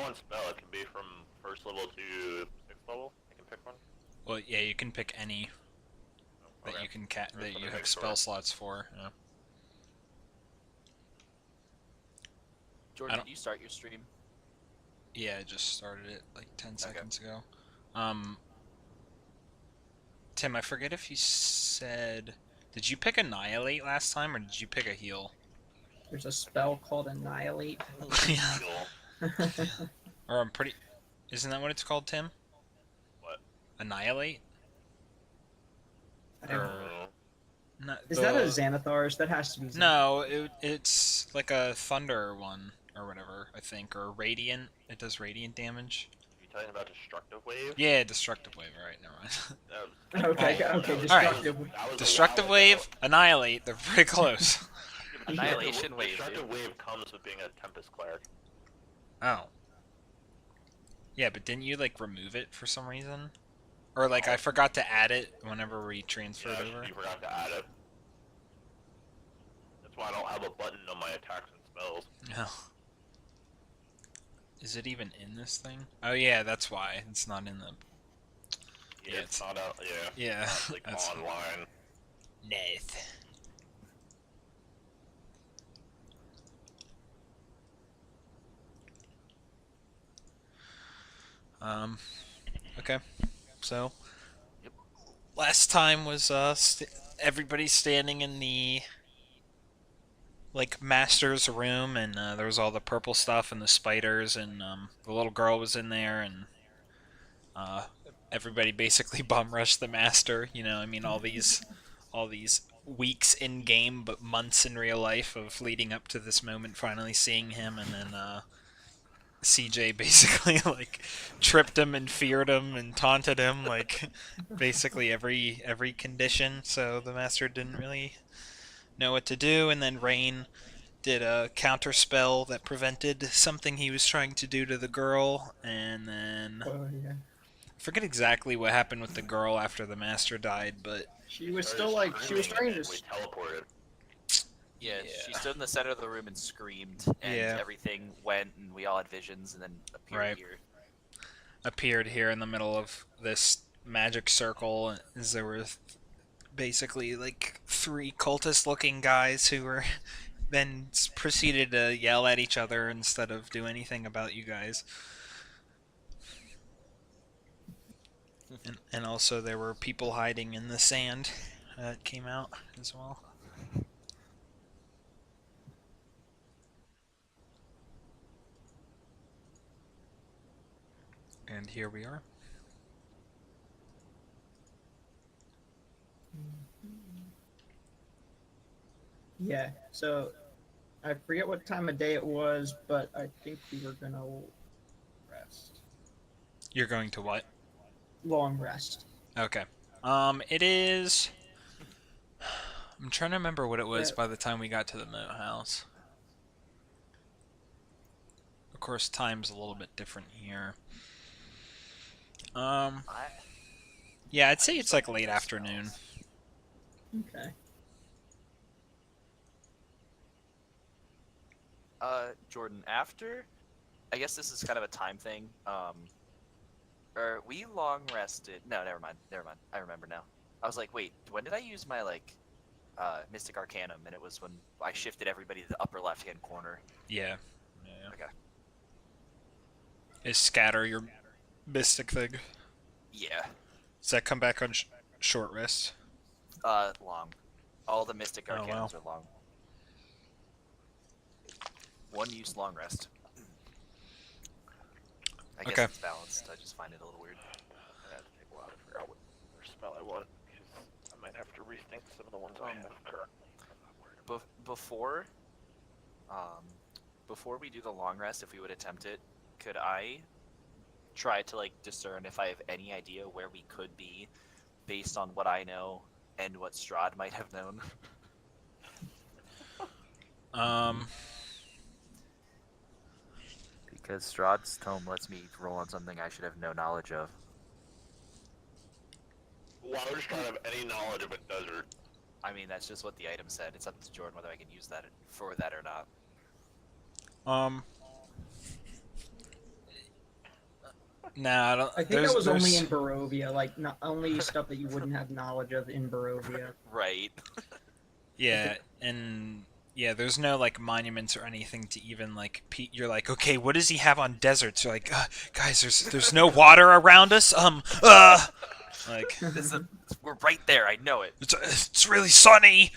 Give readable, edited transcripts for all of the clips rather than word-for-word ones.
that one spell. It can be from first level to sixth level. I can pick one. Well, yeah, you can pick any that Okay. you can Just that let you me have make spell sure. slots for. Yeah. I Jordan, don't. did you start your stream? Yeah, I just started it like 10 Okay. seconds ago. Um, Tim, I forget if you said. Did you pick Annihilate last time, or did you pick a heal? There's a spell called Annihilate. Yeah. Heal. Or I'm pretty. Isn't that what it's called, Tim? What? Annihilate? I I don't- don't Or know. not Is that a the? Xanathar's? That has to be Xanathar's. No, it's like a thunder one or whatever, I think, or radiant. It does radiant damage. Are you talking about destructive wave? Yeah, destructive wave. All right, never mind. That was, Okay, that okay, was- destructive. that was a Destructive while wave, ago. annihilate. They're pretty close. Yeah, but Annihilation wave, Destructive dude. wave comes with being a Tempest Cleric. Oh. Yeah, but didn't you like remove it for some reason? Or like I forgot to add it whenever we transferred Yeah, over? you forgot to add it. That's why I don't have a button on my attacks and spells. No. Is it even in this thing? Oh yeah, that's why. It's not in the... Yeah, Yeah, it's not out. Yeah. Yeah, It's like that's... online. Nice. Okay. So, Yep. last time was everybody standing in the like master's room, and there was all the purple stuff and the spiders, and the little girl was in there, and uh, everybody basically bum rushed the master. You know, I mean, all these weeks in game, but months in real life of leading up to this moment, finally seeing him, and then CJ basically like tripped him and feared him and taunted him like basically every condition. So the master didn't really know what to do, and then Rain did a counter spell that prevented something he was trying to do to the girl, and then Oh yeah. I forget exactly what happened with the girl after the master died, but She was Started still like she was screaming, trying to. and we teleported. Yeah, Yeah. she stood in the center of the room and screamed, and Yeah. everything went, and we all had visions, and then appeared Right. here. appeared here in the middle of this magic circle as there were basically like three cultist looking guys who were then proceeded to yell at each other instead of do anything about you guys. And also there were people hiding in the sand that came out as well. And here we are. Yeah. So I forget what time of day it was, but I think we were gonna rest. You're going to what? Long rest. Okay. It is. I'm trying to remember what it was Yeah. by the time we got to the moat house. Of course, time's a little bit different here. Yeah, I'd say it's like late afternoon. Okay. Jordan, after, I guess this is kind of a time thing. Or we long rested. No, never mind. I remember now. I was like, wait, when did I use my Mystic Arcanum? And it was when I shifted everybody to the upper left-hand corner. Yeah. Okay. Is scatter your mystic thing? Yeah. Does that come back on short rest? Long. All the Mystic Oh, Arcanums wow. are long. One use long rest. I guess Okay. it's balanced. I just find it a little weird. I have to take a while to figure out what spell I want, because I might have to rethink some of the ones I have currently. Before, before we do the long rest, if we would attempt it, could I try to discern if I have any idea where we could be, based on what I know and what Strahd might have known? Because Strahd's tome lets me roll on something I should have no knowledge of. Well, I was trying to have any knowledge of a desert. I mean, that's just what the item said. It's up to Jordan whether I can use that for that or not. No, I don't. I think there's, that was only there's- in Barovia, like not only stuff that you wouldn't have knowledge of in Barovia. Right. Yeah, and yeah, there's no like monuments or anything to even like. You're like, okay, what does he have on deserts? You're like, guys, there's no water around us. Like We're right there. I know it. it's really sunny.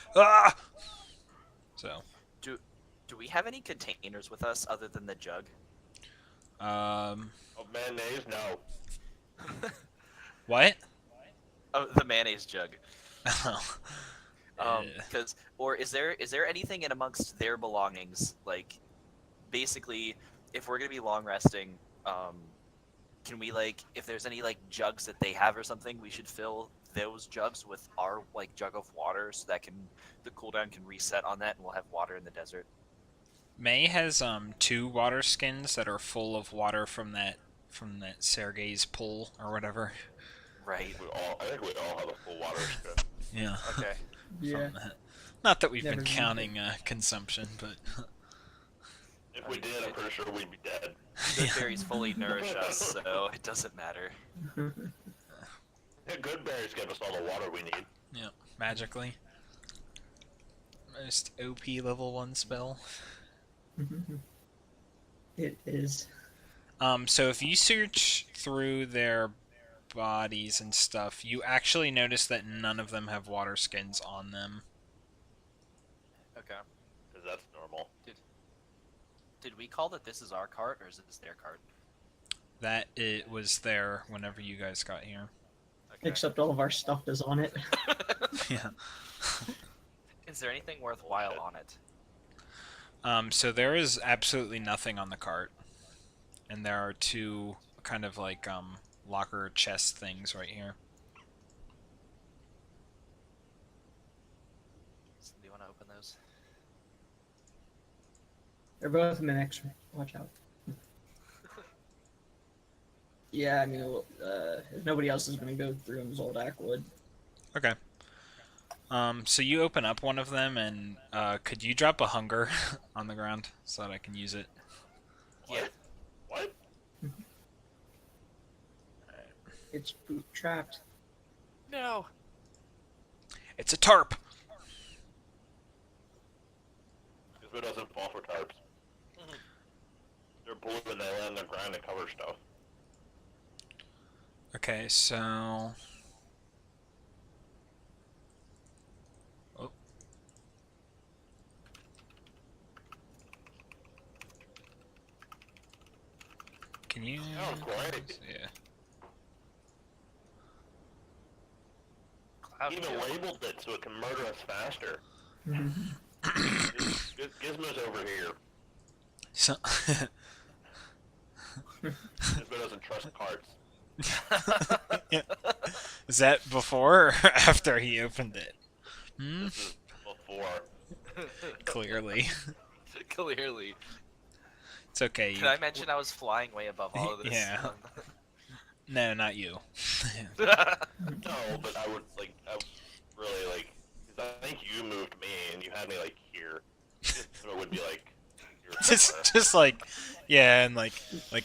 So, Do we have any containers with us other than the jug? um, Oh, mayonnaise? No. what? Oh, the mayonnaise jug. Uh, Or is there anything in amongst their belongings? Like, basically, if we're gonna be long resting, can we if there's any jugs that they have or something, we should fill those jugs with our jug of water so that the cooldown can reset on that and we'll have water in the desert. May has 2 water skins that are full of water from that Sergei's pool or whatever. Right. I think we all have a full water skin. Yeah. Okay. Yeah. From that. Not that we've Never been used counting consumption, but If we did, I'm pretty sure we'd be dead. Good berries fully nourish us, so it doesn't matter. Yeah, good berries give us all the water we need. yeah, magically. Most OP level 1 spell. It is. So if you search through their bodies and stuff, you actually notice that none of them have water skins on them. Okay. Because that's normal. Did we call that this is our cart or is this their cart? That it was there whenever you guys got here. Okay. Except all of our stuff is on it. Yeah. Is there anything worthwhile on it? So there is absolutely nothing on the cart. And there are 2 kind of locker chest things right here. So do you want to open those? They're both mimics. Watch out. Yeah, I mean, if nobody else is going to go through them, Zoldak would. Okay. So you open up one of them, and could you drop a hunger on the ground so that I can use it? Yeah. What? It's boot trapped. No. It's a tarp! This one doesn't fall for tarps. They're blue and they land on the ground and cover stuff. Okay, so... Oh. Can you... Oh, great. Yeah. Cloud Even kill. labeled it so it can murder us faster. Mhm. Gizmo's over here. So... Gizmo doesn't trust carts. Yeah. Is that before or after he opened it? Hmm? This is before. Clearly. Clearly. It's okay. Did I mention I was flying way above all of this? Yeah. No, not you. No, but I would really because I think you moved me and you had me here. Gizmo would be you're just yeah, and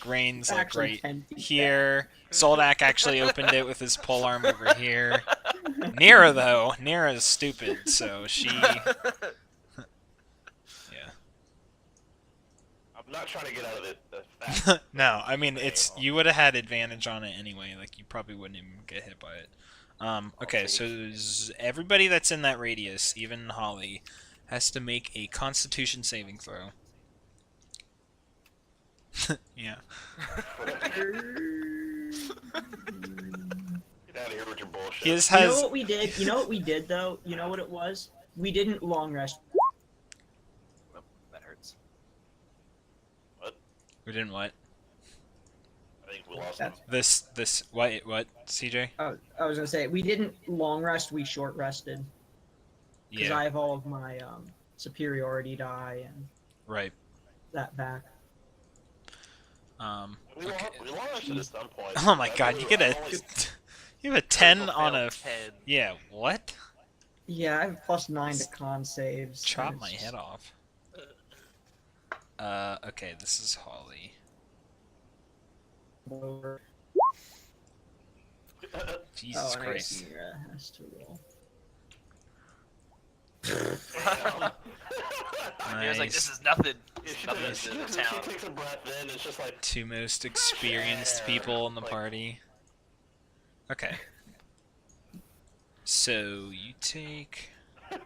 Rain's Actually, right 10 feet here. Zoldak actually opened it with his pole arm over here. Nira though, Nira's stupid, so she yeah. I'm not trying to get out of the fast. No, I mean you would have had advantage on it anyway, you probably wouldn't even get hit by it. Okay, so everybody that's in that radius, even Holly, has to make a Constitution saving throw. Yeah. Get out of here with your bullshit. His You know has what we did? You know what we did, though? You know what it was? We didn't long rest. Oh, that hurts. we didn't what? I think we lost him. That's- This what CJ? I was going to say, we didn't long rest, we short rested. Because Yeah, I have all of my superiority die and right. that back. We Okay. lost it at some point. Oh my I god, believe you get I a only- you have a 10 Critical on fail a 10. yeah. What? Yeah, I have +9 to con saves. Chop and my it's head off. Okay, this is Holly. over. Jesus and Christ. I guess Mira has to roll. He was like, "This Nice. is nothing. Yeah, This is she, nothing does, to she, the does, town." she takes a breath in, it's just like, Two most experienced Yeah. people in the Like- party. Okay. So you take. Give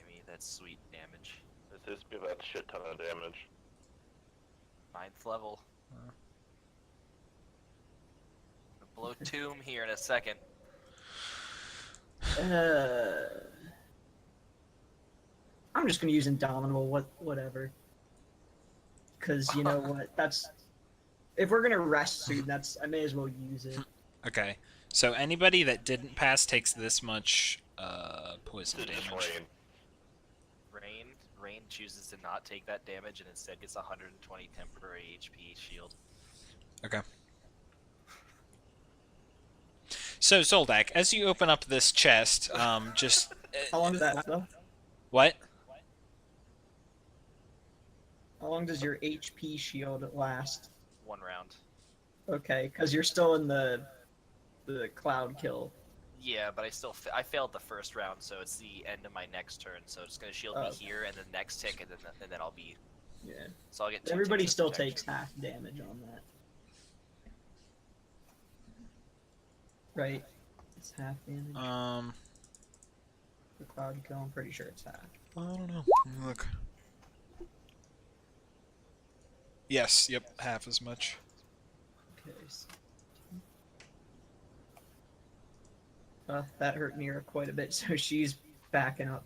me that sweet damage. this is give that shit ton of damage. 9th level. Huh. Blow tomb here in a second. I'm just gonna use Indomitable, whatever. Because you know what? That's if we're gonna rest soon. I may as well use it. Okay. So anybody that didn't pass takes this much poison It's just damage. rain. Rain chooses to not take that damage and instead gets 120 temporary HP shield. Okay. So Zoldak, as you open up this chest, just How long does that last, though? what? How long does your HP shield last? 1 round. Okay, because you're still in the cloud kill. Yeah, but I failed the first round, so it's the end of my next turn. So it's gonna shield me Oh. here, and then next tick, and then I'll be. Yeah. So I'll get. 2 Everybody ticks of still protection. takes half damage on that. Right. It's half damage. The cloud kill, I'm pretty sure it's half. I don't know. Let me look. Yes, yep, half as much. Okay. That hurt Mira quite a bit, so she's backing up.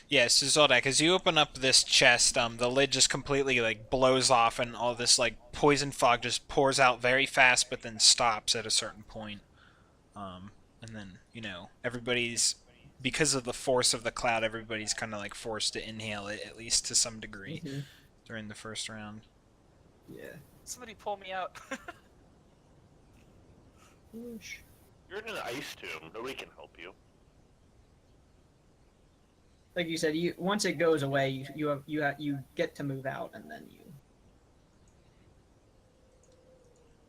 Yeah, so Zoldak, as you open up this chest, the lid just completely like blows off, and all this like poison fog just pours out very fast, but then stops at a certain point. And then everybody's, because of the force of the cloud, everybody's kind of like forced to inhale it at least to some degree Mhm. during the first round. Yeah. Somebody pull me out. Whoosh. You're in an ice tomb. Nobody can help you. Like you said, once it goes away, you get to move out, and then you.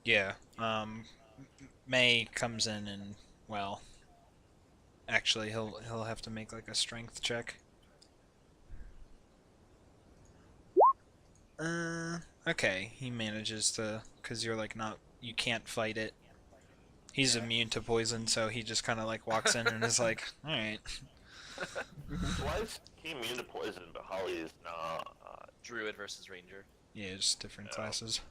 Yeah. May comes in and actually he'll have to make like a strength check. Okay, he manages to, because you're like you can't fight it. He's immune to poison, so he just kind of like walks in and is like, all right. Why is he immune to poison, but Holly is not? Druid versus Ranger. Yeah, just different Yeah. classes.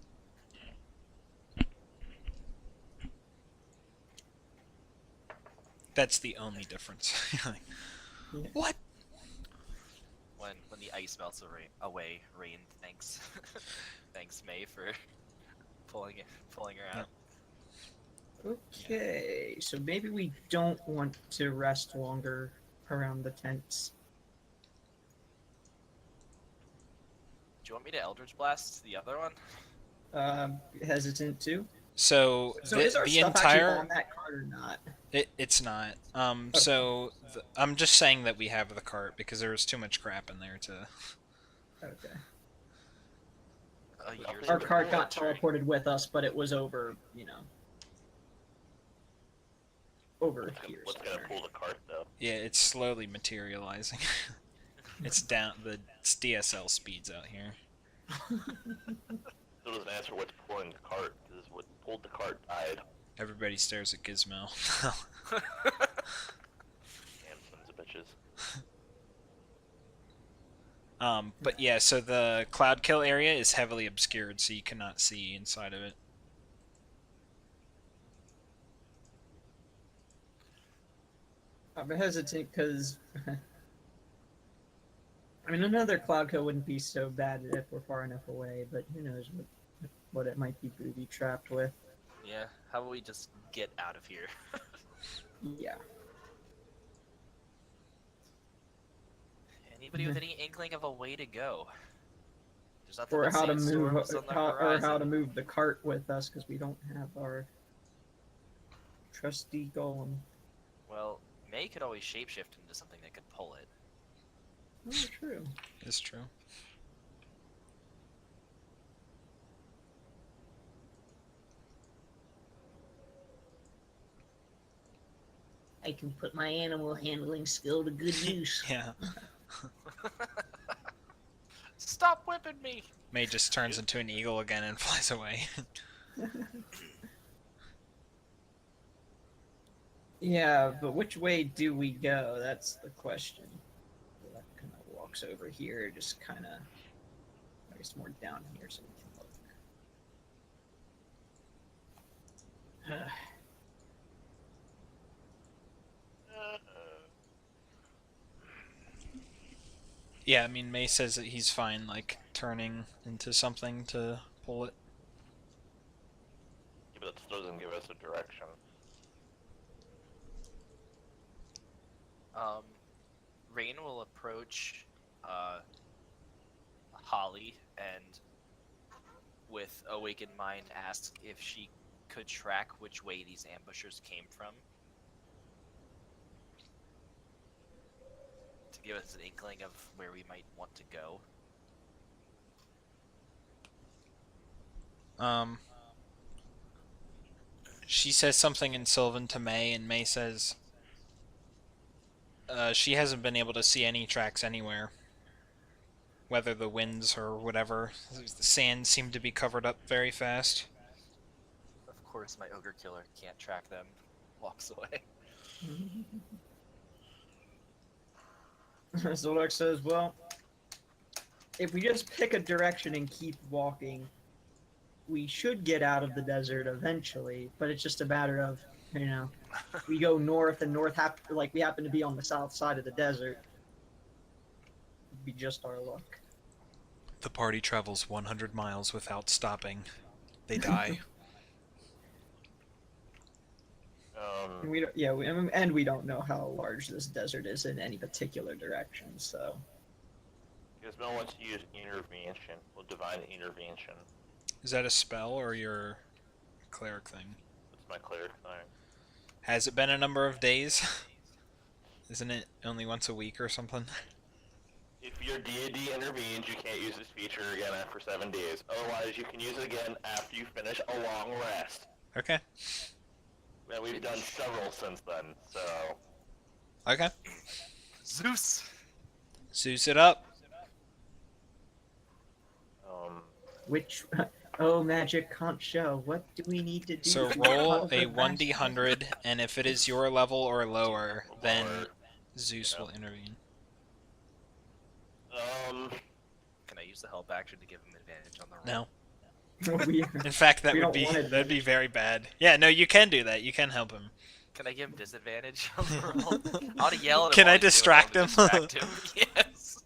That's the only difference. Like, Yeah. what? When the ice melts away, Rain thanks thanks May for pulling her out. Okay, so maybe we don't want to rest longer around the tents. Do you want me to Eldritch Blast the other one? Hesitant to. So, So the, is our the stuff entire actually on that cart or not? it's not. So I'm just saying that we have the cart because there was too much crap in there to. Okay. A year's Our worth of cart got military. teleported with us, but it was over, over here What's gonna somewhere. pull the cart though? Yeah, it's slowly materializing. It's down. It's DSL speeds out here. Still doesn't answer what's pulling the cart. Because what pulled the cart died. Everybody stares at Gizmo. Damn sons of bitches. But yeah, so the cloud kill area is heavily obscured, so you cannot see inside of it. I'm hesitant because, I mean, another cloud kill wouldn't be so bad if we're far enough away, but who knows what it might be booby trapped with. Yeah, how about we just get out of here? Yeah. Anybody with any inkling of a way to go? There's nothing Or but how to move, sandstorms on the or how to horizon. move the cart with us because we don't have our trusty golem. Well, May could always shapeshift into something that could pull it. Oh, true. It's true. I can put my animal handling skill to good use. Yeah. Stop whipping me! May just turns into an eagle again and flies away. Yeah, but which way do we go? That's the question. That kind of walks over here, just kind of. I guess more down here so we can look. Yeah, I mean, May says that he's fine, like, turning into something to pull it. Yeah, but that still doesn't give us a direction. Rain will approach Holly and, with awakened mind, ask if she could track which way these ambushers came from. To give us an inkling of where we might want to go. She says something in Sylvan to May, and May says she hasn't been able to see any tracks anywhere. Whether the winds or whatever. The sand seemed to be covered up very fast. Of course, my ogre killer can't track them. Walks away. Zolok says, well, if we just pick a direction and keep walking, we should get out of the desert eventually, but it's just a matter of, we go north and we happen to be on the south side of the desert. It'd be just our luck. The party travels 100 miles without stopping. They die. And we don't know how large this desert is in any particular direction, so. Gizmo wants to use intervention. Well, divine intervention. Is that a spell or your cleric thing? That's my cleric thing. Has it been a number of days? Isn't it only once a week or something? If your D&D intervenes, you can't use this feature again after 7 days. Otherwise, you can use it again after you finish a long rest. Okay. And we've done several since then, so... Okay. Zeus! Zeus it up. Oh, magic can't show. What do we need to do? So roll a 1d100, and if it is your level or lower, then Zeus will intervene. Can I use the help action to give him advantage on the roll? No. In fact, that'd be very bad. Yeah, no, you can do that. You can help him. Can I give him disadvantage on the roll? I want to yell at him. Can while I he's distract doing him? it. Distract him? Yes.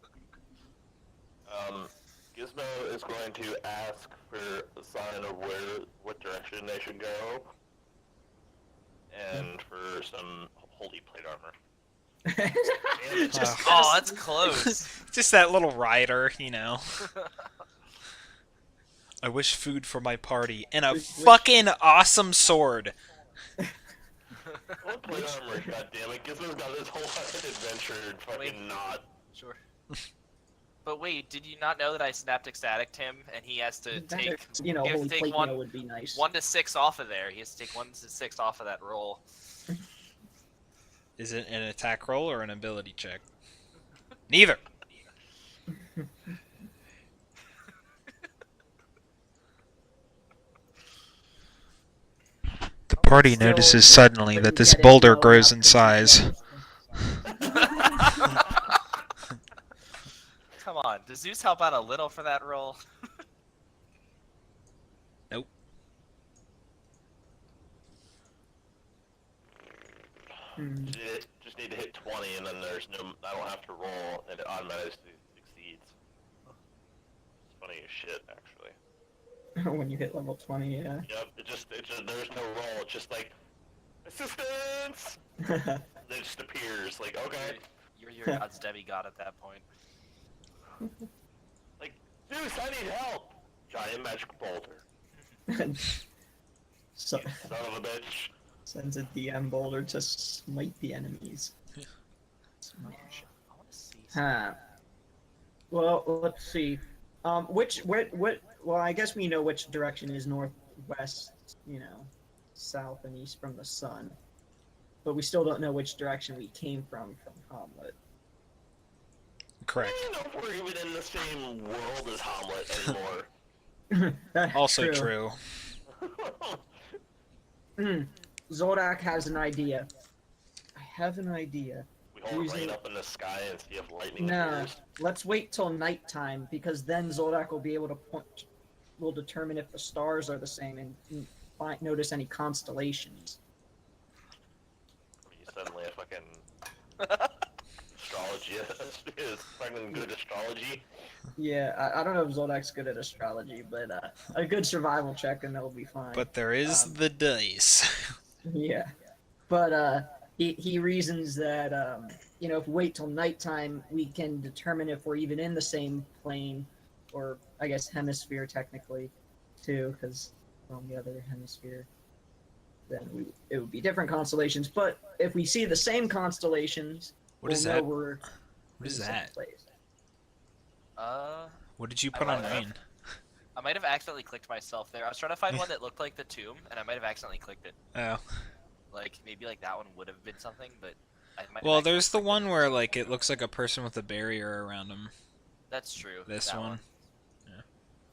Gizmo is going to ask for a sign of what direction they should go, and for some holy plate armor. Oh, that's close. Just that little rider, I wish food for my party and a fucking awesome sword. Holy plate armor, goddammit. Gizmo's got this whole fucking adventure and fucking not. Sure. But wait, did you not know that I snapped ecstatic him, and he has to take, holy plate mail would be nice. 1 to 6 off of there. He has to take 1 to 6 off of that roll. Is it an attack roll or an ability check? Neither. The party notices suddenly that this boulder grows in size. Come on, does Zeus help out a little for that roll? Nope. Just need to hit 20, and then I don't have to roll, and it automatically succeeds. It's funny as shit, actually. When you hit level 20, yeah. Yep, there's no roll, it's just like, assistance! It just appears, like, okay. You're God's demigod at that point. Like, Zeus, I need help! Giant magic boulder. So, Son of a bitch. sends a DM boulder to smite the enemies. I want to see. Well, let's see. Well, I guess we know which direction is northwest, south and east from the sun. but we still don't know which direction we came from Hamlet. Correct. I don't know if we're even in the same world as Hamlet anymore. That's Also true. Zoldak has an idea. I have an idea. We hold a rain up in the sky and see if lightning No, appears. let's wait till nighttime because then Zoldak will be able to will determine if the stars are the same and notice any constellations. You suddenly a fucking astrology is fucking good astrology. Yeah, I don't know if Zoldak's good at astrology, but a good survival check and that'll be fine. But there is the dice. Yeah, but he reasons that if we wait till nighttime, we can determine if we're even in the same plane, or I guess hemisphere technically, too, because on the other hemisphere, then it would be different constellations. But if we see the same constellations, What is we'll that? know we're What is in the same that? place. What did you put on might have. rain? I might have accidentally clicked myself there. I was trying to find one that looked like the tomb, and I might have accidentally clicked it. Oh. Like, maybe like that one would have been something, but I might have Well, accidentally there's the clicked one it. where like it looks like a person with a barrier around him. That's true. This that one.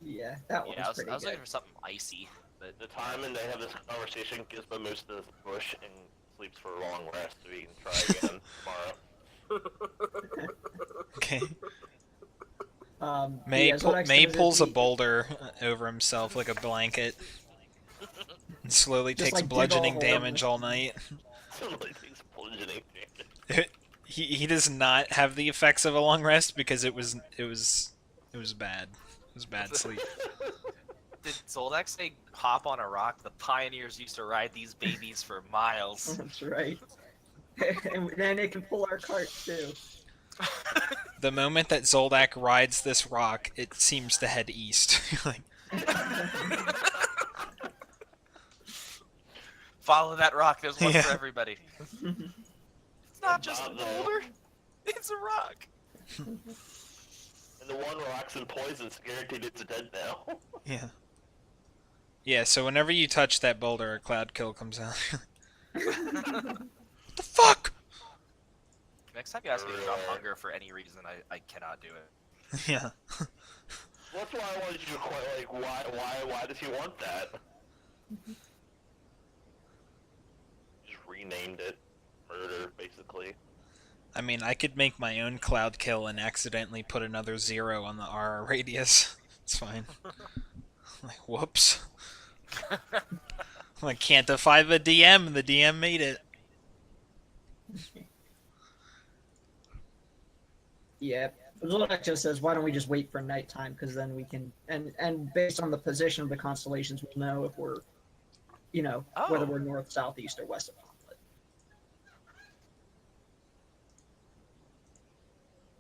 Yeah, that Yeah, one's I was pretty looking good. for something icy, but The time and they have this conversation, Gizmo moves to this bush and sleeps for a long rest so he can try again tomorrow. Okay. Yeah, Zoldak May says if pulls a he- boulder over himself like a blanket. And slowly Just, takes like, dig bludgeoning all holes. damage all night. Somebody takes bludgeoning damage. He does not have the effects of a long rest because it was bad. It was bad sleep. did Zoldak say hop on a rock? The pioneers used to ride these babies for miles. That's right. And then it can pull our cart too. The moment that Zoldak rides this rock, it seems to head east. Like, Follow that rock. There's one Yeah. for everybody. It's not just a boulder. It's a rock. And the one rocks and poison's guaranteed it's dead now. yeah. Yeah, so whenever you touch that boulder, a cloud kill comes out. What the fuck? Next time you ask me to drop hunger for any reason, I cannot do it. Yeah. That's why I wanted you to quite like why does he want that? Just renamed it murder, basically. I mean, I could make my own cloud kill and accidentally put another 0 on the RR radius. It's fine. Like, whoops. I can't defy the DM. The DM made it. Yeah. Zoldak just says, why don't we just wait for nighttime? Because then we can, and based on the position of the constellations, we'll know if we're, whether we're north, south, east, or west of Hamlet.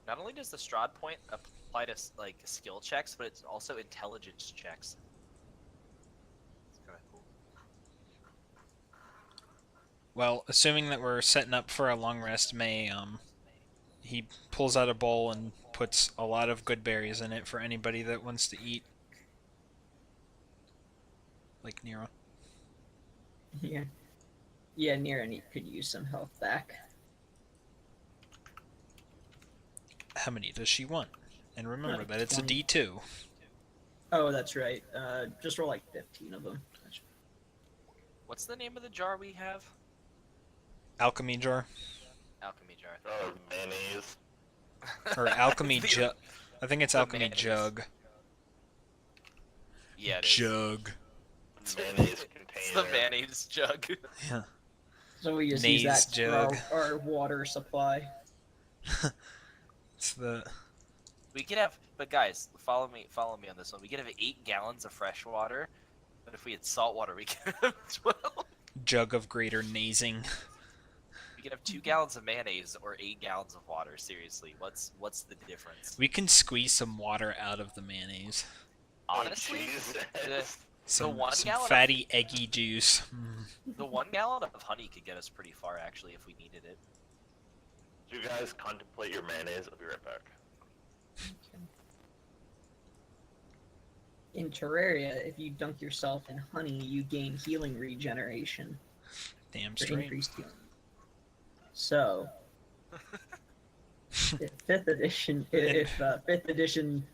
Not only does the Strahd point apply to like skill checks, but it's also intelligence checks. It's kind of cool. Well, assuming that we're setting up for a long rest, he pulls out a bowl and puts a lot of good berries in it for anybody that wants to eat. Like Nero. Yeah. Yeah, Nira could use some health back. How many does she want? And remember Like that it's 20. a D2. Oh, that's right. Just roll like 15 of them. What's the name of the jar we have? Alchemy jar. Alchemy jar. Oh, mayonnaise. Or alchemy The- jug. I think it's the alchemy mayonnaise. jug. Yeah, it is. Jug. Mayonnaise It's the container. mayonnaise jug. Yeah. So we just Naze use that jug. for our water supply. It's the We could have, but guys, follow me on this one. We could have 8 gallons of fresh water, but if we had salt water, we could have 12. jug of greater nazing. We could have 2 gallons of mayonnaise or 8 gallons of water. Seriously, what's the difference? We can squeeze some water out of the mayonnaise. Honestly, Jesus. Some, one some gallon of- fatty, eggy juice. Mm. the 1 gallon of honey could get us pretty far, actually, if we needed it. You guys contemplate your mayonnaise. I'll be right back. In Terraria, if you dunk yourself in honey, you gain healing regeneration. Damn Or straight. increased healing. So, if fifth edition, if fifth edition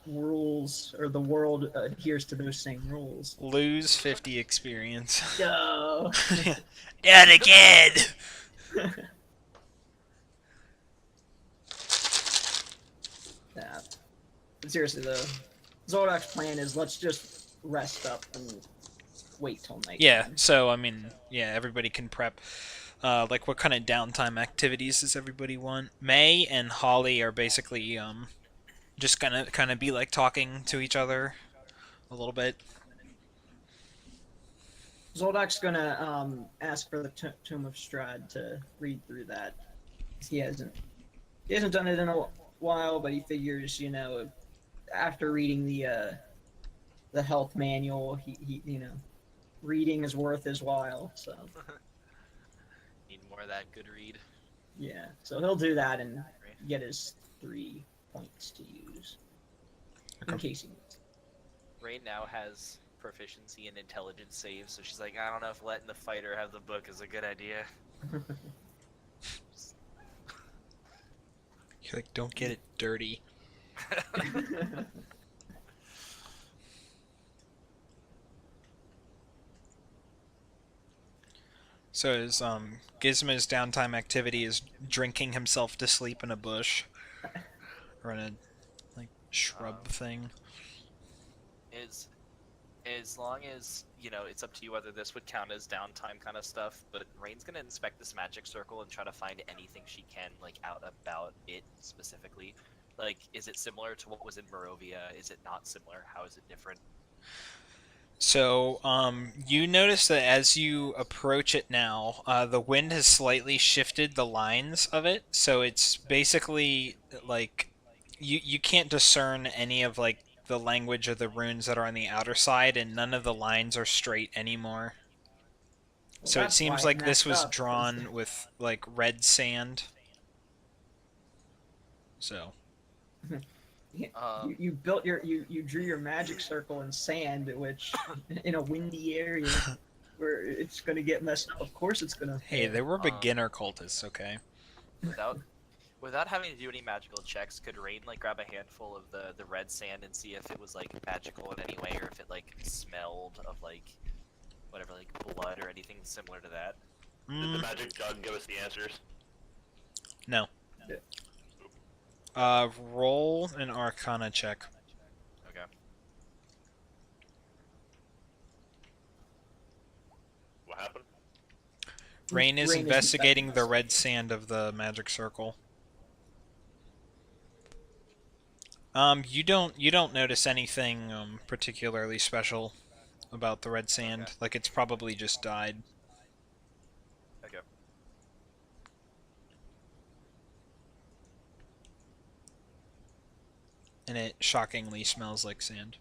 rules or the world adheres to those same rules. Lose 50 experience. No. Not again! Yeah. But seriously though, Zordak's plan is let's just rest up and wait till night. Yeah, so, I mean, yeah, everybody can prep. Like, what kind of downtime activities does everybody want? May and Holly are basically, just gonna kind of be, like, talking to each other a little bit. Zoldak's gonna ask for the Tomb of Strahd to read through that. He hasn't done it in a while, but he figures, you know, after reading the health manual, he you know, reading is worth his while. So Need more of that good read. yeah, so he'll do that and get his 3 points to use in case he needs. Rain now has proficiency in intelligence saves, so she's like, I don't know if letting the fighter have the book is a good idea. You're like, don't get it dirty. So his Gizmo's downtime activity is drinking himself to sleep in a bush or in a like shrub thing. As long as, you know, it's up to you whether this would count as downtime kind of stuff, but Rain's gonna inspect this magic circle and try to find anything she can, like, out about it specifically. Like, is it similar to what was in Barovia? Is it not similar? How is it different? So, you notice that as you approach it now, the wind has slightly shifted the lines of it, so it's basically, like, you can't discern any of, like, the language of the runes that are on the outer side, and none of the lines are straight anymore. Well, So it that's seems why like this messed was up, drawn with, like, red sand. So... Um, you built you drew your magic circle in sand, which in a windy area where it's gonna get messed up. Of course, it's gonna. Hey, they were beginner cultists, okay? without having to do any magical checks, could Rain, like, grab a handful of the red sand and see if it was, like, magical in any way, or if it, like, smelled of, like, whatever, like, blood or anything similar to that? Did the magic jug give us the answers? No. Yeah. Roll an Arcana check. Okay. What happened? Rain is Rain is investigating the inspecting red sand of the magic circle. You don't notice anything particularly special about the red sand. Okay. Like, it's probably just died. Okay. And it shockingly smells like sand.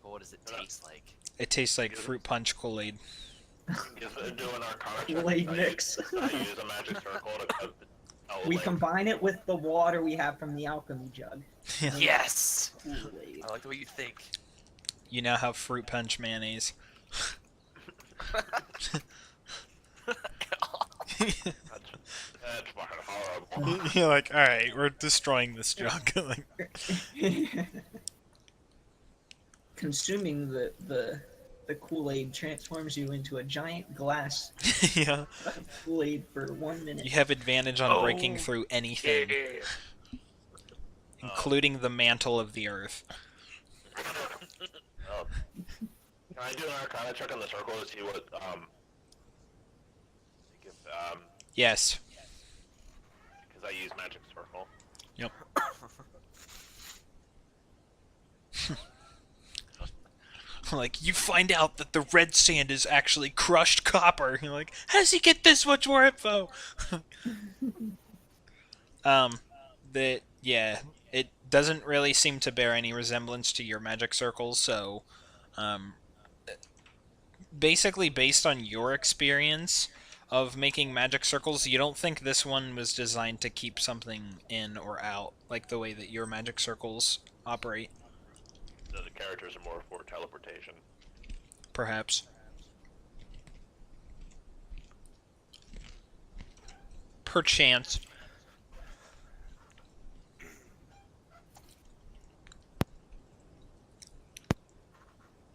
But what does it taste like? It tastes like fruit punch Kool-Aid. Doing our contract. Kool-Aid mix. I use a magic circle to cut the We combine it with the water we have from the alchemy jug. Yes! Kool-Aid. I like the way you think. You now have fruit punch mayonnaise. That's fucking horrible. You're like, alright, we're destroying this jug. Like, Consuming the Kool-Aid transforms you into a giant glass yeah. of Kool-Aid for 1 minute. You have advantage on breaking Oh. through anything, including the mantle of the earth. Oh. Can I do an Arcana check on the circle to see what Yes. because I use magic circle. Yep. Like, you find out that the red sand is actually crushed copper. You're like, how does he get this much more info? Yeah, it doesn't really seem to bear any resemblance to your magic circles, so, basically based on your experience of making magic circles, you don't think this one was designed to keep something in or out, like the way that your magic circles operate. The characters are more for teleportation. Perhaps. Perchance.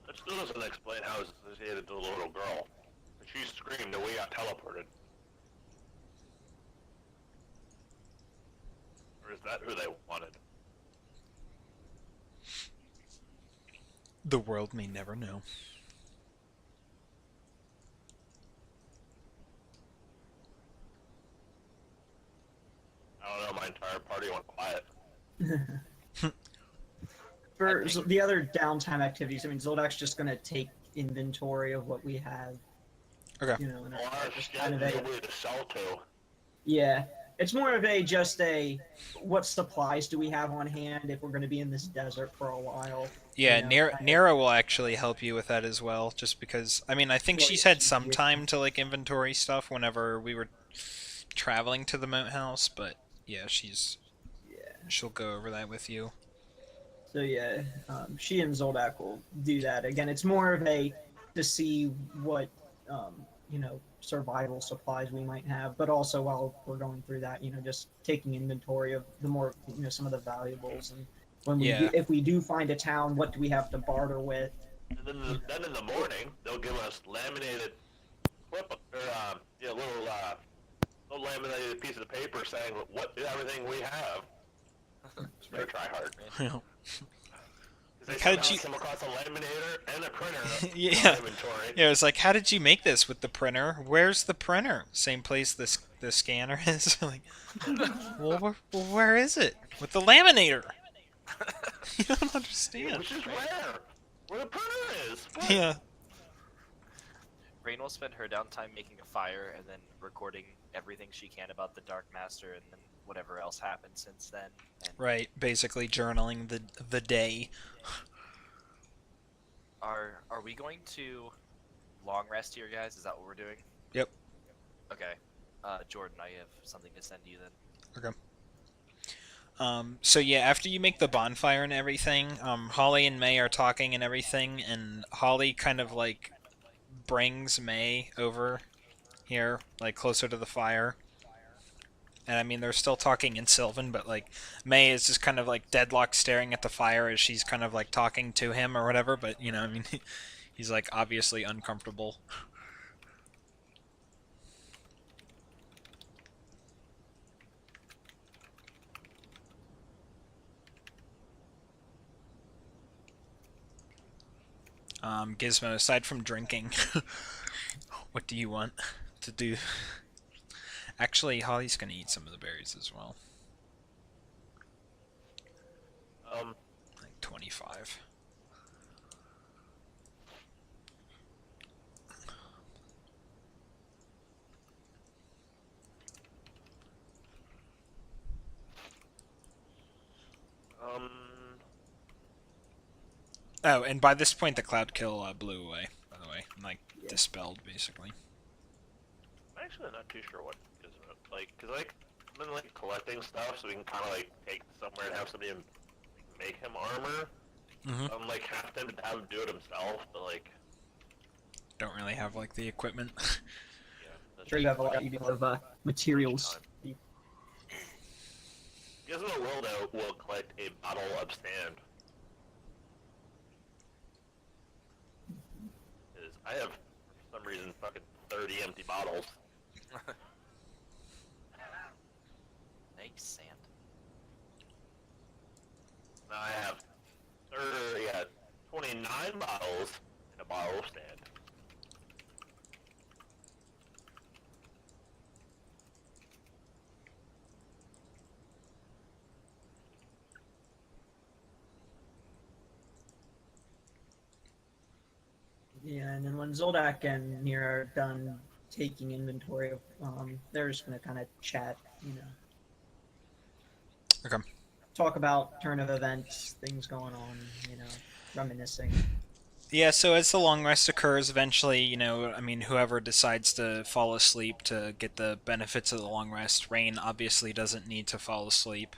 That still doesn't explain how it's associated to the little girl. She screamed and we got teleported. Or is that who they wanted? The world may never know. I don't know, my entire party went quiet. For the other downtime activities, I mean, Zoldak's just going to take inventory of what we have. Okay. You know, and A lot of just shit kind of nobody to sell to. yeah. It's more of just a what supplies do we have on hand if we're going to be in this desert for a while. Yeah, You know, Nera will actually help you with that as well, just because, I mean, I think Well, she's yeah, had some time to, like, inventory stuff whenever we were traveling to the moat house, but yeah, she'll go over that with you. So yeah, she and Zoldak will do that. Again, it's more of to see what you know, survival supplies we might have, but also while we're going through that, you know, just taking inventory of the more, you know, some of the valuables, and when we Yeah. if we do find a town, what do we have to barter with? And then in the morning, they'll give us laminated little laminated piece of paper saying what everything we have. Better try hard. They How did you come across a laminator and a printer in Yeah. our inventory? Yeah, it was like, how did you make this with the printer? Where's the printer? Same place the scanner is. Like, well, where is it? With the laminator. You don't understand. Which is where the printer is. What? Yeah. Rain will spend her downtime making a fire and then recording everything she can about the Dark Master and then whatever else happened since then. And Right, basically journaling the day. Are we going to long rest here, guys? Is that what we're doing? Yep. Okay. Jordan, I have something to send you then. Okay. So yeah, after you make the bonfire and everything, Holly and May are talking and everything, and Holly kind of like brings May over here, like closer to the fire. And I mean, they're still talking in Sylvan, but like May is just kind of like deadlocked staring at the fire as she's kind of like talking to him or whatever, but you know, I mean, he's like obviously uncomfortable. Gizmo, aside from drinking, what do you want to do? Actually, Holly's gonna eat some of the berries as well. Like 25. Oh, and by this point, the cloud kill blew away. By the way, like Yeah. dispelled basically. I'm actually not too sure what is like, cause like I've been like collecting stuff so we can kind of like take somewhere and have somebody make him armor. Mhm. I'm like half tempted to have him do it himself, but like Don't really have like the equipment. yeah. That's Sure, you have a lot of materials. Gizmo will collect a bottle of sand. 'Cause I have, for some reason, fucking 30 empty bottles. Nice sand. Now I have 29 bottles and a bottle of sand. Yeah, and then when Zoldak and Nira are done taking inventory of, they're just gonna kind of chat, you know. Okay. Talk about turn of events, things going on, you know, reminiscing. Yeah, so as the long rest occurs, eventually, you know, I mean, whoever decides to fall asleep to get the benefits of the long rest, Rain obviously doesn't need to fall asleep.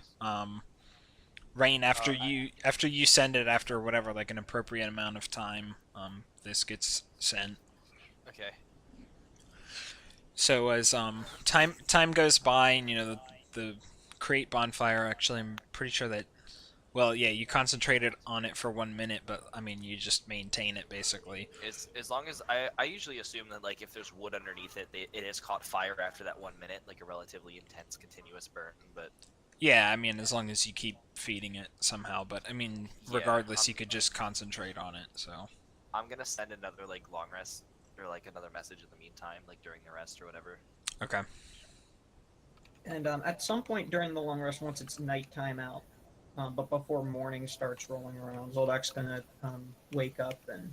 Rain, after you send it after whatever, like an appropriate amount of time, this gets sent. Okay. So as time goes by, and the create bonfire. Actually, I'm pretty sure that. Well, yeah, you concentrated on it for 1 minute, but I mean, you just maintain it basically. As long as I usually assume that like if there's wood underneath it, it has caught fire after that 1 minute, like a relatively intense continuous burn. But Yeah, I mean, as long as you keep feeding it somehow. But I mean, yeah, regardless, you could just concentrate on it. So. I'm gonna send another like long rest or like another message in the meantime, like during the rest or whatever. Okay. And at some point during the long rest, once it's nighttime out, but before morning starts rolling around, Zoldak's gonna wake up and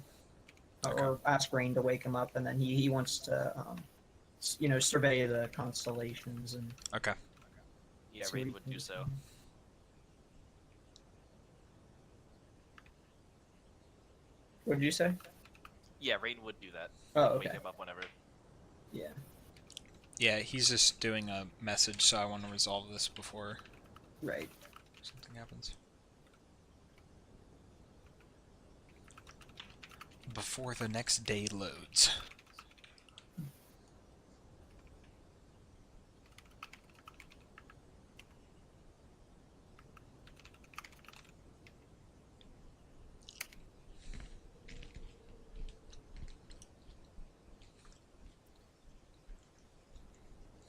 or ask Rain to wake him up, and then he wants to survey the constellations and Okay. Yeah, see Rain what would he do can- so. What did you say? Yeah, Rain would do that. Oh, Wake okay. him up whenever. Yeah. Yeah, he's just doing a message, so I want to resolve this before Right. something happens. Before the next day loads.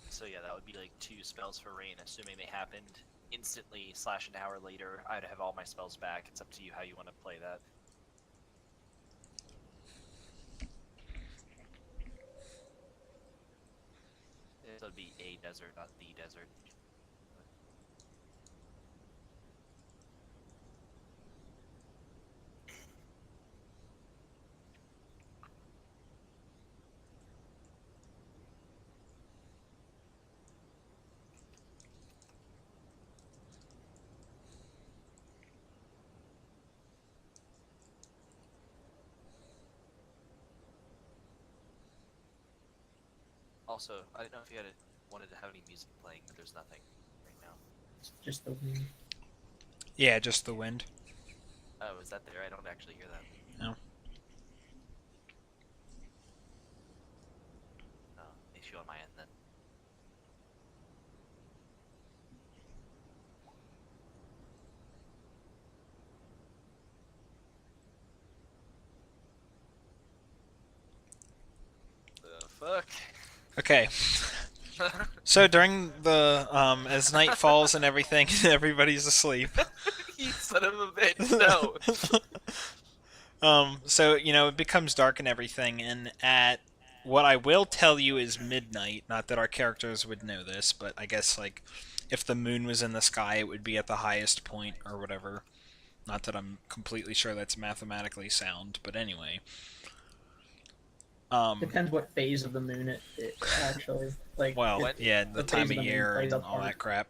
So yeah, that would be like 2 spells for Rain, assuming they happened instantly / an hour later. I'd have all my spells back. It's up to you how you want to play that. It would be a desert, not the desert. Also, I didn't know if you wanted to have any music playing, but there's nothing right now. It's just the wind. Yeah, just the wind. Oh, is that there? I don't actually hear that. No. Oh, issue on my end then. The fuck? Okay. So during the as night falls and everything, everybody's asleep. You son of a bitch! No. So it becomes dark and everything, and at what I will tell you is midnight. Not that our characters would know this, but I guess like if the moon was in the sky, it would be at the highest point or whatever. Not that I'm completely sure that's mathematically sound, but anyway. Depends what phase of the moon it actually like. Well, it- yeah, the phase time of the moon year plays and a all part. that crap.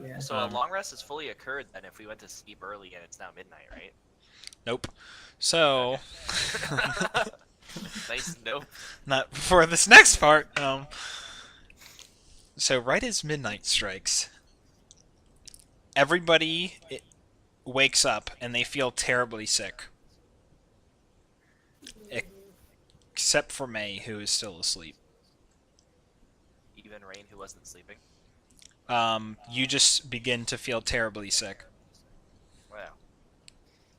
Yeah. So a Um, long rest has fully occurred then if we went to sleep early and it's now midnight, right? Nope. So, Nice nope. not for this next part. So right as midnight strikes, everybody wakes up and they feel terribly sick, except for May, who is still asleep. Even Rain, who wasn't sleeping. You just begin to feel terribly sick. Wow.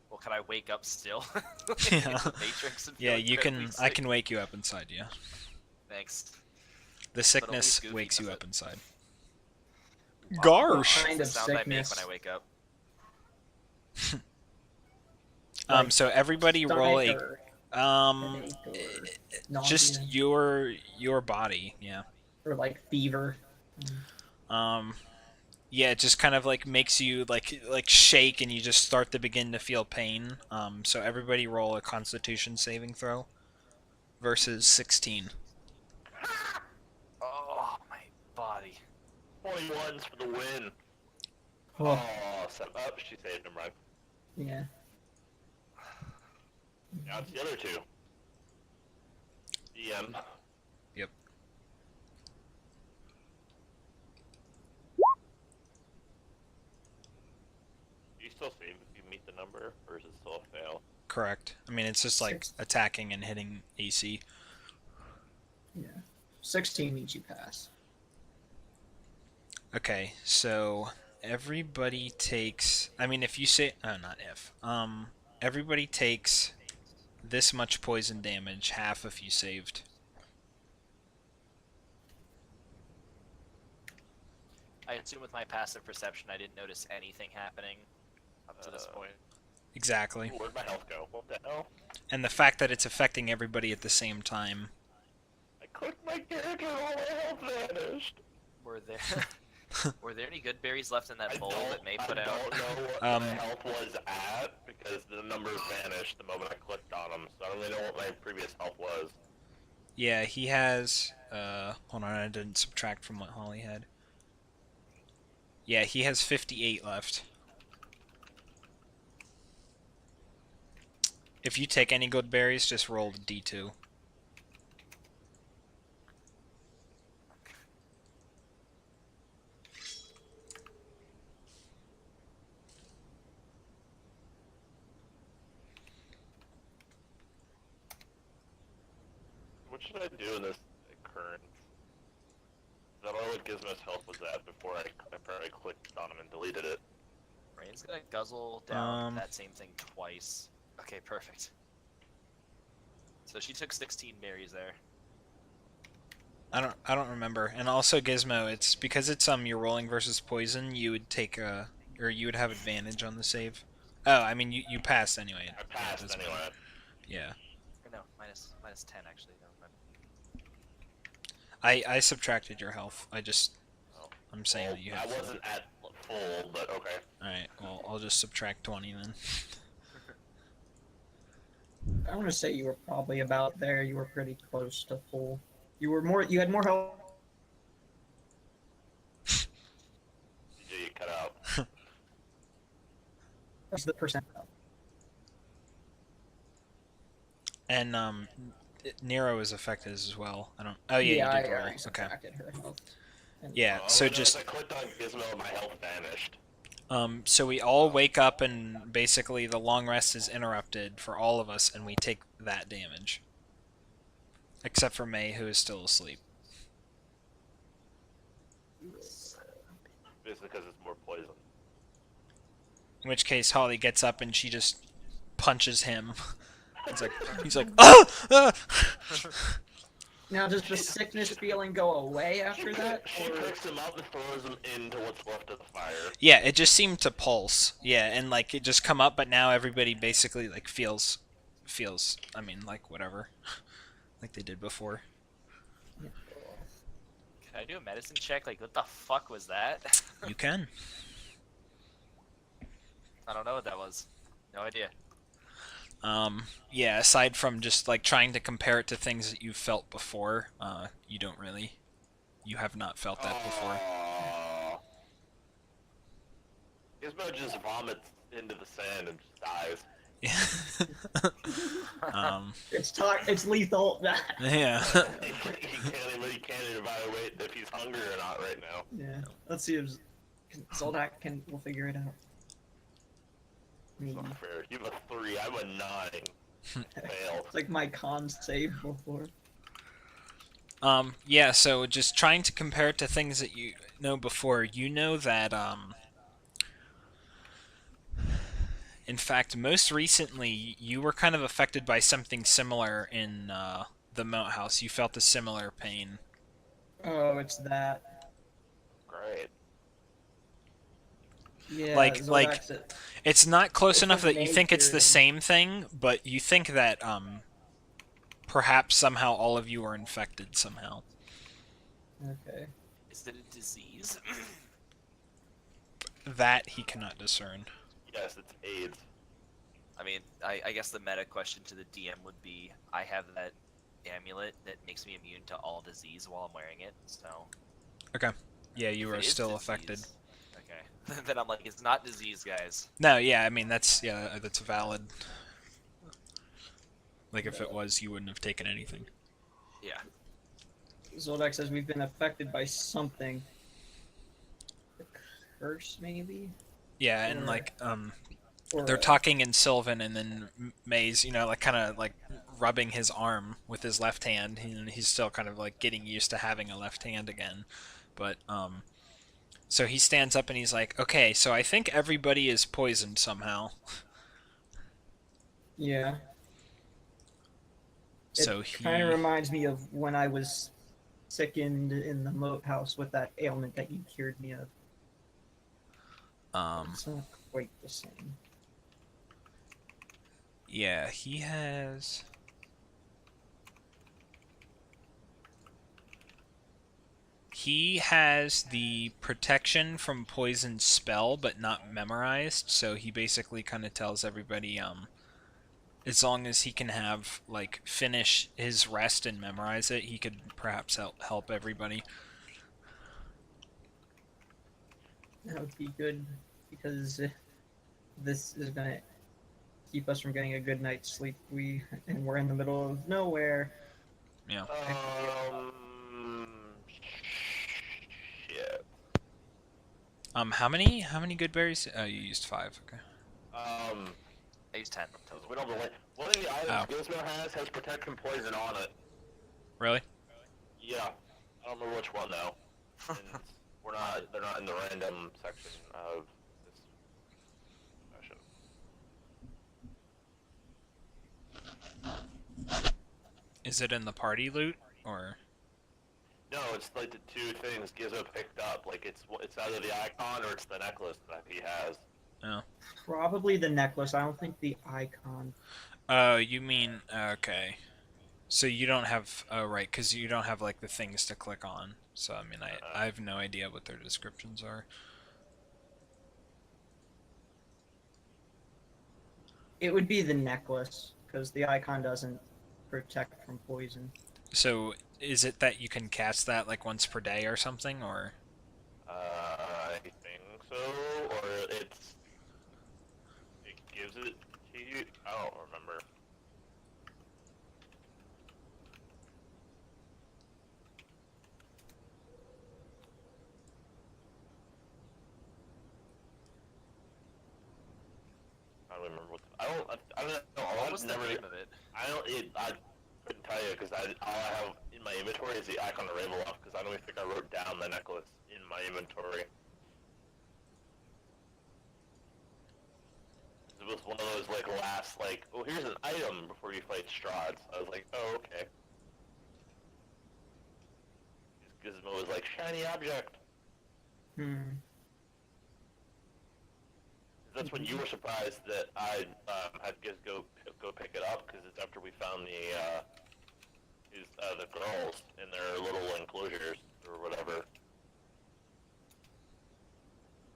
Well, can I wake up still? Yeah. In the Matrix and Yeah, feel you can. incredibly I sick? can wake you up inside. Yeah, Thanks. the sickness Goofy wakes you does up it. inside. What Garsh. kind the of sound I make sickness? when I wake up. Like So everybody roll a stomach or headache or just nausea your body. Yeah. or like fever. Yeah, it just kind of like makes you like shake, and you just start to begin to feel pain. So everybody roll a Constitution saving throw versus 16. Oh, my body. 21s for the win. Oh, She saved him, right? yeah. Now it's the other two. DM. Yep. Do you still save if you meet the number, or is it still a fail? Correct. I mean, it's just like Six. attacking and hitting AC. Yeah. 16 means you pass. Okay, so everybody takes. I mean, if you say, oh, not if. Everybody takes this much poison damage, half if you saved. I assume with my passive perception, I didn't notice anything happening up to this point. Exactly. Ooh, where'd my health go? What the hell? And the fact that it's affecting everybody at the same time. I clicked my character and all my health vanished. Were there any good berries left in that bowl that May put I out? don't know what my health was at because the numbers vanished the moment I clicked on them, so I don't really know what my previous health was. Yeah, he has. Hold on, I didn't subtract from what Holly had. Yeah, he has 58 left. If you take any good berries, just roll a d2. What should I do in this current? I don't know what Gizmo's health was at before I probably clicked on him and deleted it. Rain's gonna guzzle down that same thing twice. Okay, perfect. So she took 16 berries there. I don't remember. And also Gizmo, it's because it's you're rolling versus poison, you would take or you would have advantage on the save. Oh, I mean you passed anyway. I passed doesn't anyway. matter. Yeah. Or no, minus 10 actually. Never mind. I subtracted your health. Oh. I'm saying Well, that you have I wasn't at full, but okay. Alright, well I'll just subtract 20 then. I want to say you were probably about there. You were pretty close to full. You had more health. DJ, you cut out. That's the percent. And Nero is affected as well. I don't. Oh yeah, I you did roll. already Okay. subtracted her health. And Yeah. Oh, So no, just I clicked on Gizmo and my health vanished. so we all wake up and basically the long rest is interrupted for all of us, and we take that damage, except for May, who is still asleep. Basically because it's more poison. In which case, Holly gets up and she just punches him. He's like, ah! Ah! Now, does the sickness feeling go away after that? She picks him up and throws him into what's left of the fire. Yeah, it just seemed to pulse. Yeah, and like it just come up, but now everybody basically like feels. I mean, like whatever, like they did before. Can I do a medicine check? Like, what the fuck was that? You can. I don't know what that was. No idea. Yeah, aside from just like trying to compare it to things that you've felt before, you have not felt that before. Gizmo just vomits into the sand and just dies. It's lethal. Yeah. He can't evaluate if he's hungry or not right now. Yeah. Let's see if Zoldak we'll figure it out. It's not fair. You have a 3, I'm a 9. Fail. It's like my con save before. Yeah, so just trying to compare it to things that you know before, you know that, in fact, most recently, you were kind of affected by something similar in, the Moat House. You felt a similar pain. Oh, it's that. Great. Yeah, Like, Zolak's it. It's not close It's enough like that you think it's the nature. same thing, but you think that, perhaps somehow all of you are infected somehow. Okay. Is it a disease? That he cannot discern. Yes, it's AIDS. I mean, I guess the meta question to the DM would be, I have that amulet that makes me immune to all disease while I'm wearing it, so... Okay. Yeah, you if are it is still disease- affected. Okay. Then I'm like, it's not disease, guys. No, yeah, I mean, that's valid. Like, if it was, you wouldn't have taken anything. Yeah. Zoldak says we've been affected by something. A curse, maybe? Yeah, and, Or- like, Or they're talking in Sylvan, and then Maze, like, kind of, like, rubbing his arm with his left hand. He's still kind of like getting used to having a left hand again. But so he stands up and he's like, "Okay, so I think everybody is poisoned somehow." Yeah. So It he kind of reminds me of when I was sickened in the moat house with that ailment that you cured me of. It's not quite the same. yeah, he has the protection from poison spell but not memorized, so he basically kind of tells everybody as long as he can have like finish his rest and memorize it, he could perhaps help everybody. That would be good because this is gonna keep us from getting a good night's sleep. We're in the middle of nowhere. Yeah. Shit. How many good berries? Oh, you used 5. Okay. I used 10 total. We don't really. One of the items Oh. Gizmo has protection poison on it. Really? Yeah. I don't remember which one though. And they're not in the random section of this session. Is it in the party loot or? No, it's like the two things Gizmo picked up. Like it's either the icon or it's the necklace that he has. Oh. Probably the necklace. I don't think the icon. Oh, you mean okay. So you don't have right, because you don't have like the things to click on. So I mean, I have no idea what their descriptions are. It would be the necklace because the icon doesn't protect from poison. So is it that you can cast that like once per day or something, or? I think so, or it gives it to you. I don't remember. I don't remember what. I don't know. What was the name of it? I couldn't tell you because all I have in my inventory is the icon of Ravenloft because I don't even think I wrote down the necklace in my inventory. It was one of those like last like, oh here's an item before you fight Strahd. I was like, oh okay. Gizmo was like shiny object. That's when you were surprised that I had Giz go pick it up because it's after we found the girls in their little enclosures or whatever.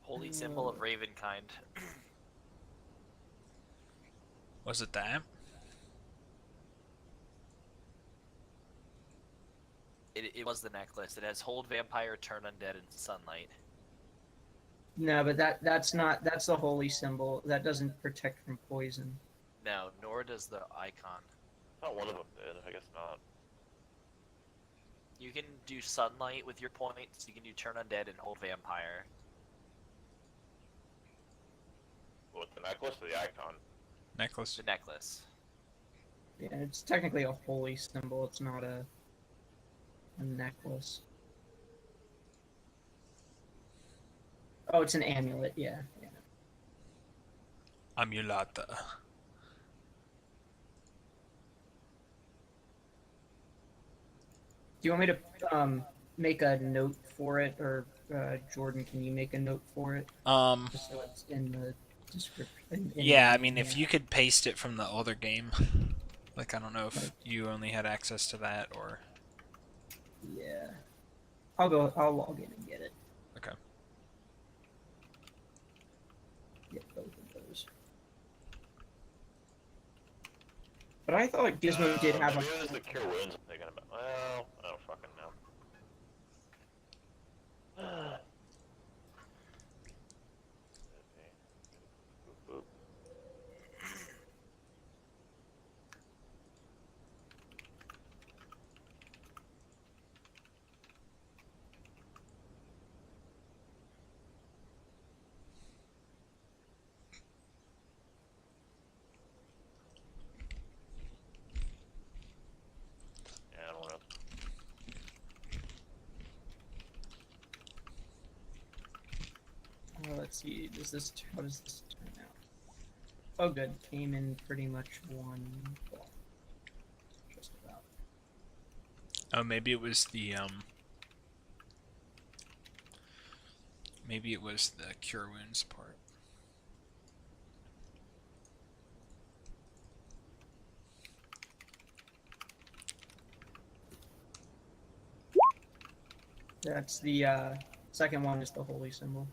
Holy symbol of Ravenkind. Was it that? It was the necklace. It has hold vampire, turn undead, and sunlight. No, but that's the holy symbol. That doesn't protect from poison. No, nor does the icon. Not one of them did. I guess not. You can do sunlight with your points. You can do turn undead and hold vampire. What, the necklace or the icon? Necklace. The necklace. Yeah, it's technically a holy symbol. It's not a necklace. Oh, it's an amulet. Yeah. Amulata. Do you want me to make a note for it, or Jordan, can you make a note for it? Just so it's in the description. Yeah, I mean, if you could paste it from the other game, like I don't know if you only had access to that or. Yeah, I'll log in and get it. Okay. Get both of those. But I thought Gizmo did have maybe a. it was the cure wounds I'm thinking about. Well, I don't fucking know. Let's see, how does this turn out? Oh good, came in pretty much one block. Just about. Oh, maybe it was the maybe it was the cure wounds part. That's the second one is the holy symbol.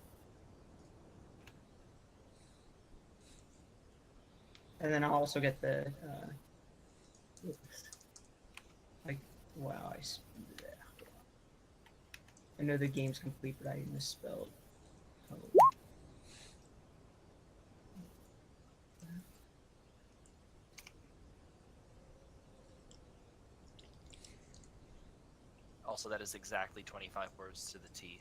And then I'll also get the like wow, I know the game's complete, but I misspelled. Oh. Also, that is exactly 25 words to the T.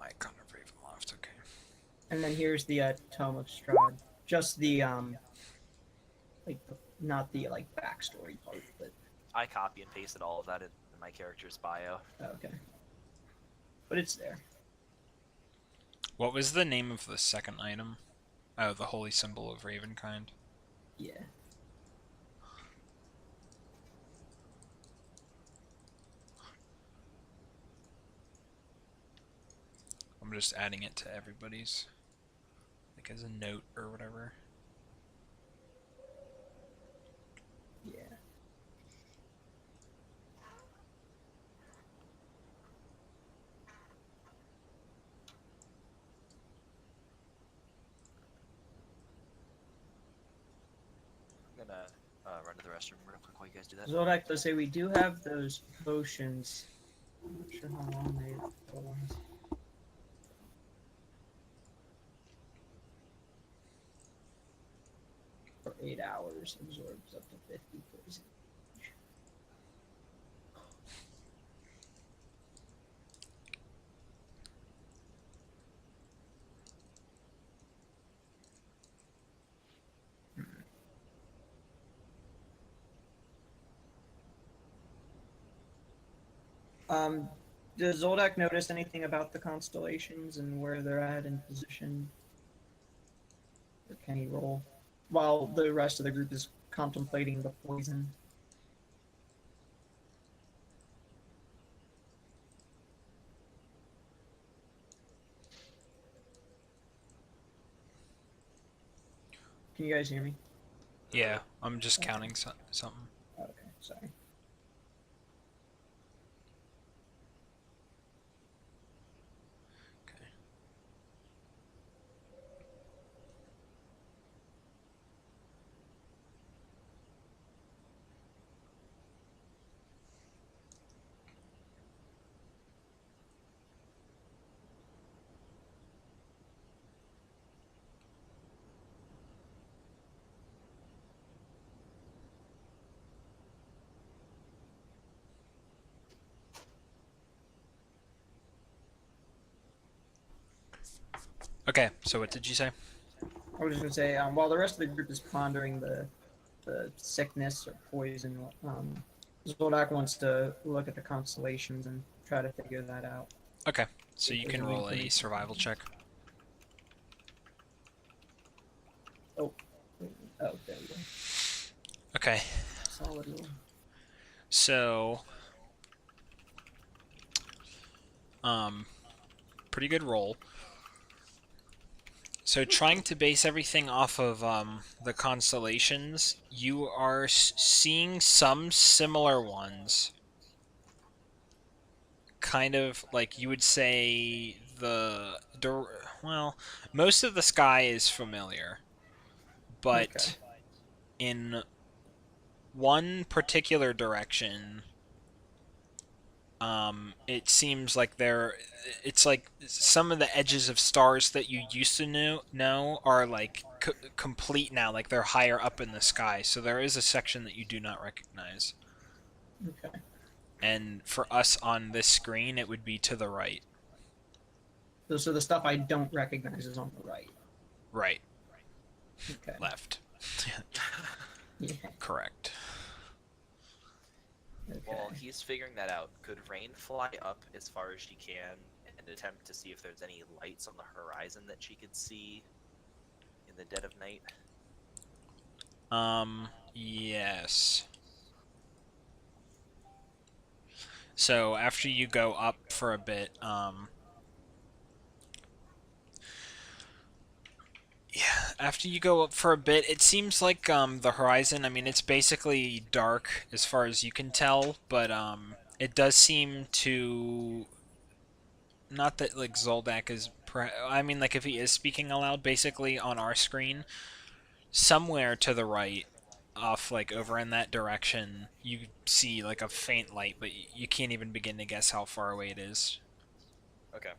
Icon of Ravenloft, okay. And then here's the Tome of Strahd. Just the like not the like backstory part, but I copy and pasted all of that in my character's bio. okay. But it's there. What was the name of the second item? Oh, the holy symbol of Ravenkind. Yeah. I'm just adding it to everybody's, like as a note or whatever. Yeah. I'm gonna run to the restroom real quick while you guys do that. Zoldak does say we do have those potions. I'm not sure how long they last. For 8 hours, absorbs up to 50 poison. Does Zoldak notice anything about the constellations and where they're at in position? Or can he roll? While the rest of the group is contemplating the poison. Can you guys hear me? Yeah, I'm just counting something. Okay, sorry. Okay. Okay, so what did you say? I was just gonna say, while the rest of the group is pondering the sickness or poison, Zoldak wants to look at the constellations and try to figure that out. Okay, so If you there's can any roll a information. survival check. Oh, there we go. Okay, Solid roll. so pretty good roll. So trying to base everything off of the constellations, you are seeing some similar ones. Kind of like you would say well, most of the sky is familiar, but Okay. in one particular direction, it seems like it's like some of the edges of stars that you used to know are like complete now, like they're higher up in the sky. So there is a section that you do not recognize. Okay. And for us on this screen, it would be to the right. So the stuff I don't recognize is on the right. Right. Okay. Left. Yeah. Correct. Okay. While he's figuring that out, could Rain fly up as far as she can and attempt to see if there's any lights on the horizon that she could see in the dead of night? Yes. So after you go up for a bit, yeah, after you go up for a bit, it seems like the horizon, I mean, it's basically dark as far as you can tell, but it does seem to, not that like Zoldak is I mean, like if he is speaking aloud, basically on our screen, somewhere to the right, off like over in that direction, you see like a faint light, but you can't even begin to guess how far away it is. Okay.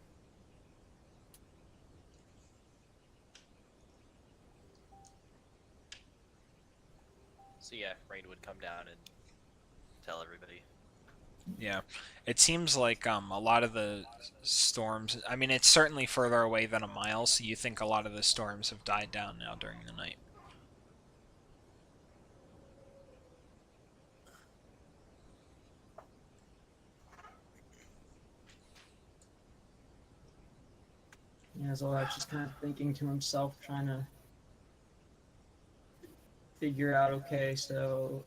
So yeah, Rain would come down and tell everybody. Yeah, it seems like a lot of the storms. I mean, it's certainly further away than a mile, so you think a lot of the storms have died down now during the night. Yeah, Zolak's just kind of thinking to himself, trying to figure out, okay, so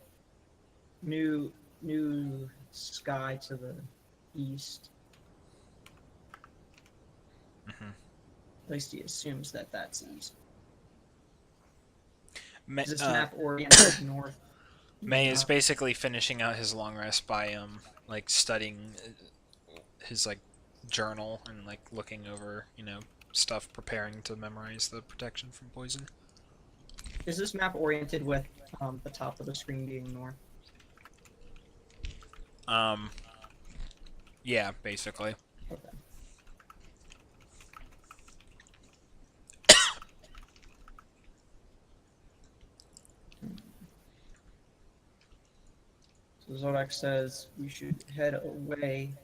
new sky to the east. Mm-hmm. At least he assumes that that's east. May, Is this map oriented north? May is Not- basically finishing out his long rest by like studying his like journal and like looking over stuff, preparing to memorize the protection from poison. Is this map oriented with the top of the screen being north? Yeah, basically. Okay. So Zolak says we should head away.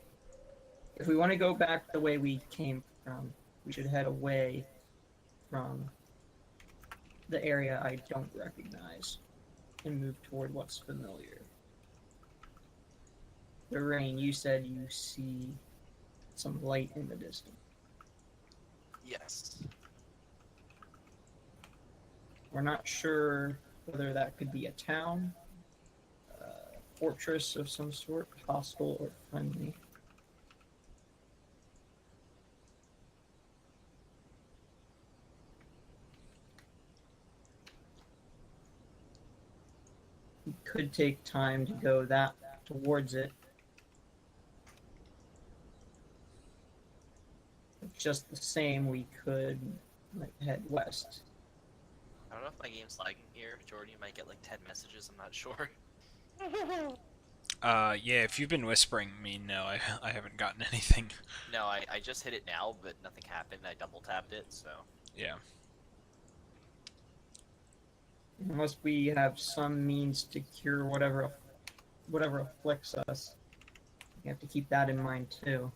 If we want to go back the way we came from, we should head away from the area I don't recognize and move toward what's familiar. The rain, you said you see some light in the distance. Yes. We're not sure whether that could be a town, fortress of some sort, hostile or friendly. We could take time to go that towards it. Just the same, we could head west. I don't know if my game's lagging here. Jordan, you might get like 10 messages. I'm not sure. Yeah, if you've been whispering me, no, I haven't gotten anything. No, I just hit it now, but nothing happened. I double tapped it, so. Yeah. Unless we have some means to cure whatever afflicts us. We have to keep that in mind too.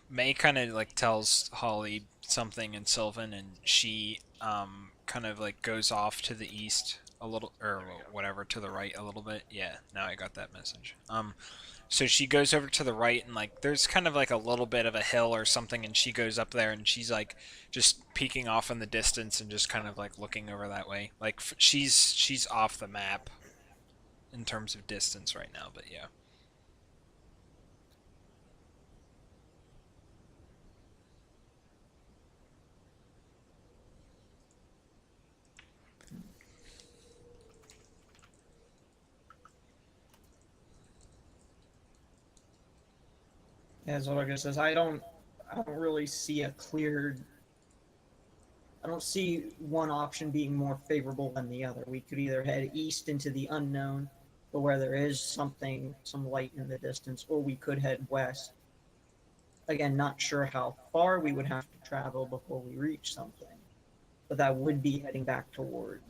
May kind of like tells Holly something in Sylvan, and she kind of like goes off to the east a little, or whatever, to the right a little bit. Yeah, now I got that message. So she goes over to the right, and like there's kind of like a little bit of a hill or something, and she goes up there, and she's like just peeking off in the distance and just kind of like looking over that way. Like she's off the map in terms of distance right now, but yeah. As Olga says, I don't really see a clear. I don't see one option being more favorable than the other. We could either head east into the unknown, but where there is some light in the distance, or we could head west. Again, not sure how far we would have to travel before we reach something, but that would be heading back toward,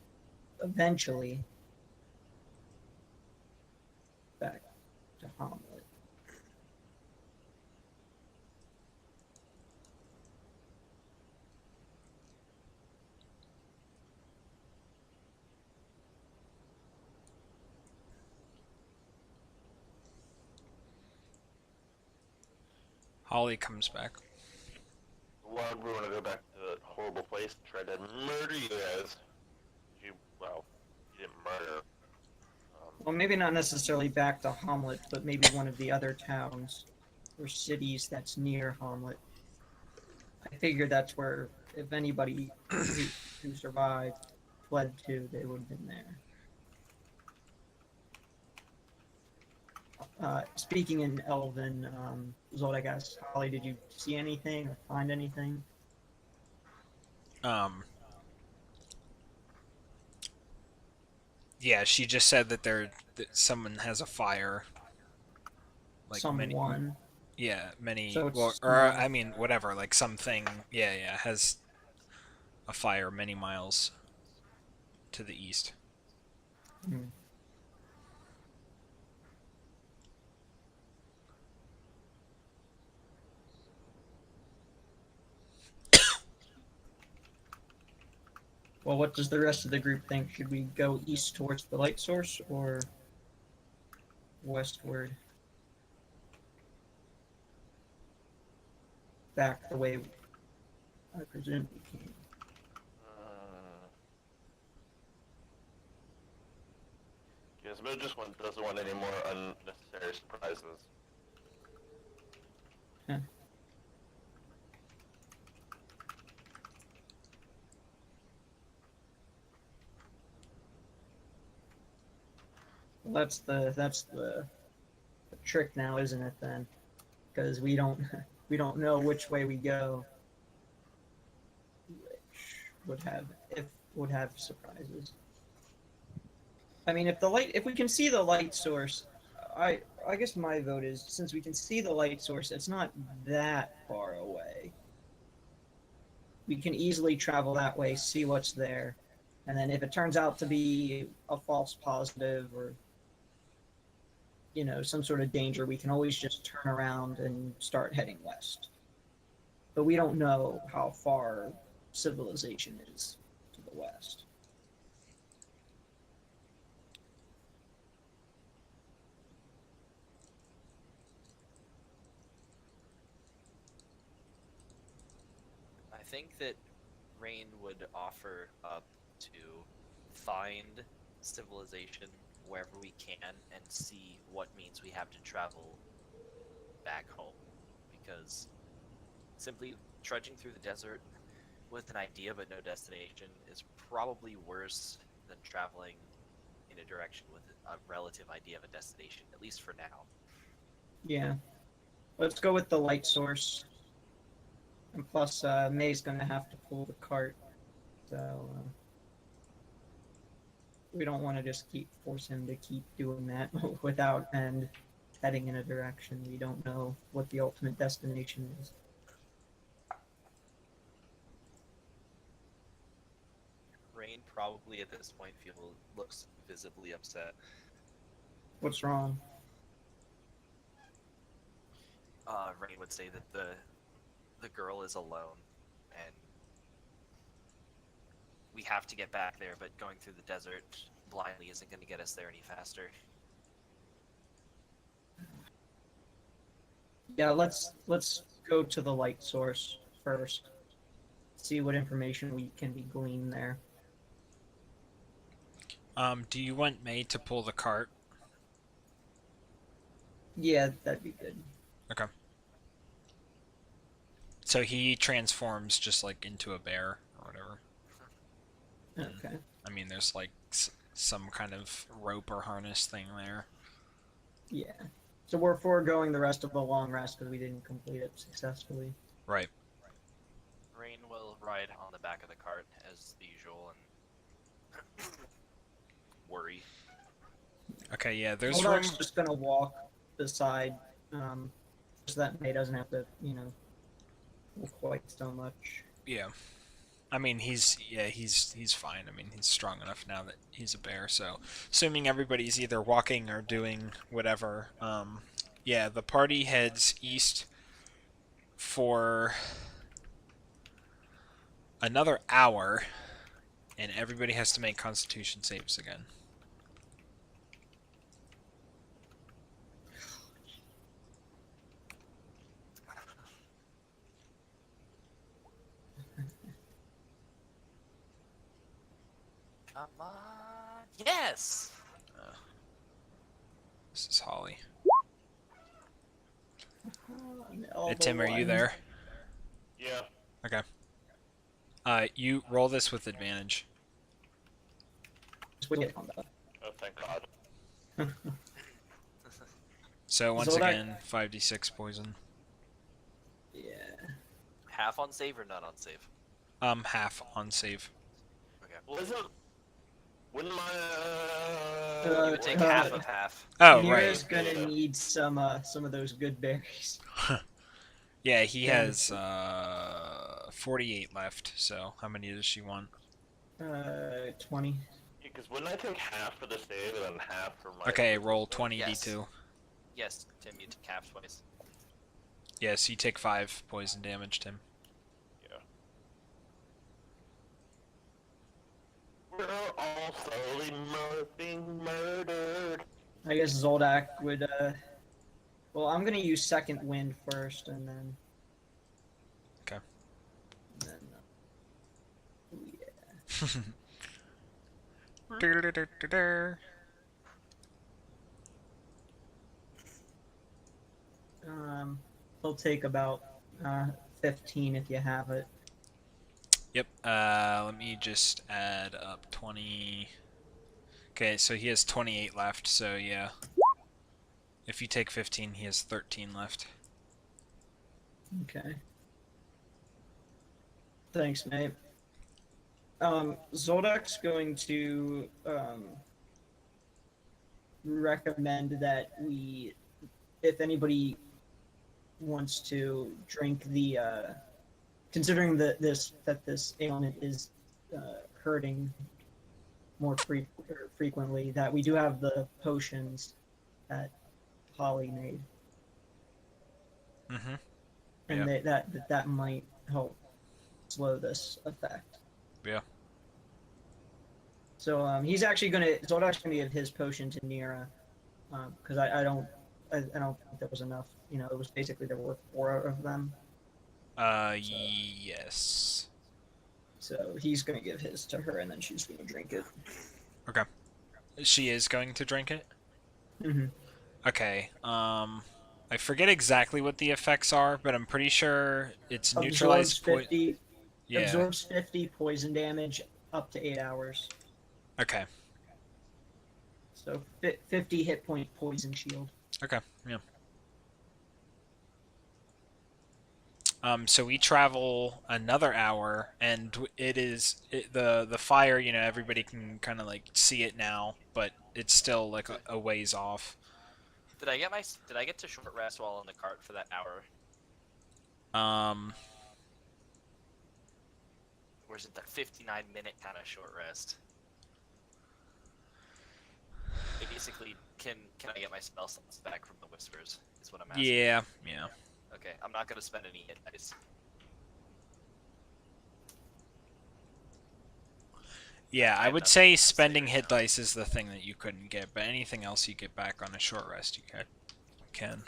eventually, back to Hamlet. Holly comes back. Why would we want to go back to that horrible place and try to murder you guys? Well, you didn't murder. Well, maybe not necessarily back to Hamlet, but maybe one of the other towns or cities that's near Hamlet. I figured that's where, if anybody who survived fled to, they would have been there. Speaking in Elven, Zoldagas, Holly, did you see anything or find anything? Yeah, she just said that that someone has a fire. Like Someone. many. So it's Well, or small. I mean, whatever. Like something. Yeah, has a fire many miles to the east. Hmm. Well, what does the rest of the group think? Should we go east towards the light source or westward? Back the way I presume we came. Yes, but just one doesn't want any more unnecessary surprises. Huh. Well, that's the trick now, isn't it? Then, because we don't we don't know which way we go, which would have surprises. I mean, if we can see the light source, I guess my vote is, since we can see the light source, it's not that far away. We can easily travel that way, see what's there, and then if it turns out to be a false positive or some sort of danger, we can always just turn around and start heading west. But we don't know how far civilization is to the west. I think that Rain would offer up to find civilization wherever we can and see what means we have to travel back home. Because simply trudging through the desert with an idea but no destination is probably worse than traveling in a direction with a relative idea of a destination, at least for now. Yeah. Let's go with the light source. And plus, May's going to have to pull the cart. So, we don't want to just force him to keep doing that without and heading in a direction we don't know what the ultimate destination is. Rain probably at this point looks visibly upset. What's wrong? Rain would say that the girl is alone, and we have to get back there, but going through the desert blindly isn't going to get us there any faster. Yeah, let's go to the light source first. See what information we can be gleaned there. Do you want May to pull the cart? Yeah, that'd be good. Okay. So he transforms just like into a bear or whatever. Okay. I mean, there's like some kind of rope or harness thing there. Yeah. So we're foregoing the rest of the long rest because we didn't complete it successfully. Right. Rain will ride on the back of the cart as usual and worry. Okay, yeah, there's room. Oldark's just gonna walk beside, so that May doesn't have to, move quite so much. Yeah. I mean, he's fine. I mean, he's strong enough now that he's a bear. So, assuming everybody's either walking or doing whatever, yeah, the party heads east for another hour, and everybody has to make Constitution saves again. Come on. Yes! This is Holly. All Hey, the Tim, are you ones. there? Yeah. Okay. You roll this with advantage. Just wait on that. Oh, thank God. So once Zoldak- again, 5d6 poison. Yeah. Half on save or none on save? Half on save. Well, wouldn't my You would take half of half. Oh, Nira's right. gonna need some of those good berries. Yeah, he Yeah. has 48 left. So how many does she want? 20. Because wouldn't I take half for the save and then half for my... Okay, roll Yes. 20d2. Yes, Tim, you take half twice. Yes, you take 5 poison damage, Tim. Yeah. We're all slowly being murdered. I guess Zoldak would, well, I'm gonna use second wind first, and then... Okay. And then, yeah. He'll take about, 15 if you have it. Yep. Let me just add up 20. Okay, so he has 28 left. So yeah. If you take 15, he has 13 left. Okay. Thanks, mate. Zoldak's going to recommend that we, if anybody wants to drink the, considering that this ailment is hurting more frequently, that we do have the potions that Holly made, Mm-hmm. and Yeah. that might help slow this effect. Yeah. So he's actually Zoldak's gonna give his potion to Nira, because I don't think there was enough. You know, it was basically there were 4 of them. Yes. So he's gonna give his to her, and then she's gonna drink it. Okay. She is going to drink it? Mm-hmm. Okay. I forget exactly what the effects are, but I'm pretty sure it's neutralized Yeah. Absorbs 50 poison damage up to 8 hours. Okay. So 50 hit point poison shield. Okay. Yeah. So we travel another hour, and the fire. You know, everybody can kind of like see it now, but it's still like a ways off. Did I get to short rest while in the cart for that hour? Or is it the 59-minute kind of short rest? Basically, can I get my spell slots back from the whispers? Is what I'm asking. Yeah. Okay, I'm not gonna spend any hit dice. Yeah, I have would nothing say else to say spending right hit now. dice is the thing that you couldn't get, but anything else you get back on a short rest, you can.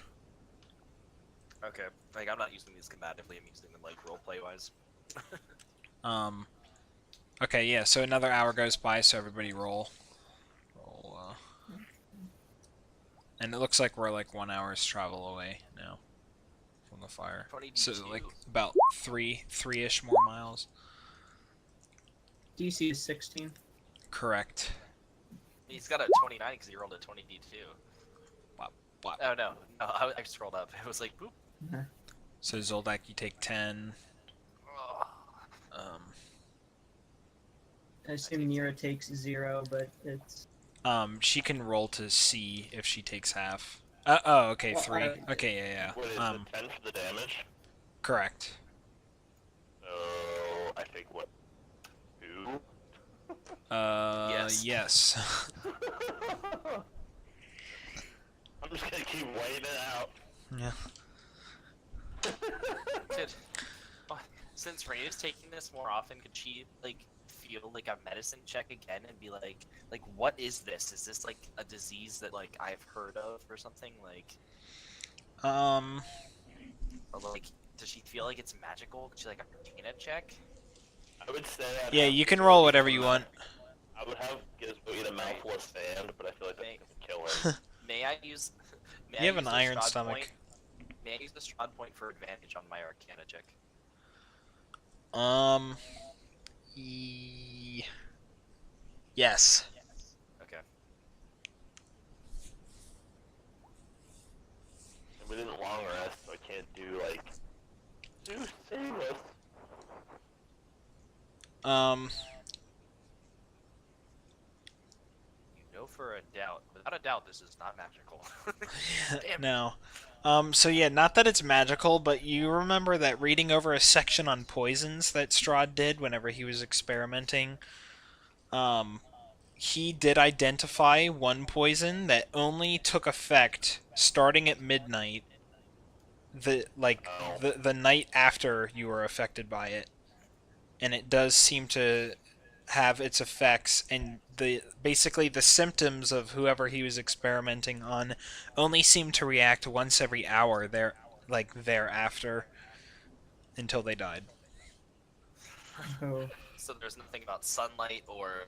Okay, like I'm not using these combatively. I'm using them like roleplay wise. Okay, yeah. So another hour goes by, so everybody roll. And it looks like we're like 1 hour's travel away now from the fire. 20 So D2. like about three-ish more miles. DC is 16. Correct. He's got a 29 because he rolled a 20 D2. What? Oh no, I scrolled up. It was like boop. So Zoldak, you take 10. I assume Nira takes 0, but it's... She can roll to see if she takes half. Okay, Well, 3. Okay, yeah. What is it, 10 for the damage? Correct. So, I think what? 2? Yes. I'm just gonna keep weighing it out. Yeah. Since Rena's taking this more often, could she like feel like a medicine check again and be like what is this? Is this like a disease that like I've heard of or something like? Or like, does she feel like it's magical? Does she like a Arcana check? I would say Yeah, you can roll whatever you want. I would have Gizmo eat a mouthful of sand, but I feel like that's May- gonna kill him. May I use? May You I have use an the iron Strahd stomach. Point? May I use the Strahd point for advantage on my Arcana check? E- Yes. Okay. And we didn't long rest, so I can't do like do save us. You know for a doubt, without a doubt, this is not magical. Damn. No. So yeah, not that it's magical, but you remember that reading over a section on poisons that Strahd did whenever he was experimenting. He did identify one poison that only took effect starting at midnight. Oh. The night after you were affected by it, and it does seem to have its effects, and basically the symptoms of whoever he was experimenting on only seem to react once every hour thereafter until they died. Oh. So there's nothing about sunlight or.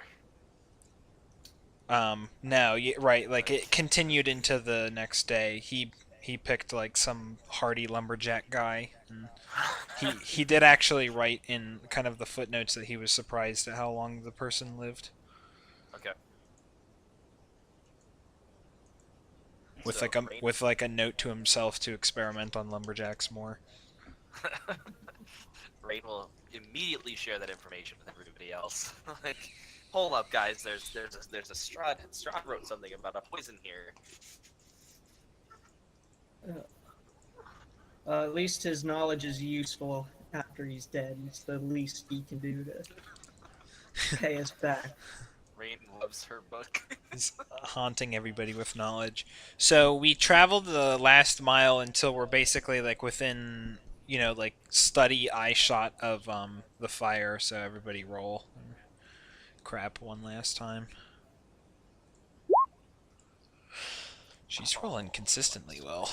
No, right, like it continued into the next day. He picked like some hardy lumberjack guy, and he did actually write in kind of the footnotes that he was surprised at how long the person lived. Okay. With So, like a Rain- with like a note to himself to experiment on lumberjacks more. Rain will immediately share that information with everybody else. Like, hold up, guys. There's a Strahd. Strahd wrote something about a poison here. At least his knowledge is useful after he's dead. It's the least he can do to pay us back. Rain loves her book. He's haunting everybody with knowledge. So we traveled the last mile until we're basically like within, like study eye shot of the fire. So everybody roll. Crap, one last time. She's rolling consistently well.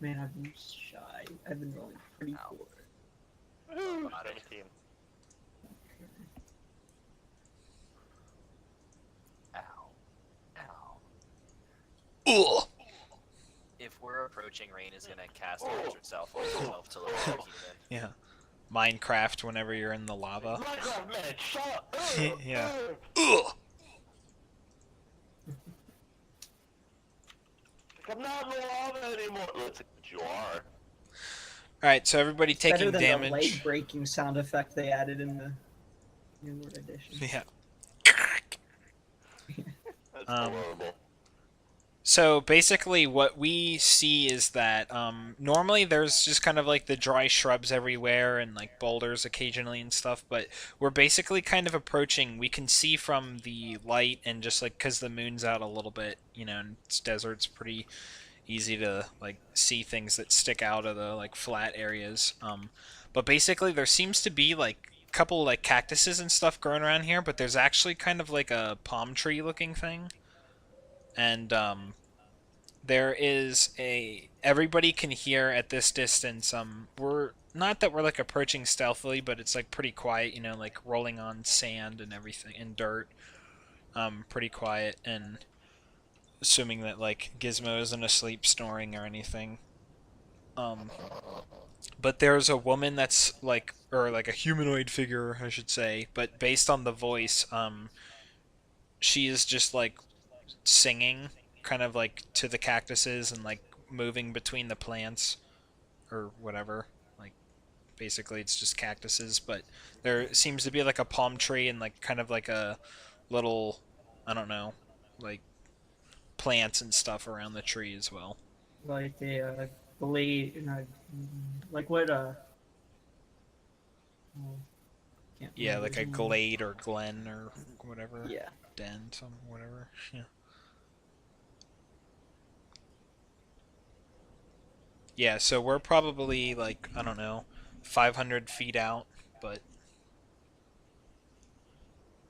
Man, I've been shy. I've been rolling pretty Ow. poor. Woohoo, Got it. 17. Ow. Ow. Ugh. If we're approaching, Rain is gonna cast damage herself on herself to lower the heat in. Yeah. Minecraft whenever you're in the lava. Minecraft man, shut up! Yeah. Ugh. I'm not in the lava anymore. Looks like you are. Alright, so everybody Better taking than the leg damage. breaking sound effect they added in the newer edition. Yeah. That's Um, horrible. So basically, what we see is that normally there's just kind of like the dry shrubs everywhere and like boulders occasionally and stuff, but we're basically kind of approaching. We can see from the light and just like because the moon's out a little bit, and it's desert, it's pretty easy to like see things that stick out of the like flat areas. But basically, there seems to be like a couple like cactuses and stuff growing around here, but there's actually kind of like a palm tree looking thing. And there is everybody can hear at this distance. We're not that we're like approaching stealthily, but it's like pretty quiet, like rolling on sand and everything and dirt. Pretty quiet, and assuming that like Gizmo isn't asleep snoring or anything. But there's a woman that's like, or like a humanoid figure, I should say, but based on the voice, she is just like singing kind of like to the cactuses and like moving between the plants or whatever. Like basically it's just cactuses, but there seems to be like a palm tree and like kind of like a little, I don't know, like plants and stuff around the tree as well. Like a blade, like what oh, can't Yeah, remember like a his name. glade or glen or whatever. Yeah. Den, some whatever. Yeah. Yeah, so we're probably like, I don't know, 500 feet out, but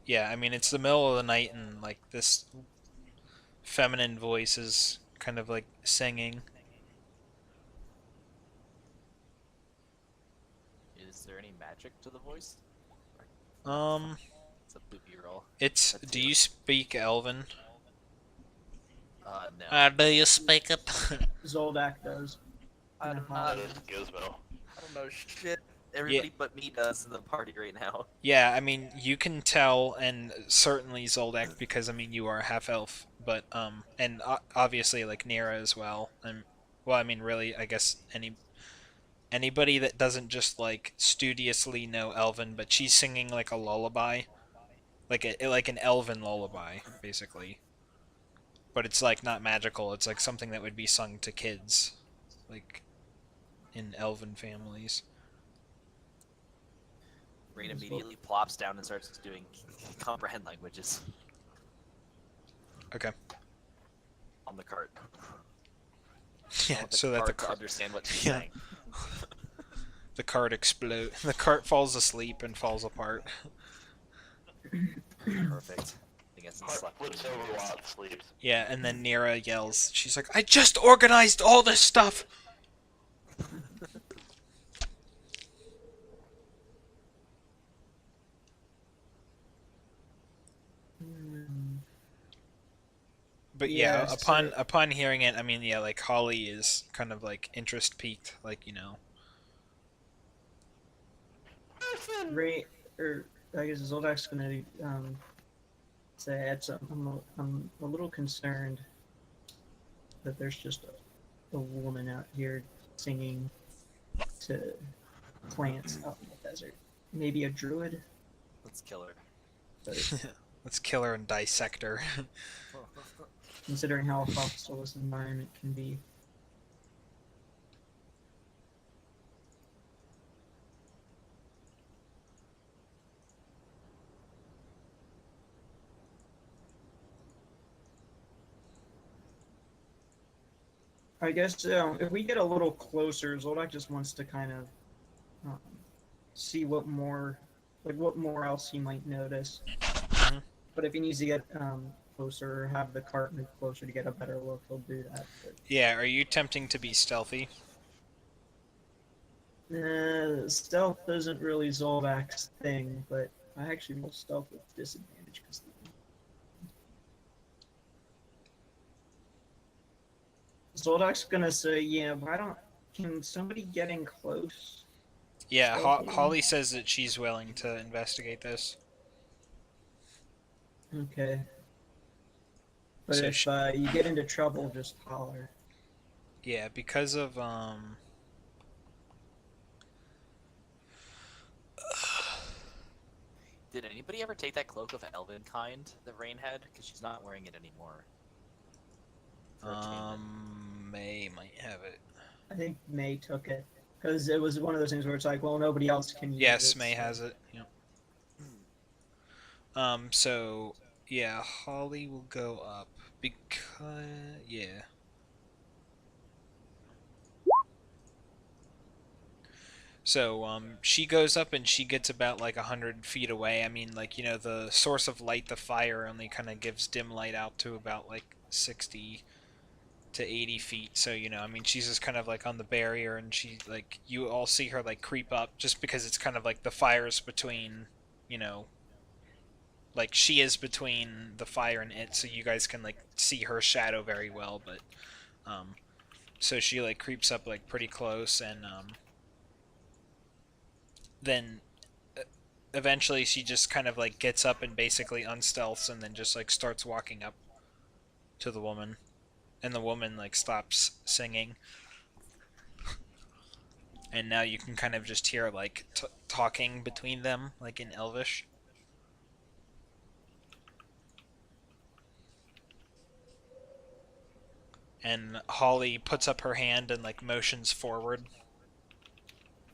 yeah, I mean it's the middle of the night and like this feminine voice is kind of like singing. Is there any magic to the voice? Um It's a poopy roll. It's. That's Do you. you speak Elven? No. Do you speak it? Zoldak does. I Yeah, don't That know. is Gizmo. I don't know shit. Everybody but me does in the party right now. Yeah, I mean, you can tell, and certainly Zoldak, because I mean, you are half elf, but and obviously like Nira as well. And well, I mean, really, I guess anybody that doesn't just like studiously know Elven, but she's singing like a lullaby, like an Elven lullaby, basically. But it's like not magical. It's like something that would be sung to kids, like in Elven families. Rain immediately plops down and starts doing comprehend languages Okay. on the cart. Yeah, I want the so that cart the to understand what she's yeah. saying. The cart explodes. The cart falls asleep and falls apart. Perfect. I guess it's Heart slept flips in over years. while it sleeps. Yeah, and then Nira yells. She's like, "I just organized all this stuff." Hmm. But Yeah, upon hearing it, I mean, yeah, like Holly is kind of like interest peaked, like Ray, or I guess Zoldak's gonna say it's I'm a little concerned that there's just a woman out here singing to plants out in the desert. Maybe a druid, Let's kill her. but let's kill her and dissect her. considering how hostile this environment can be. I guess if we get a little closer, Zoldak just wants to kind of um, see what more else he might notice. Mhm. But if he needs to get closer or have the cart move closer to get a better look, he'll do that. Yeah, are you attempting to be stealthy? But, stealth isn't really Zoldak's thing, but I actually roll stealth with disadvantage because Zoldak's gonna say, "Yeah, why don't? Can somebody get in close?" Yeah, Stealthy. Holly says that she's willing to investigate this. Okay. But So if you get into trouble, just holler. yeah, because of Did anybody ever take that cloak of elven kind that Rain had? Because she's not wearing it anymore. For attainment. May might have it. I think May took it because it was one of those things where it's like, well, nobody else can use it. Yes, May so- has it. Yep. So yeah, Holly will go up because yeah. So she goes up and she gets about like 100 feet away. I mean, like the source of light, the fire, only kind of gives dim light out to about like 60 to 80 feet. So I mean, she's just kind of like on the barrier, and she like you all see her like creep up just because it's kind of like the fire's between, like she is between the fire and it, so you guys can like see her shadow very well. But so she like creeps up like pretty close, and then eventually she just kind of like gets up and basically unstealths, and then just like starts walking up to the woman, and the woman like stops singing, and now you can kind of just hear like talking between them like in Elvish. And Holly puts up her hand and like motions forward.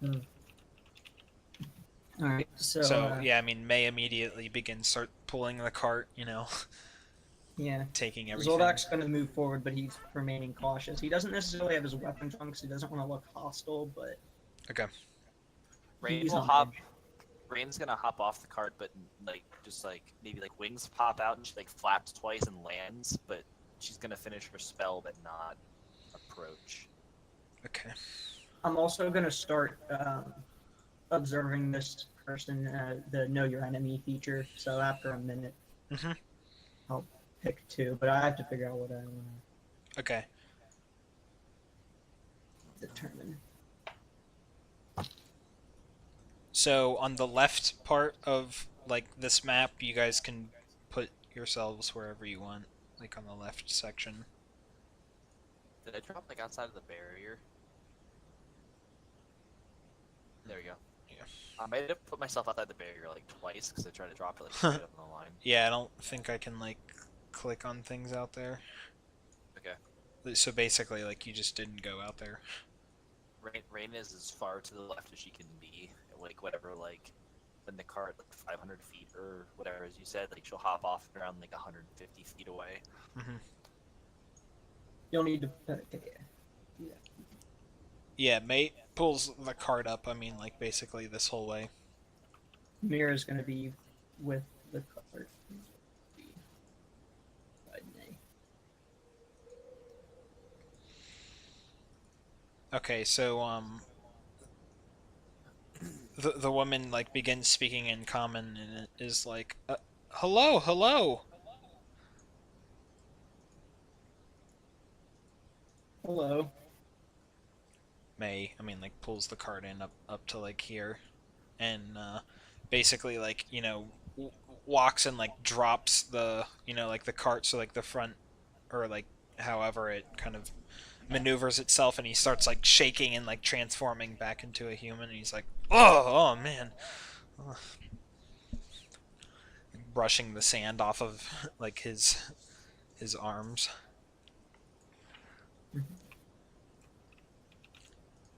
All right. So, So yeah, I mean, May immediately start pulling the cart, yeah. taking everything. Zoldak's going to move forward, but he's remaining cautious. He doesn't necessarily have his weapons on because he doesn't want to look hostile, but Okay. Rain he's will on hop. edge. Rain's gonna hop off the cart, but like just like maybe like wings pop out and she like flaps twice and lands, but she's gonna finish her spell but not approach. Okay. I'm also going to start observing this person, the know your enemy feature. So after a minute, Mhm. I'll pick two, but I have to figure out what I want Okay. to determine. So on the left part of like this map, you guys can put yourselves wherever you want, like on the left section. Did I drop like outside of the barrier? There we go. Yeah. I might have put myself outside the barrier like twice because I tried to drop it like straight up on the line. Yeah, I don't think I can like click on things out there. Okay. So basically, like you just didn't go out there. Rain is as far to the left as she can be, like whatever, like in the cart, like 500 feet or whatever, as you said, like she'll hop off around like 150 feet away. Mm-hmm. You'll need to. Yeah. Yeah, mate pulls the cart up. I mean, like basically this whole way. Mira's gonna be with the cart. Okay, so the woman like begins speaking in common and it is like, hello, hello. Hello. May, I mean, like pulls the cart in up to like here, and basically like walks and like drops the like the cart, so like the front or like however it kind of maneuvers itself, and he starts like shaking and like transforming back into a human, and he's like, oh man. Ugh. Brushing the sand off of like his arms.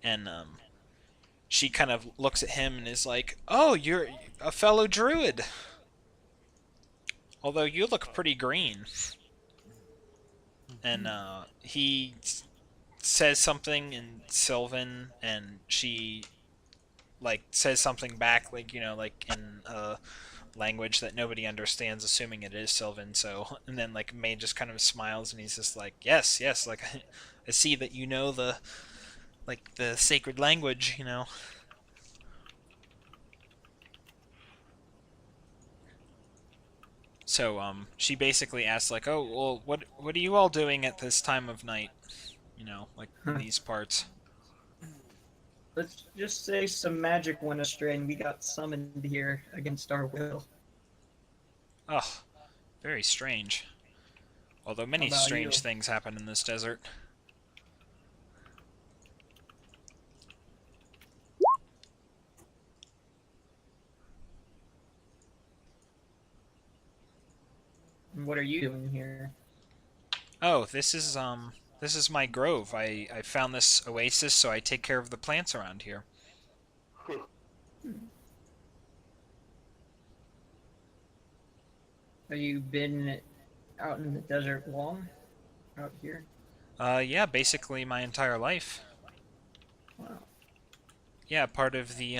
And she kind of looks at him and is like, oh, you're a fellow druid, although you look pretty green. And he says something in Sylvan, and she like says something back, like like in a language that nobody understands, assuming it is Sylvan. So, and then like May just kind of smiles, and he's just like, yes, like I see that you know the sacred language, So she basically asks like, oh well, what are you all doing at this time of night? Like in these parts. Let's just say some magic went astray and we got summoned here against our will. Ugh, very strange. Although many How about strange you? things happen in this desert. What are you doing here? Oh, this is my grove. I found this oasis, so I take care of the plants around here. Have you been out in the desert long? Out here? Yeah, basically my entire life. Wow. Yeah, part of the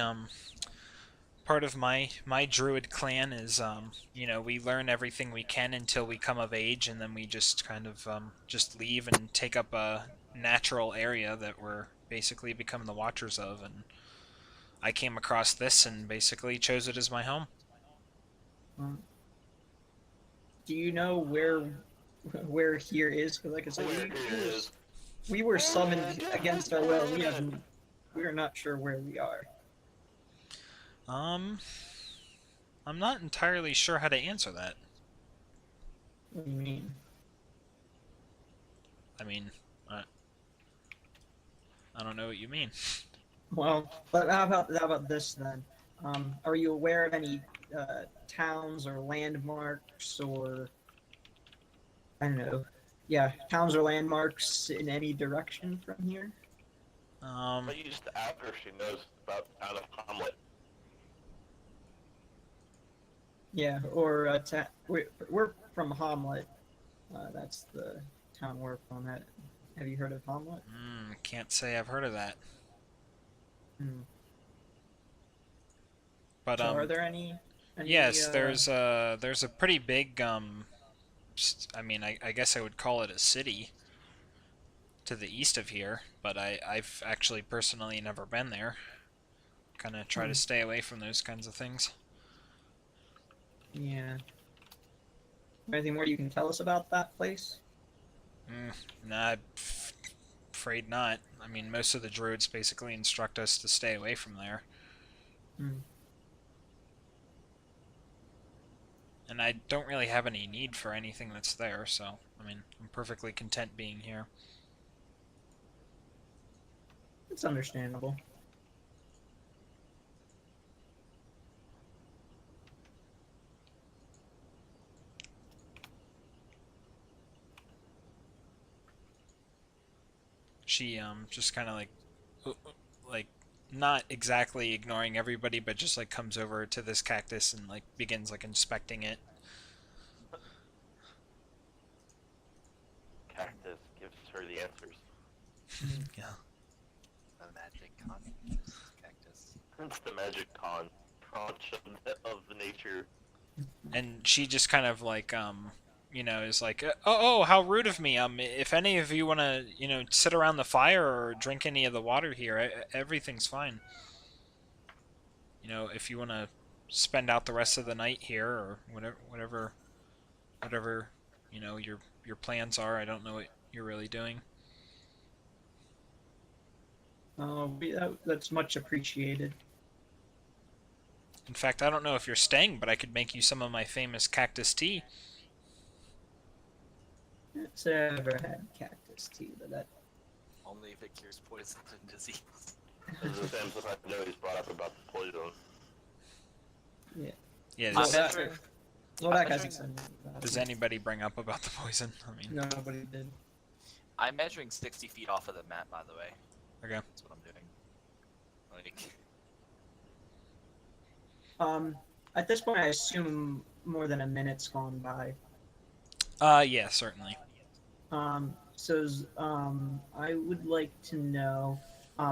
part of my druid clan is we learn everything we can until we come of age, and then we just kind of just leave and take up a natural area that we're basically become the watchers of, and I came across this and basically chose it as my home. Do you know where here is? Because like I said, Where it is. we were summoned against our will. We are not sure where we are. I'm not entirely sure how to answer that. What do you mean? I mean, I don't know what you mean. Well, but how about this then? Are you aware of any towns or landmarks or I don't know? Yeah, towns or landmarks in any direction from here? But you just ask her if she knows about out of Hamlet. Yeah, or we're from Hamlet. That's the town we're from. Have you heard of Hamlet? Can't say I've heard of that. Hmm. But So are there any yes, there's a pretty big I mean, I guess I would call it a city to the east of here, but I've actually personally never been there. kind of try to stay away from those kinds of things. Yeah. Anything more you can tell us about that place? Nah, afraid not. I mean, most of the druids basically instruct us to stay away from there. Hmm. And I don't really have any need for anything that's there, so, I mean, I'm perfectly content being here. It's understandable. She just kind of like not exactly ignoring everybody, but just like comes over to this cactus and like begins like inspecting it. Cactus gives her the answers. Yeah. The magic cactus. It's the magic conch of the nature. And she just kind of like is like, oh, how rude of me. If any of you want to, sit around the fire or drink any of the water here, everything's fine. If you want to spend out the rest of the night here or whatever, your plans are. I don't know what you're really doing. That's much appreciated. In fact, I don't know if you're staying, but I could make you some of my famous cactus tea. I've ever had cactus tea, but that. Only if it cures poison and disease. This is the same stuff I know he's brought up about the poison. Yeah. Well, I'm that, measuring- well, that guy's measuring- excited. Does anybody bring up about the poison? I mean, No, nobody did. I'm measuring 60 feet off of the map, by the way. Okay. That's what I'm doing. Like, At this point, I assume more than a minute's gone by. Yeah, certainly. I would like to know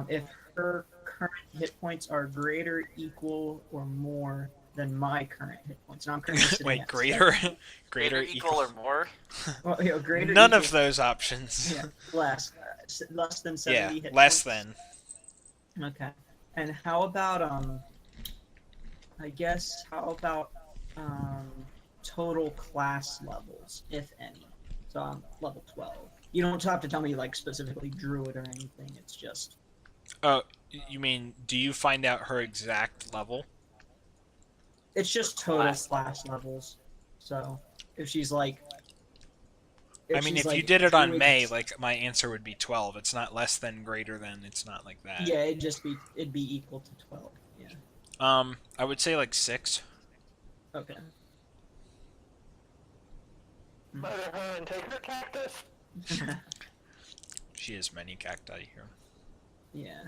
if her current hit points are greater, equal, or more than my current hit points. And I'm currently sitting Wait, at greater, greater equal or more? Well, greater. None equal, of those options. Yeah, less than 70 Yeah, hit less points. than. Okay. And how about total class levels, if any? So I'm level 12. You don't have to tell me like specifically druid or anything. It's just Oh, you mean, do you find out her exact level? it's just total class levels. So if she's like, I mean, she's, if you like, did it on druid- May, like, my answer would be 12. It's not less than, greater than, it's not like that. yeah, it'd be equal to 12. Yeah. I would say, like, 6. Okay. Murder her and take her cactus. She has many cacti here. Yeah.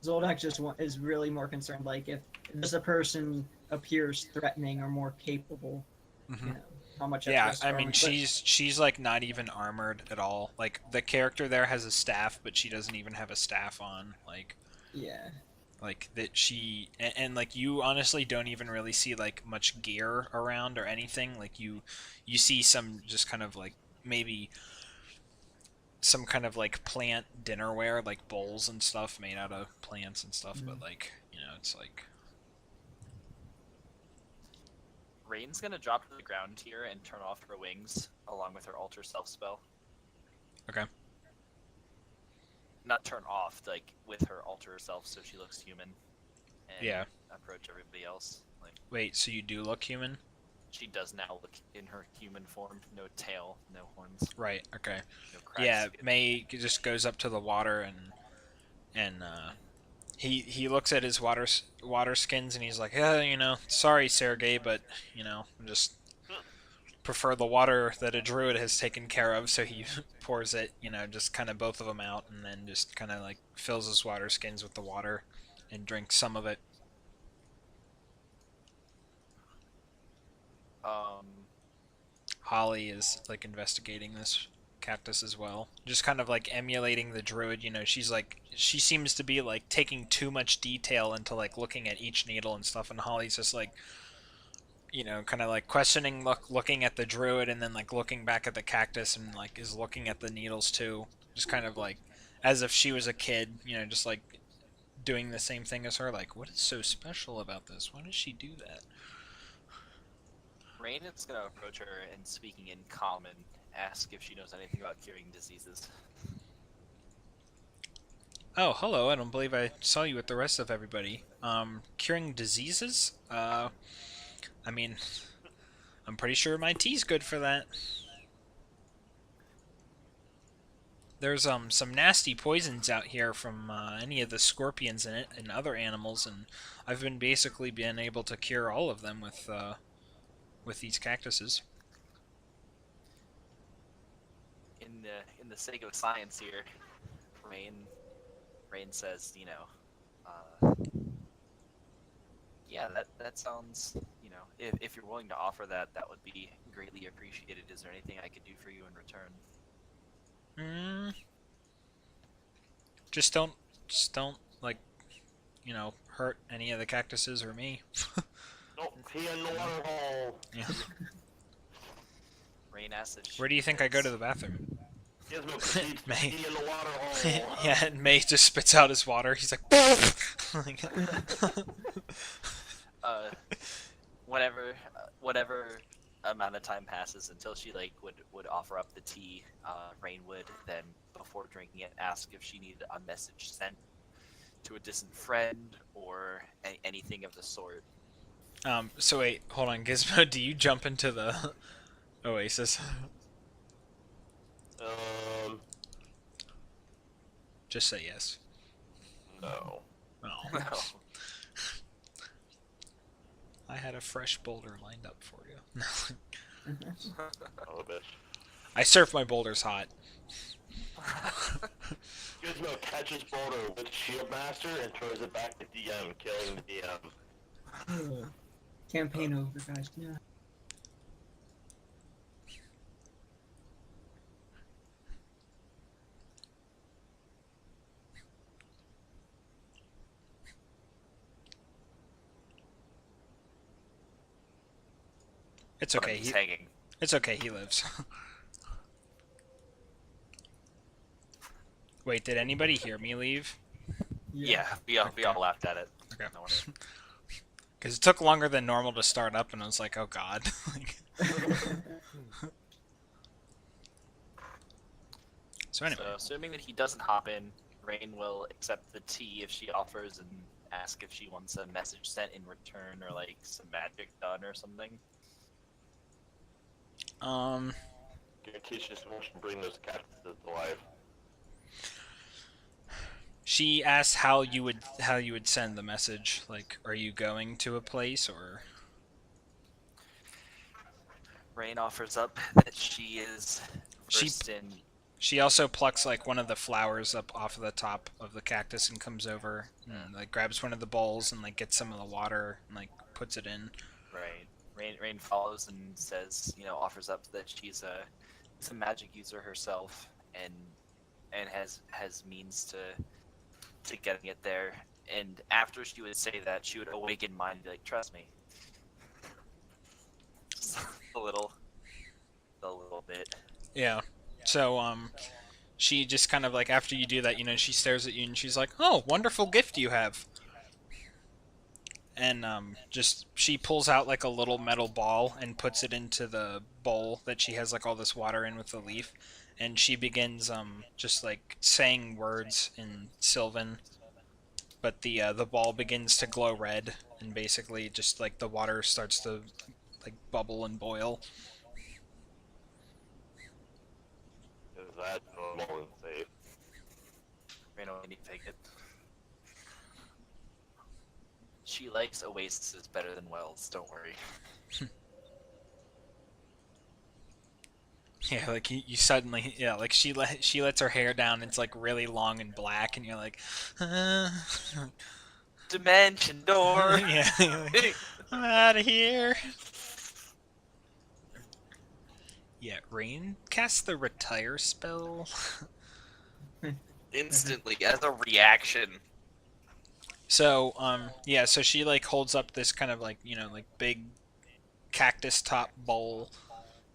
Zoldak is really more concerned, like, if just a person appears threatening or more capable, Mhm. you know, how much Yeah, extra I mean, armor- she's like not even armored at all. Like, the character there has a staff, but she doesn't even have a staff on. Yeah. Like that she and like you honestly don't even really see like much gear around or anything. Like you see some just kind of like maybe some kind of like plant dinnerware, like bowls and stuff made out of plants and stuff, but like, it's like Rain's gonna drop to the ground here and turn off her wings along with her alter self spell. Okay. Not turn off, like with her alter herself so she looks human. And Yeah. approach everybody else. Like Wait, so you do look human? she does now look in her human form. No tail, no horns, Right, okay. no cracks. Yeah, May just goes up to the water and he looks at his water skins and he's like, sorry Sergey, but I just prefer the water that a druid has taken care of. So he pours it, just kind of both of them out, and then just kind of like fills his water skins with the water and drinks some of it. Holly is like investigating this cactus as well, just kind of like emulating the druid. She seems to be like taking too much detail into like looking at each needle and stuff, and Holly's just like kind of like questioning, looking at the druid, and then like looking back at the cactus, and like is looking at the needles too, just kind of like as if she was a kid, just like doing the same thing as her. Like, what is so special about this? Why does she do that? Rain is gonna approach her and, speaking in common, ask if she knows anything about curing diseases. Oh, hello. I don't believe I saw you with the rest of everybody. Curing diseases? I mean, I'm pretty sure my tea's good for that. There's some nasty poisons out here from any of the scorpions in it and other animals, and I've basically been able to cure all of them with these cactuses. In the sake of science here, Rain says, yeah, that sounds, if you're willing to offer that, that would be greatly appreciated. Is there anything I could do for you in return? Just don't like, hurt any of the cactuses or me. Don't pee in the water hole. Yeah. Rain asks if she Where do you think I go to the bathroom? Gizmo, May. pee in the water hole. Yeah, and May just spits out his water. He's like, whatever amount of time passes until she would offer up the tea, Rain would then, before drinking it, ask if she needed a message sent to a distant friend or anything of the sort. So wait, hold on, Gizmo, do you jump into the oasis? Just say yes. No. Oh. No. I had a fresh boulder lined up for you. Oh, bitch. I surf my boulders hot. Gizmo catches Boulder with Shield Master and throws it back to DM, killing the DM. Campaign over, guys. Yeah. It's okay. He's hanging. It's okay. He lives. Wait, did anybody hear me leave? Yeah, we all laughed at it. Okay. No wonder. Because it took longer than normal to start up, and I was like, oh god. So anyway. So, assuming that he doesn't hop in, Rain will accept the tea if she offers and ask if she wants a message sent in return or some magic done or something. Guarantee she just wants to bring those cactuses to life. She asked how you would send the message. Like, are you going to a place or? Rain offers up that she is versed in. She also plucks one of the flowers up off of the top of the cactus and comes over and grabs one of the bowls and gets some of the water and puts it in. Right. Rain follows and says, offers up that she's a magic user herself and has means to getting it there. And after she would say that, she would awaken mind and be like, trust me. a little bit. Yeah. So she just kind of after you do that, she stares at you and she's like, "Oh, wonderful gift you have." And she pulls out a little metal ball and puts it into the bowl that she has all this water in with the leaf, and she begins just saying words in Sylvan, but the ball begins to glow red, and basically just the water starts to bubble and boil. Is that normal and safe? Rain will need to take it. She likes oases better than wells, don't worry. Yeah, you suddenly, yeah, she lets her hair down, it's really long and black, and you're like, Dimension door! Yeah, I'm out of here. Yeah, Rain casts the retire spell. Instantly, as a reaction. So, yeah, so she holds up this kind of big cactus top bowl.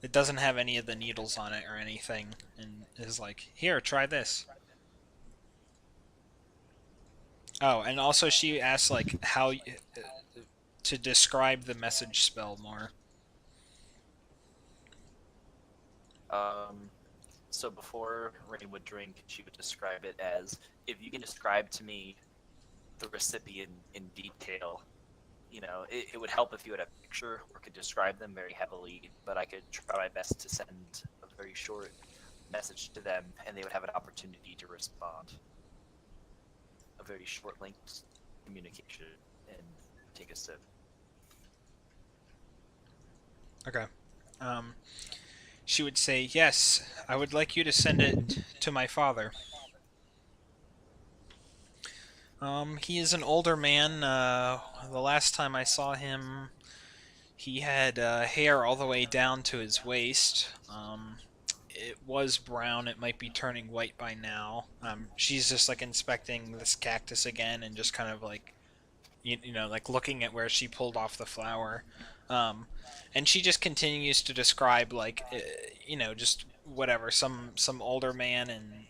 It doesn't have any of the needles on it or anything, and is here, try this. Oh, and also she asked like how to describe the message spell more. So before Rain would drink, she would describe it as, if you can describe to me the recipient in detail, it would help if you had a picture or could describe them very heavily, but I could try my best to send a very short message to them, and they would have an opportunity to respond. A very short linked communication, and take a sip. Okay. She would say, "Yes, I would like you to send it to my father. He is an older man. The last time I saw him, he had hair all the way down to his waist. It was brown. It might be turning white by now." She's just like inspecting this cactus again and just kind of like, like looking at where she pulled off the flower. And she just continues to describe like, just whatever, some older man, and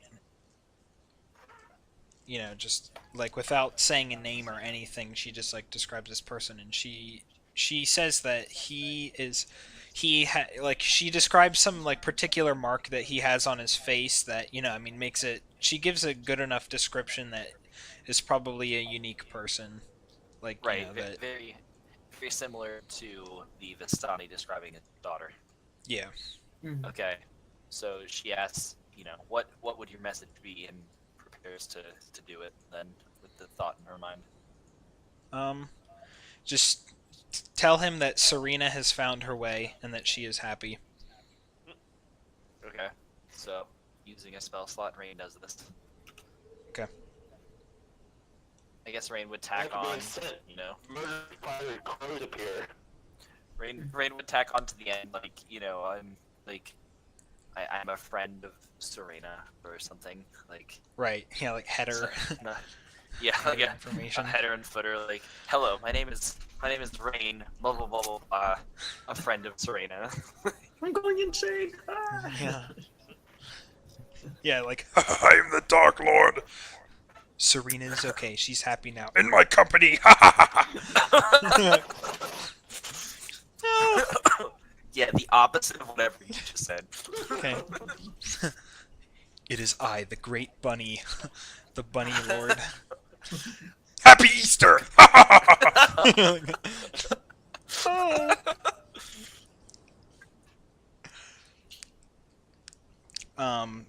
just like without saying a name or anything, she just like describes this person, and she says that like she describes some like particular mark that he has on his face that makes it. She gives a good enough description that is probably a unique person, like Right, that. very, very similar to the Vistani describing his daughter. Yeah. Mhm. Okay, so she asks, what would your message be, and prepares to do it then with the thought in her mind. Just tell him that Serena has found her way and that she is happy. Okay, so using a spell slot, Rain does this. Okay. I guess Rain would tack on, Murdered fire crows appear. Rain would tack on to the end, like, I'm like, I'm a friend of Serena or something, like. Right. Yeah, like header. Yeah, like a information. header and footer, like, hello, my name is Rain, blah blah blah blah blah, a friend of Serena. I'm going insane. Ah! Yeah. Yeah, like I am the Dark Lord. Serena's okay. She's happy now in my company. Yeah, the opposite of whatever you just said. Okay. It is I, the Great Bunny, the Bunny Lord. Happy Easter!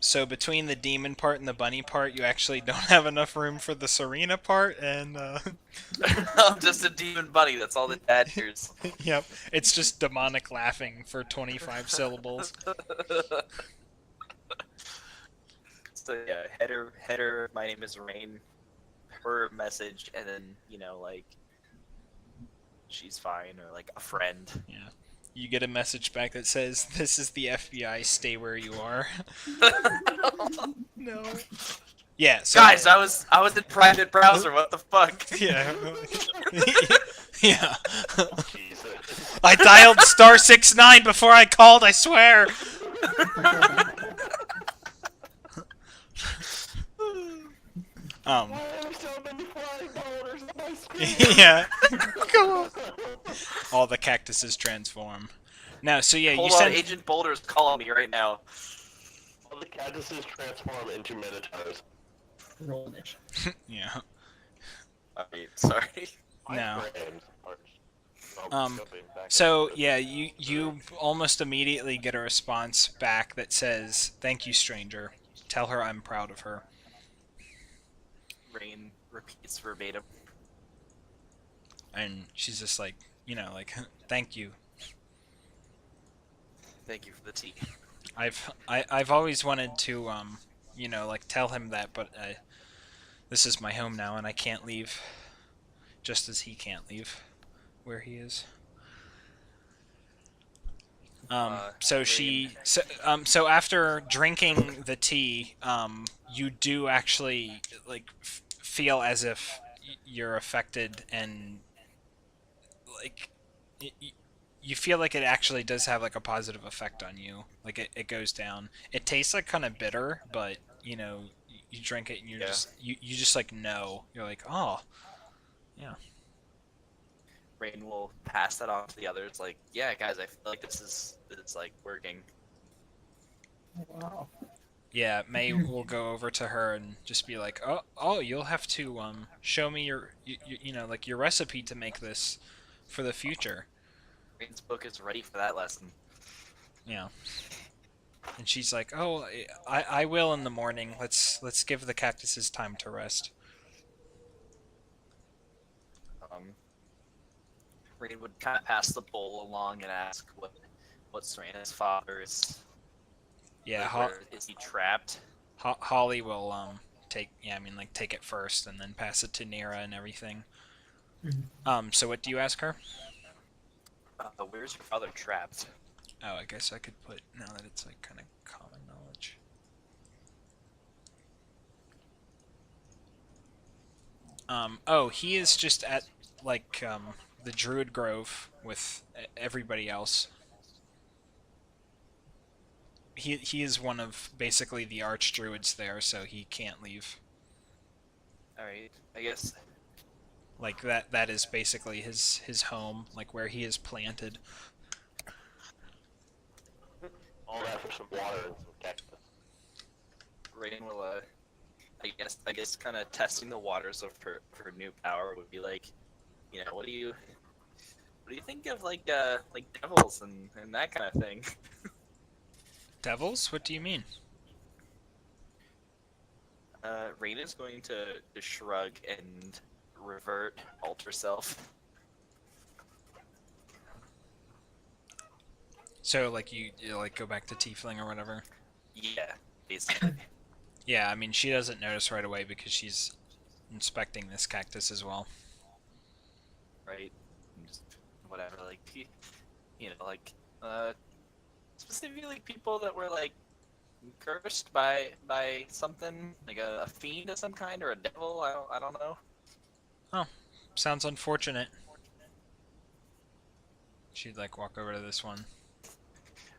So between the demon part and the bunny part, you actually don't have enough room for the Serena part, and I'm just a demon bunny, that's all that dad hears. yep, it's just demonic laughing for 25 syllables. So yeah, header, my name is Rain, her message, and then, like, she's fine, or like a friend. Yeah. You get a message back that says, "This is the FBI, stay where you are." No. Yeah, so Guys, I was in private browser, what the fuck? yeah. Yeah. Jesus. I dialed *69 before I called, I swear. Why are there so many flying boulders on my screen? Yeah. Come on. All the cactuses transform. No, so yeah, Hold you on, sent. Agent Boulder's calling me right now. All the cactuses transform into minotaurs. Roll initiative. Yeah. Alright, sorry. My No. brains are jumping back So and yeah, you almost immediately get a response back that says, "Thank you, stranger. Tell her I'm proud of her." Rain repeats verbatim. And she's just like, like, "Thank you. Thank you for the tea. I've always wanted to like tell him that, but this is my home now and I can't leave, just as he can't leave where he is." So after drinking the tea, you do actually like feel as if you're affected, and like you feel like it actually does have like a positive effect on you. Like it goes down. It tastes like kind of bitter, but you drink it and you're Yeah. you just like know. You're like, oh, yeah. Rain will pass that on to the others. Like, yeah, guys, I feel like this is like working. Wow. Yeah, May will go over to her and just be like, oh, you'll have to show me you know, like your recipe to make this for the future. Rain's book is ready for that lesson. Yeah. And she's like, oh, I will in the morning. Let's give the cactuses time to rest. Rain would kind of pass the bowl along and ask what Serena's father is. Yeah, Like, where is he trapped? Holly will take take it first and then pass it to Nira and everything. So what do you ask her? Where's your father trapped? Oh, I guess I could put, now that it's like kind of common knowledge. Oh, he is just at like the Druid Grove with everybody else. He is one of basically the arch druids there, so he can't leave. All right, I guess. Like that is basically his home, like where he is planted. All that for some water and some cactus. Rain will, I guess, kind of testing the waters of her new power would be like, you know, what do you think of like devils and that kind of thing? Devils? What do you mean? Rain is going to shrug and revert, alter self. So like you like go back to tiefling or whatever? Yeah, basically. Yeah, I mean she doesn't notice right away because she's inspecting this cactus as well. Right? Just whatever, like, you know, like, specifically people that were like cursed by something, like a fiend of some kind or a devil. I don't know. Sounds unfortunate. She'd like walk over to this one.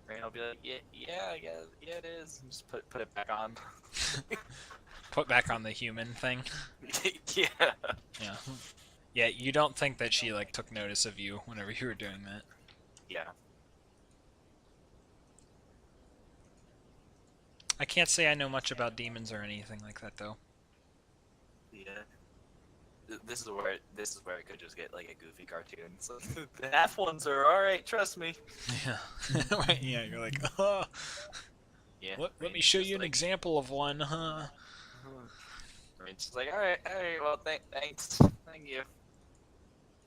Rain will be like, yeah, I guess, yeah, it is. And just put it back on. Put back on the human thing. Yeah. Yeah. Yeah, you don't think that she like took notice of you whenever you were doing that. Yeah. I can't say I know much about demons or anything like that though. Yeah. This is where it could just get like a goofy cartoon. So the half ones are all right. Trust me. Yeah. Right, yeah, you're like, oh. Yeah. Let me show you an example of one, huh? It's just like, all right. Well, thanks. Thank you.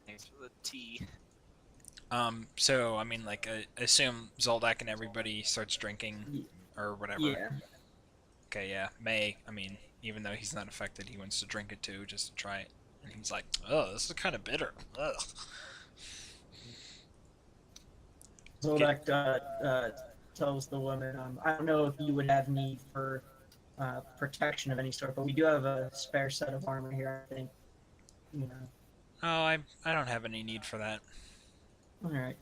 Thanks for the tea. So I mean, like, I assume Zoldak and everybody starts drinking or whatever. Yeah. Okay, yeah. May, I mean, even though he's not affected, he wants to drink it too, just to try it. And he's like, oh, this is kind of bitter. Ugh. Zoldak tells the woman, I don't know if you would have need for protection of any sort, but we do have a spare set of armor here, I think. You know. Oh, I don't have any need for that. Alright.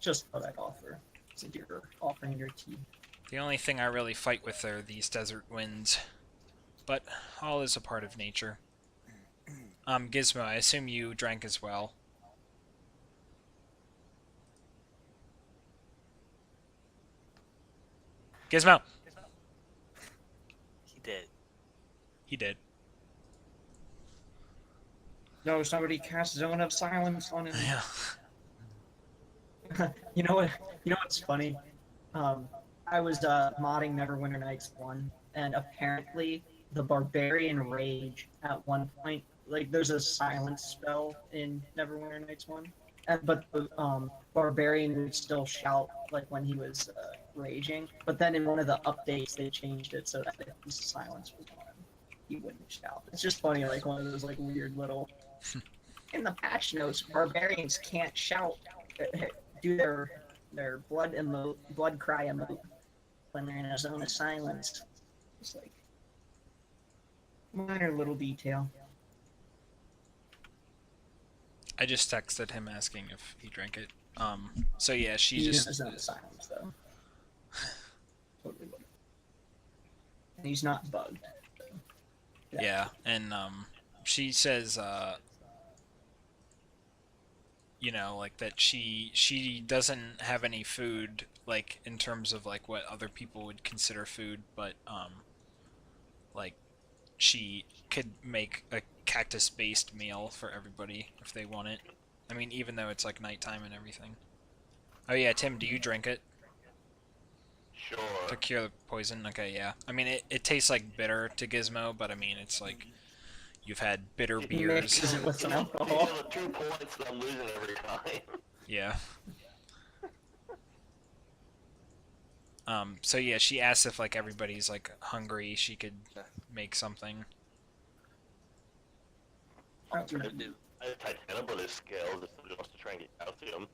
Just thought I'd offer. Since you're offering your tea. The only thing I really fight with are these desert winds. But all is a part of nature. Gizmo, I assume you drank as well. Gizmo! He did. He did. No, somebody cast Zone of Silence on him. Yeah. You know what's funny? I was modding Neverwinter Nights 1, and apparently the Barbarian Rage at one point, like there's a silence spell in Neverwinter Nights 1, but the Barbarian would still shout like when he was raging, but then in one of the updates they changed it so that if the silence was on, he wouldn't shout. It's just funny, like one of those like weird little... In the patch notes, Barbarians can't shout, do their blood cry emote when they're in a zone of silence. It's like minor little detail. I just texted him asking if he drank it. So yeah, she He's just... in a zone of silence though. Totally would. And he's not bugged. So. Yeah, and she says like that she doesn't have any food like in terms of like what other people would consider food, but like she could make a cactus based meal for everybody if they want it. I mean, even though it's like nighttime and everything. Oh yeah, Tim, do you drink it Sure. to cure the poison? Okay, yeah. I mean, it tastes like bitter to Gizmo, but I mean, it's like you've had bitter It beers. mixes it with some These alcohol. are the 2 points that I'm losing every time. Yeah. So yeah, she asks if like everybody's like hungry, she could make something. Alternative. I have Titanic with his scales if somebody wants to try and get calcium.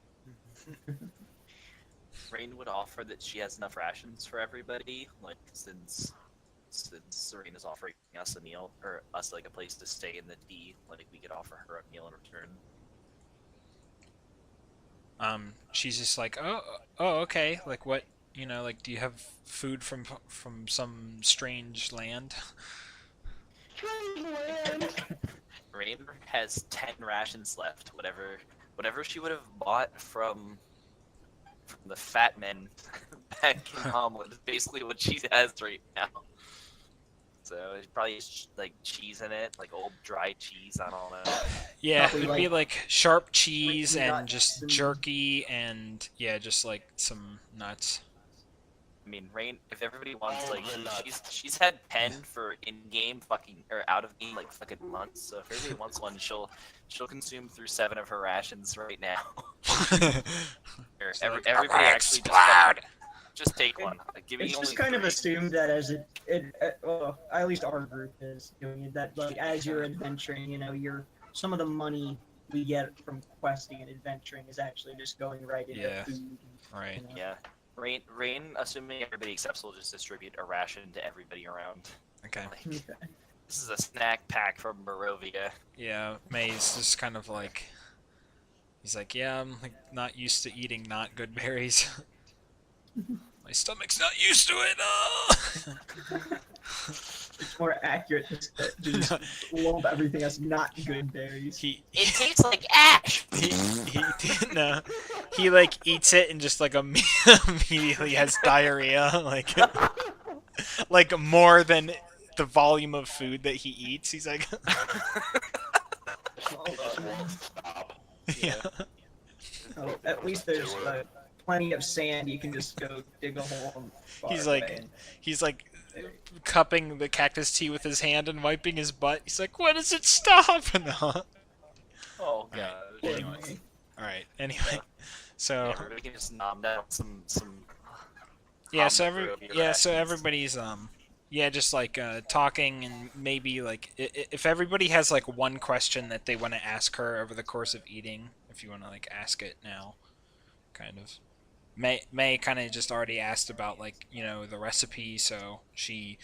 Rain would offer that she has enough rations for everybody, like since Serena's offering us a meal or us like a place to stay in the D, like we could offer her a meal in return. She's just like, oh, okay. Like what? Like, do you have food from some strange land? Rain has 10 rations left. Whatever she would have bought from the fat men back in Homeland is basically what she has right now. So it's probably like cheese in it, like old dry cheese. I don't know. Yeah, Probably, it'd be like sharp cheese and nuts just and- jerky and yeah, just like some nuts. I mean, Rain. If everybody wants, All like, the nuts. she's had 10 for in-game fucking or out of game like fucking months. So if everybody wants one, she'll consume through 7 of her rations right now. Or It's like, everybody "I'm actually explode!" just take one. Like, give me It's only just kind of 3. assumed that as well, at least our group is doing it, that like as you're adventuring, some of the money we get from questing and adventuring is actually just going right into Yeah. food. Right. Yeah. Rain, assuming everybody accepts, will just distribute a ration to everybody around. Okay. Like, Okay. this is a snack pack from Barovia. Yeah, May's just kind of like, he's like, yeah, I'm like not used to eating not good berries. My stomach's not used to it. It's more accurate to just lump everything as not good berries. he It tastes like ash. no, he like eats it and just like immediately has diarrhea, like more than the volume of food that he eats. He's like, Just won't stop. yeah. Oh, at least there's plenty of sand. You can just go dig a hole. And He's far like- away and- He's like cupping the cactus tea with his hand and wiping his butt. He's like, when does it stop? No. Oh god. Anyways. All right. Anyway, so Yeah, we can just nom down some. yeah, so Barovia so rations. everybody's just like talking and maybe like if everybody has like one question that they want to ask her over the course of eating, if you want to like ask it now, kind of. May kind of just already asked about like the recipe, so she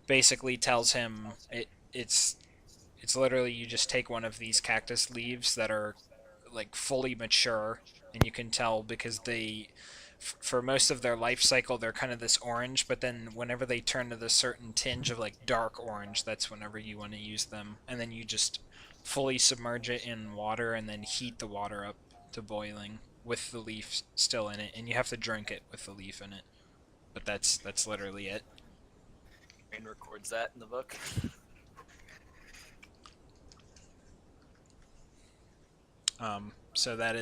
basically tells him it's literally you just take one of these cactus leaves that are like fully mature, and you can tell because for most of their life cycle they're kind of this orange, but then whenever they turn to the certain tinge of like dark orange, that's whenever you want to use them, and then you just fully submerge it in water and then heat the water up to boiling with the leaf still in it, and you have to drink it with the leaf in it. But that's literally it. Rain records that in the book. So that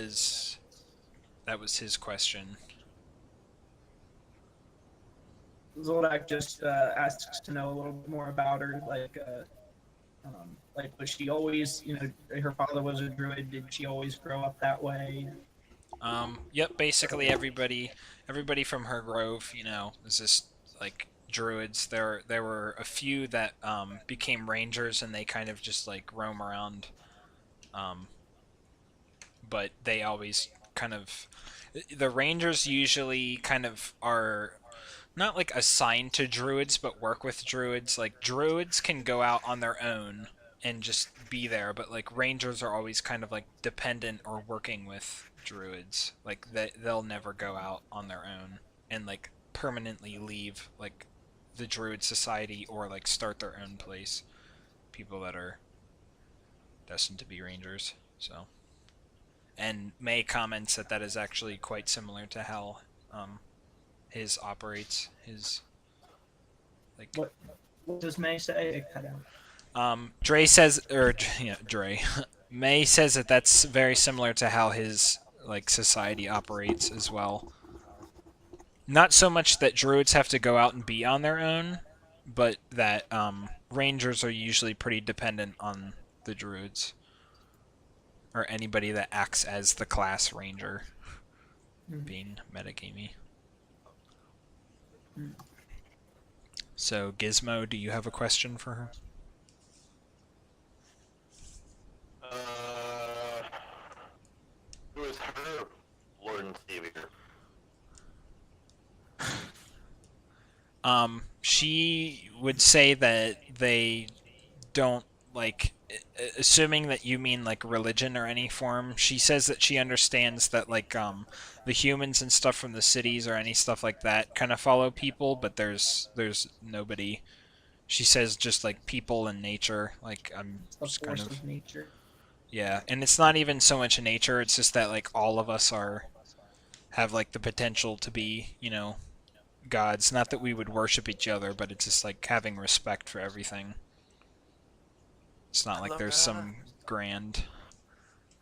was his question. Zoldak just asks to know a little bit more about her, like was she always, her father was a druid. Did she always grow up that way? Yep, basically everybody from her grove, is just like druids. There were a few that became rangers and they kind of just like roam around. But they always kind of, the rangers usually kind of are not like assigned to druids but work with druids. Like druids can go out on their own and just be there, but like rangers are always kind of like dependent or working with druids. Like they'll never go out on their own and like permanently leave like the druid society or like start their own place. people that are destined to be rangers. So, and May comments that that is actually quite similar to how his operates. His like What does May say? It cut out. Dre says, or yeah, Dre. May says that that's very similar to how his like society operates as well. Not so much that druids have to go out and be on their own, but that rangers are usually pretty dependent on the druids or anybody that acts as the class ranger, being metagamey. So Gizmo, do you have a question for her? Who is her Lord and Savior? She would say that they don't like, assuming that you mean like religion or any form. She says that she understands that like the humans and stuff from the cities or any stuff like that kind of follow people, but there's nobody. She says just like people and nature. Like I'm The just force kind of of nature. yeah, and it's not even so much nature. It's just that like all of us have like the potential to be, you know, gods. Not that we would worship each other, but it's just like having respect for everything. It's not like there's some grand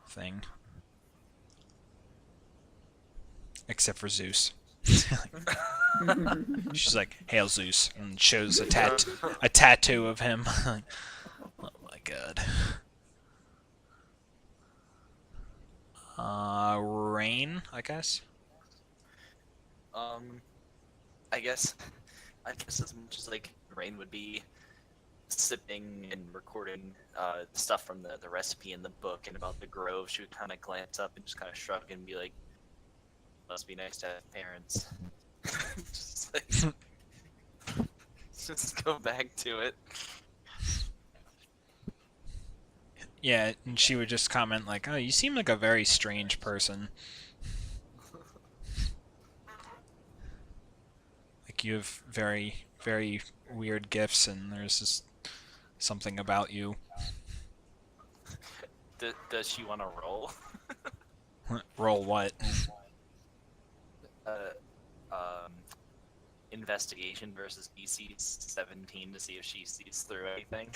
thing. Except for Zeus. She's like, "Hail Zeus," and shows a tattoo of him. Oh my god. Rain, I guess. I guess as much as like Rain would be sipping and recording stuff from the recipe in the book and about the grove, she would kind of glance up and just kind of shrug and be like, "Must be nice to have parents." Just like, just go back to it. Yeah, and she would just comment like, "Oh, you seem like a very strange person. Like you have very, very weird gifts, and there's just something about you." Does she want to roll? Roll what? Investigation versus DC 17 to see if she sees through anything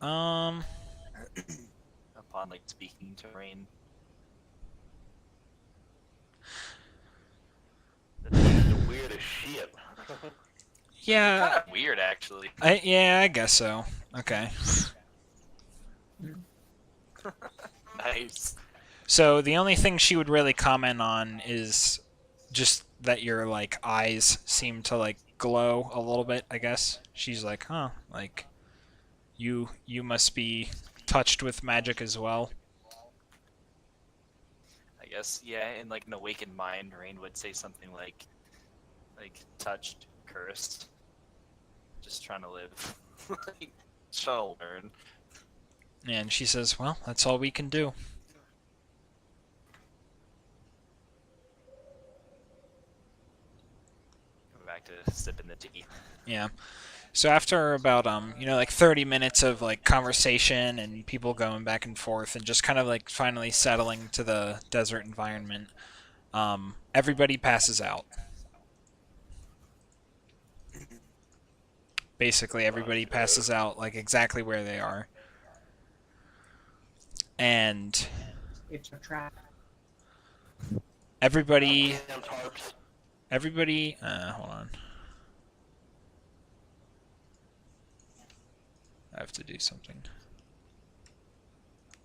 Um, upon like speaking to Rain. That's the weirdest shit. yeah, Kind of weird, actually. I guess so. Okay. Nice. So the only thing she would really comment on is just that your like eyes seem to like glow a little bit, I guess. She's like, "Huh, like you must be touched with magic as well." I guess, yeah, in like an awakened mind, Rain would say something like touched, cursed, just trying to live, like, trying to learn. And she says, "Well, that's all we can do." Go back to sipping the tea. Yeah. So after about like 30 minutes of like conversation and people going back and forth and just kind of like finally settling to the desert environment, everybody passes out. Basically everybody passes out like exactly where they are. And It's a trap. everybody Damn tarps. hold on. I have to do something.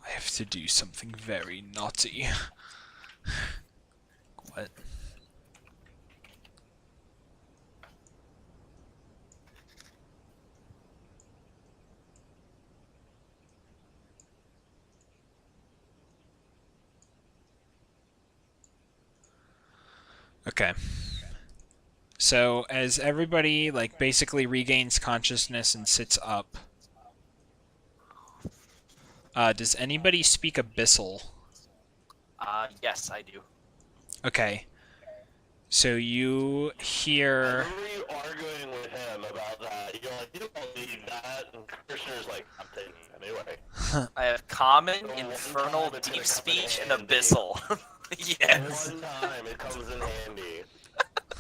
I have to do something very naughty. What? Okay. So as everybody like basically regains consciousness and sits up, does anybody speak Abyssal? Yes, I do. Okay. So you I hear... remember you arguing with him about that. You're like, you don't need that. And Kirshner's like, way. I have common, One infernal, time it deep comes in speech, and handy. abyssal. Yes. One time it comes in handy.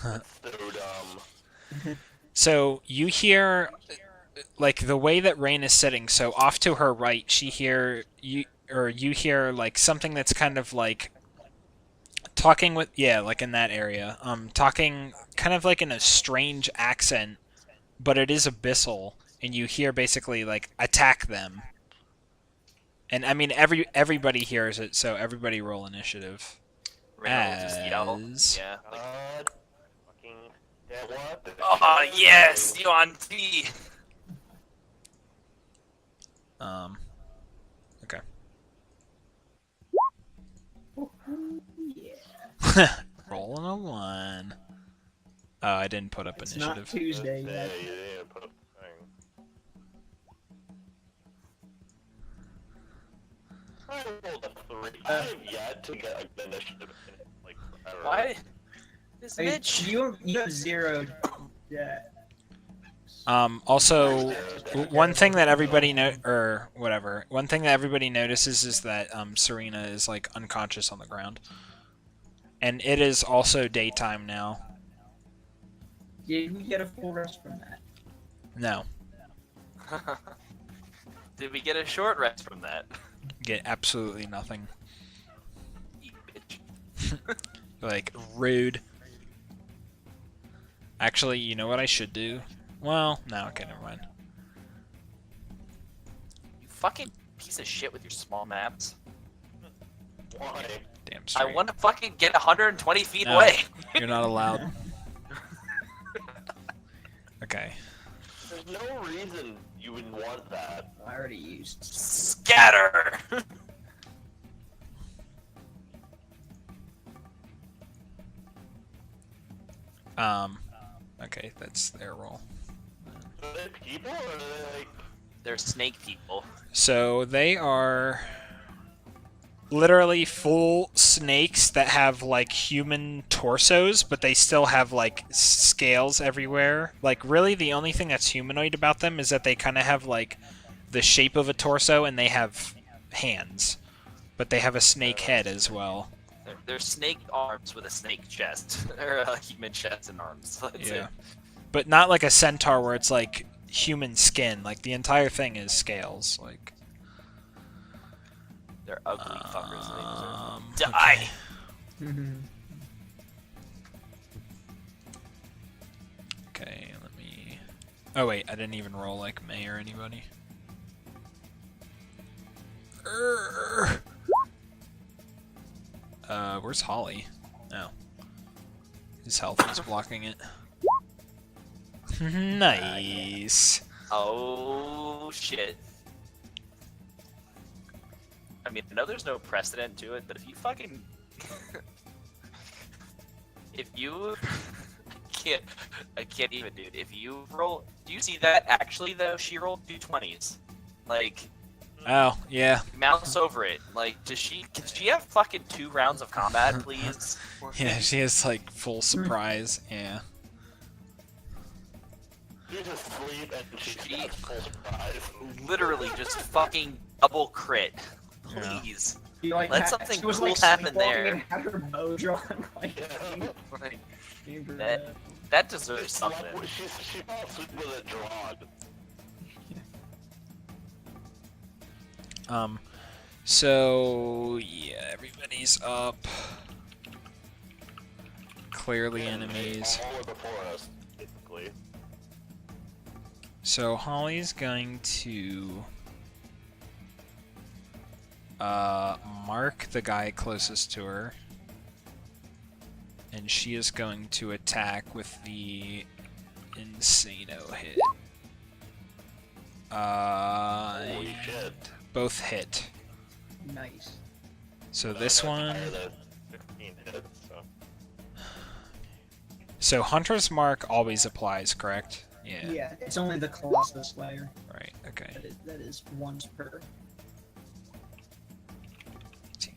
It's so dumb. So you hear, like the way that Rain is sitting. So off to her right, you hear like something that's kind of like talking with like in that area. Talking kind of like in a strange accent, but it is abyssal, and you hear basically like attack them. And I mean everybody hears it, so everybody roll initiative. Raina will just yell. As- Yeah. Like, God, fucking, yeah, what? the oh shit? yes, you on T. Okay. Yeah. Rolling a 1. Oh, I didn't put up It's not initiative. Tuesday Yeah, yet. you didn't put up the thing. I rolled a 3. I have yet to get like, the initiative in, like, forever. Why? This I mean, Mitch. you have 0. Yeah. Also, one thing that everybody one thing that everybody notices is that Serena is like unconscious on the ground, and it is also daytime now. Did we get a full rest from that? No, Did we get a short rest from that? get absolutely nothing. You bitch. Like rude. Actually, you know what I should do? Well, no, okay, never mind. You fucking piece of shit with your small maps. Why? Damn straight. I want to fucking get 120 feet No. away. You're not allowed. Okay. There's no reason you would want that. I already used. Scatter. Okay, that's their roll. Are they people or are they like... They're snake people. So they are literally full snakes that have like human torsos, but they still have like scales everywhere. Like really the only thing that's humanoid about them is that they kind of have like the shape of a torso and they have hands. But they have a snake head as well. They're snake arms with a snake chest. Or a human chest and arms. That's Yeah. it. But not like a centaur where it's like human skin. Like the entire thing is scales. Like They're ugly fuckers. They deserve okay. Die! Okay, let me... Oh wait, I didn't even roll like May or anybody. Where's Holly? Oh. His health is blocking it. Nice. Oh shit. I mean, I know there's no precedent to it, but if you fucking... if you... I can't even, dude. If you roll... Do you see that? Actually, though, she rolled 2 20s. Like, Oh, yeah. mouse over it. Like, can she have fucking 2 rounds of combat, please? Yeah, she has like full surprise. Yeah. You just sleep and she She- gets full surprise. Literally just fucking double crit. Yeah. Please. You, like, Let had- something she was, cool like, happen sleepwalking there. And had her bow drawn. Like, Yeah. Like, super, That- that deserves something. She fell asleep with it drawn. So yeah, everybody's up. Clearly enemies. All are before us, basically. So Holly's going to mark the guy closest to her, and she is going to attack with the Insano hit. Holy shit. Both hit. nice. So this one. Higher than 15 hits, so. So Hunter's Mark always applies, correct? Yeah. Yeah, it's only the Colossus Slayer. Right. Okay. That is once per. Damn.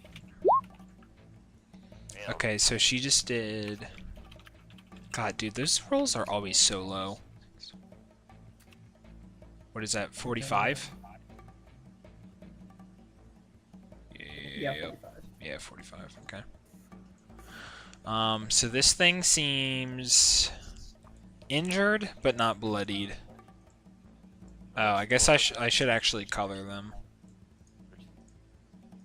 Okay, so she just did. God, dude, those rolls are always so low. What is that? 45? Yeah, yeah. 45. Yeah, 45. Okay. So this thing seems injured, but not bloodied. Oh, I guess I should actually color them.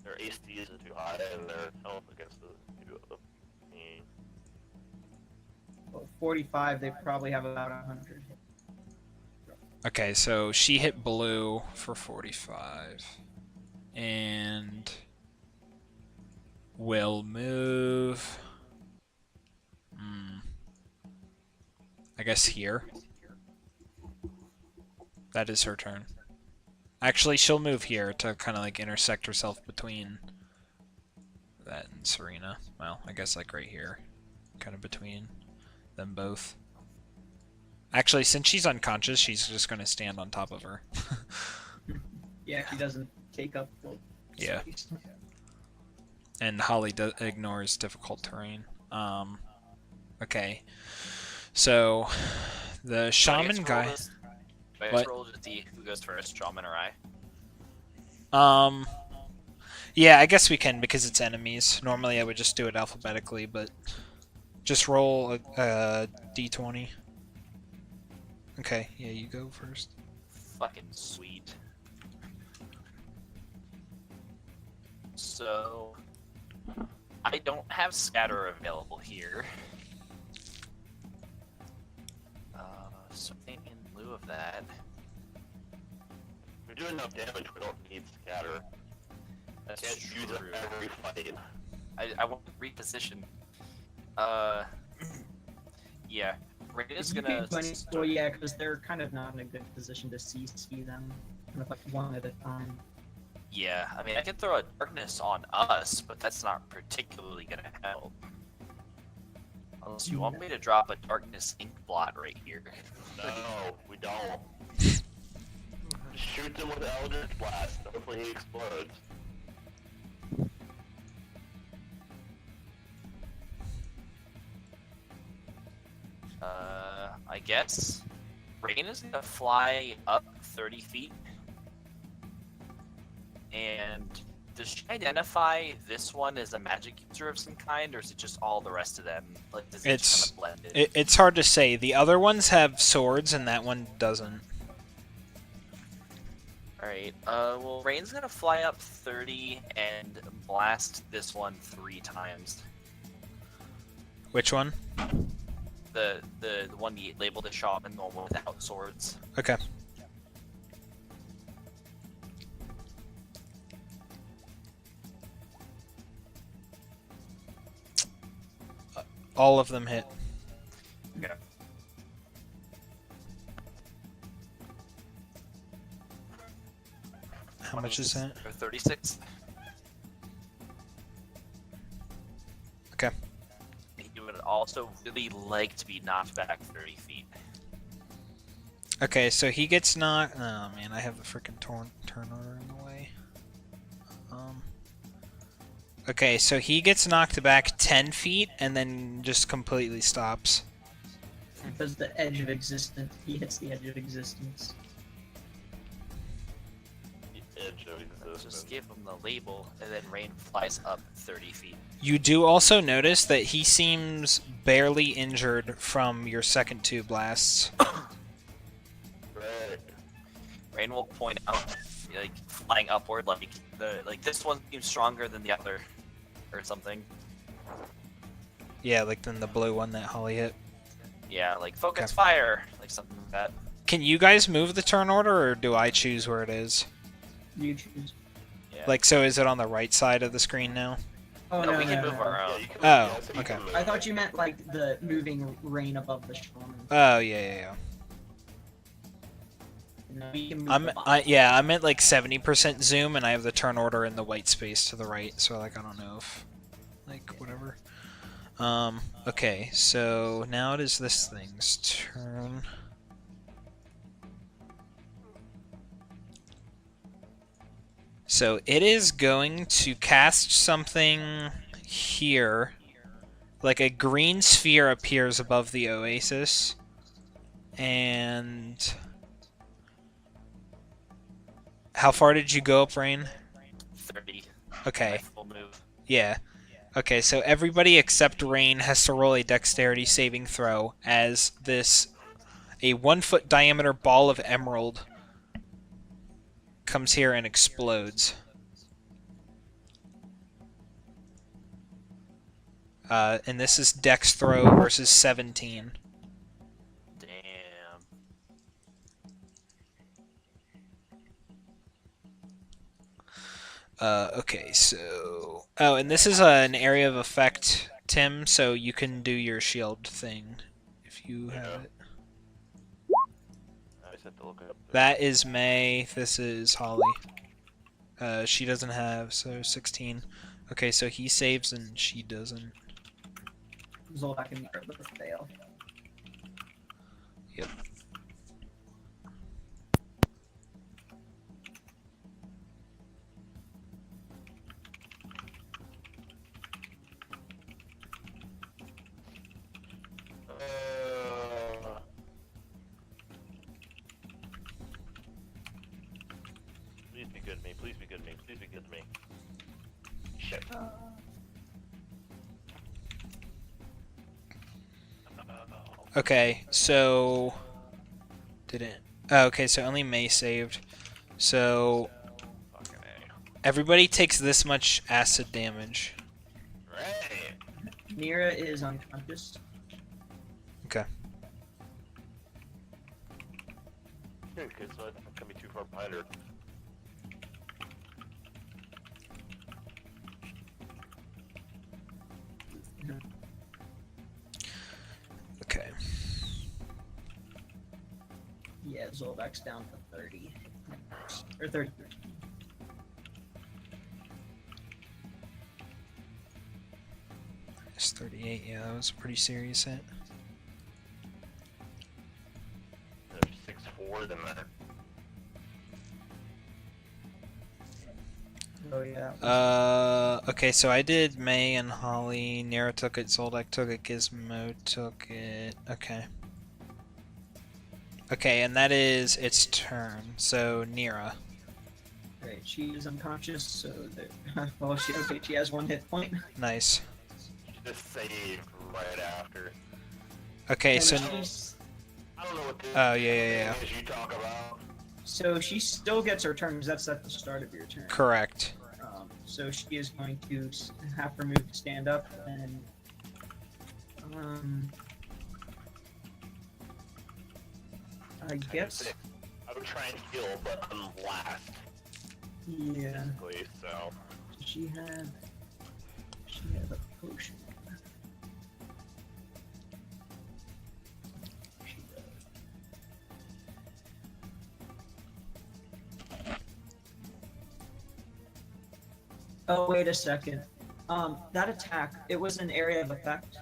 Their AC isn't too high, and their health against the two of them. Well, 45, they probably have about 100. Okay, so she hit blue for 45. And will move. I guess here. That is her turn. Actually, she'll move here to kind of like intersect herself between that and Serena. Well, I guess like right here. Kind of between them both. Actually, since she's unconscious, she's just going to stand on top of her. Yeah, she doesn't take up full Yeah. space. And Holly ignores difficult terrain. Okay. So, the shaman guy... Do I What? just roll to see who goes first, shaman or I? Yeah, I guess we can because it's enemies. Normally I would just do it alphabetically, but just roll a d20. Okay, yeah, you go first. Fucking sweet. So, I don't have scatter available here. Something in lieu of that. We're doing enough damage, we don't need scatter. That's Can't use it true. every fight. I want to reposition. Yeah. Reina's You gonna. can well, yeah, because they're kind of not in a good position to CC them, kind of like one at a time. Yeah, I mean, I can throw a darkness on us, but that's not particularly gonna help. Unless you want me to drop a darkness ink blot right here. No, we don't. Just shoot them with Eldritch Blast, hopefully he explodes. I guess Reina's gonna fly up 30 feet. And does she identify this one as a magic user of some kind, or is it just all the rest of them? Like, does it It's just kind of blend in? it's hard to say. The other ones have swords, and that one doesn't. Alright, well, Rain's gonna fly up 30 and blast this one 3 times. Which one? The one you labeled as shaman, the one without swords. Okay. All of them hit. Okay. How much is that? Or 36. Okay. He would also really like to be knocked back 30 feet. Okay, so he gets knocked. Oh man, I have the freaking turn order in the way. Okay, so he gets knocked back 10 feet and then just completely stops. Because the edge of existence, he hits the edge of existence. The edge of Let's existence. just give him the label, and then Rain flies up 30 feet. You do also notice that he seems barely injured from your second 2 blasts. Right. Rain will point out, like, flying upward, like this one seems stronger than the other, or something. Yeah, like then the blue one that Holly hit. Yeah, like focus Okay. fire, like something like that. Can you guys move the turn order, or do I choose where it is? You choose. Yeah. Like, so is it on the right side of the screen now? Oh, no, we can move our Yeah, own. you can, Oh, yeah, so you okay. can move. I thought you meant like the moving rain above the shaman. Oh, yeah. No, we can move the bottom. I'm at like 70% zoom, and I have the turn order in the white space to the right, so like I don't know if, like, whatever. Okay, so now it is this thing's turn. So it is going to cast something here. Like a green sphere appears above the oasis. And how far did you go up, Rain? 30. My Okay. full move. Yeah. Okay, so everybody except Rain has to roll a dexterity saving throw as a 1 foot diameter ball of emerald comes here and explodes. And this is dex throw versus 17. Damn. Okay, so... Oh, and this is an area of effect, Tim, so you can do your shield thing if you have it. I just have to look it up. That is May, this is Holly. She doesn't have, so 16. Okay, so he saves and she doesn't. Zolak and Nira both fail. Yep. Please be good to me. Please be good to me. Please be good to me. Shit. Okay, so... Didn't... Oh, okay, so only May saved. So... Fucking A. Everybody takes this much acid damage. Right. Nira is unconscious. Okay. Good, because so I'm gonna be too far behind her. Okay. Yeah, Zolak's down to 30. Or 30. It's 38, yeah, that was a pretty serious hit. There's 6'4" than that. Oh, yeah. Okay, so I did May and Holly, Nira took it, Zoldak took it, Gizmo took it, okay. Okay, and that is its turn, so Nira. Right, she is unconscious, so that. Well, she has 1 hit point. Nice. She just saved right after. Okay, And so... she's- I don't know what this Oh, yeah. thing is you talk about. So she still gets her turn, because that's at the start of your turn. Correct. So she is going to have her move to stand up, and I guess, I would try and heal, but I'm last, yeah. basically, so. She had a potion. She does. Oh, wait a second. That attack, it was an area of effect.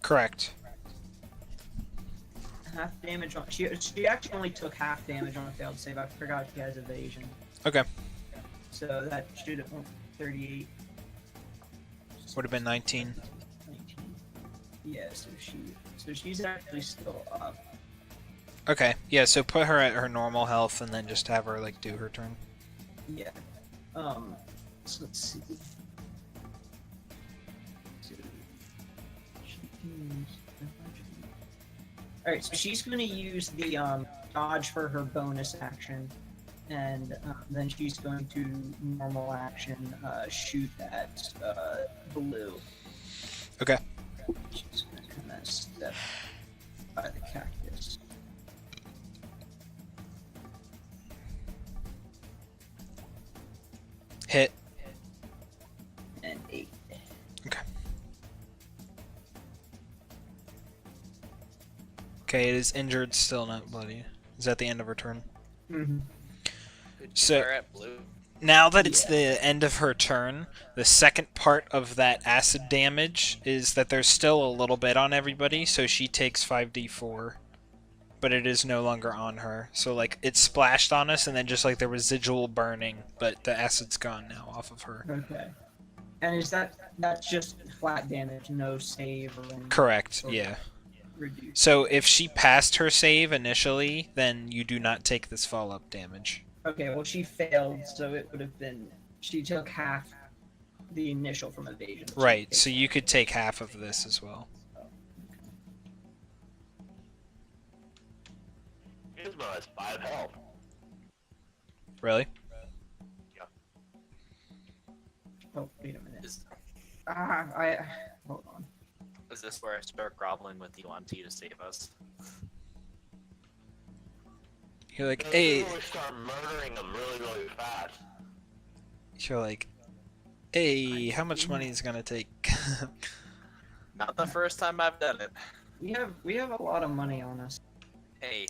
Correct. Half damage on. She actually only took half damage on a failed save. I forgot she has evasion. Okay. So that should have 38. Would have been 19. 19. Yeah, so she's actually still up. Okay, yeah, so put her at her normal health and then just have her, like, do her turn. Yeah. So let's see. So she can Alright, so she's going to use the dodge for her bonus action, and then she's going to normal action shoot at blue. Okay. She's going to kind of step by the cactus. Hit. And 8. Okay. Okay, it is injured, still not bloody. Is that the end of her turn? Mm-hmm. So- Her at blue. Now that it's the end of her turn, the second part of that acid damage is that there's still a little bit on everybody, so she takes 5d4. But it is no longer on her. So, like, it splashed on us, and then just, like, the residual burning, but the acid's gone now off of her. Okay. And is that's just flat damage, no save or anything? Correct, Okay. yeah. Reduced. So if she passed her save initially, then you do not take this follow-up damage. Okay, well she failed, so it would have been she took half the initial from evasion. which Right, takes so you could take half of this as well. Gizmo has 5 health. Really? Oh, wait a minute. Is, Hold on. is this where I start groveling with you on T to save us? You're like, And hey. then we start murdering them really, really fast. You're like, hey, how much money is it gonna take? Not the first time I've done it. We have a lot of money on us. Hey,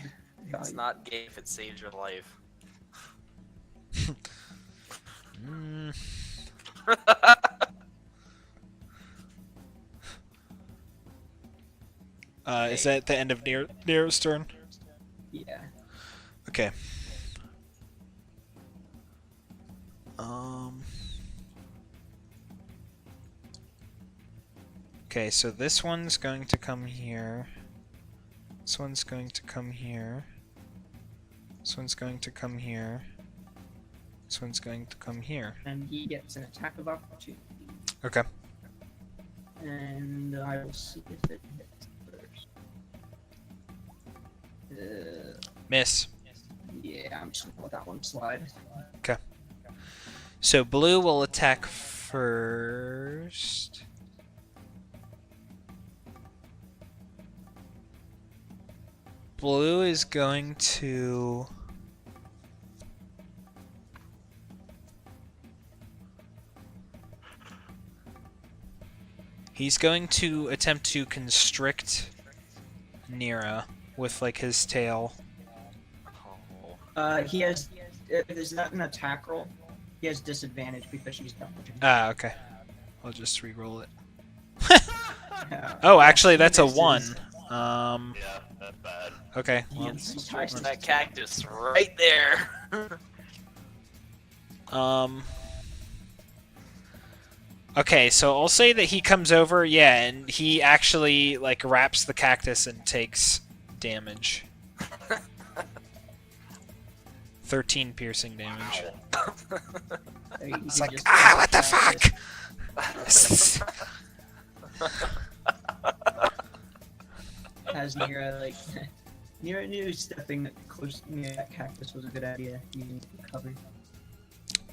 it's Value. not gay if it saves your life. Mm, is that the end of Nero's turn? Yeah. Okay. Okay, so this one's going to come here. This one's going to come here. This one's going to come here. This one's going to come here. And he gets an attack of opportunity. Okay. And I will see if it hits first. Miss. Yeah, I'm just gonna let that one slide. So blue will attack first. Blue is going to... He's going to attempt to constrict Nira with, like, his tail. Oh. He has. Is that an attack roll? He has disadvantage because she's dodging. Ah, okay. I'll just re-roll it. Yeah. Oh, actually, that's a Misses. 1. Yeah, that's bad. Okay. He Well, gets There's twice that cactus right there. Okay, so I'll say that he comes over, yeah, and he actually, like, wraps the cactus and takes damage. 13 piercing damage. It's like, what the fuck? Has Nira like Nira knew stepping close near that cactus was a good idea. You need to cover.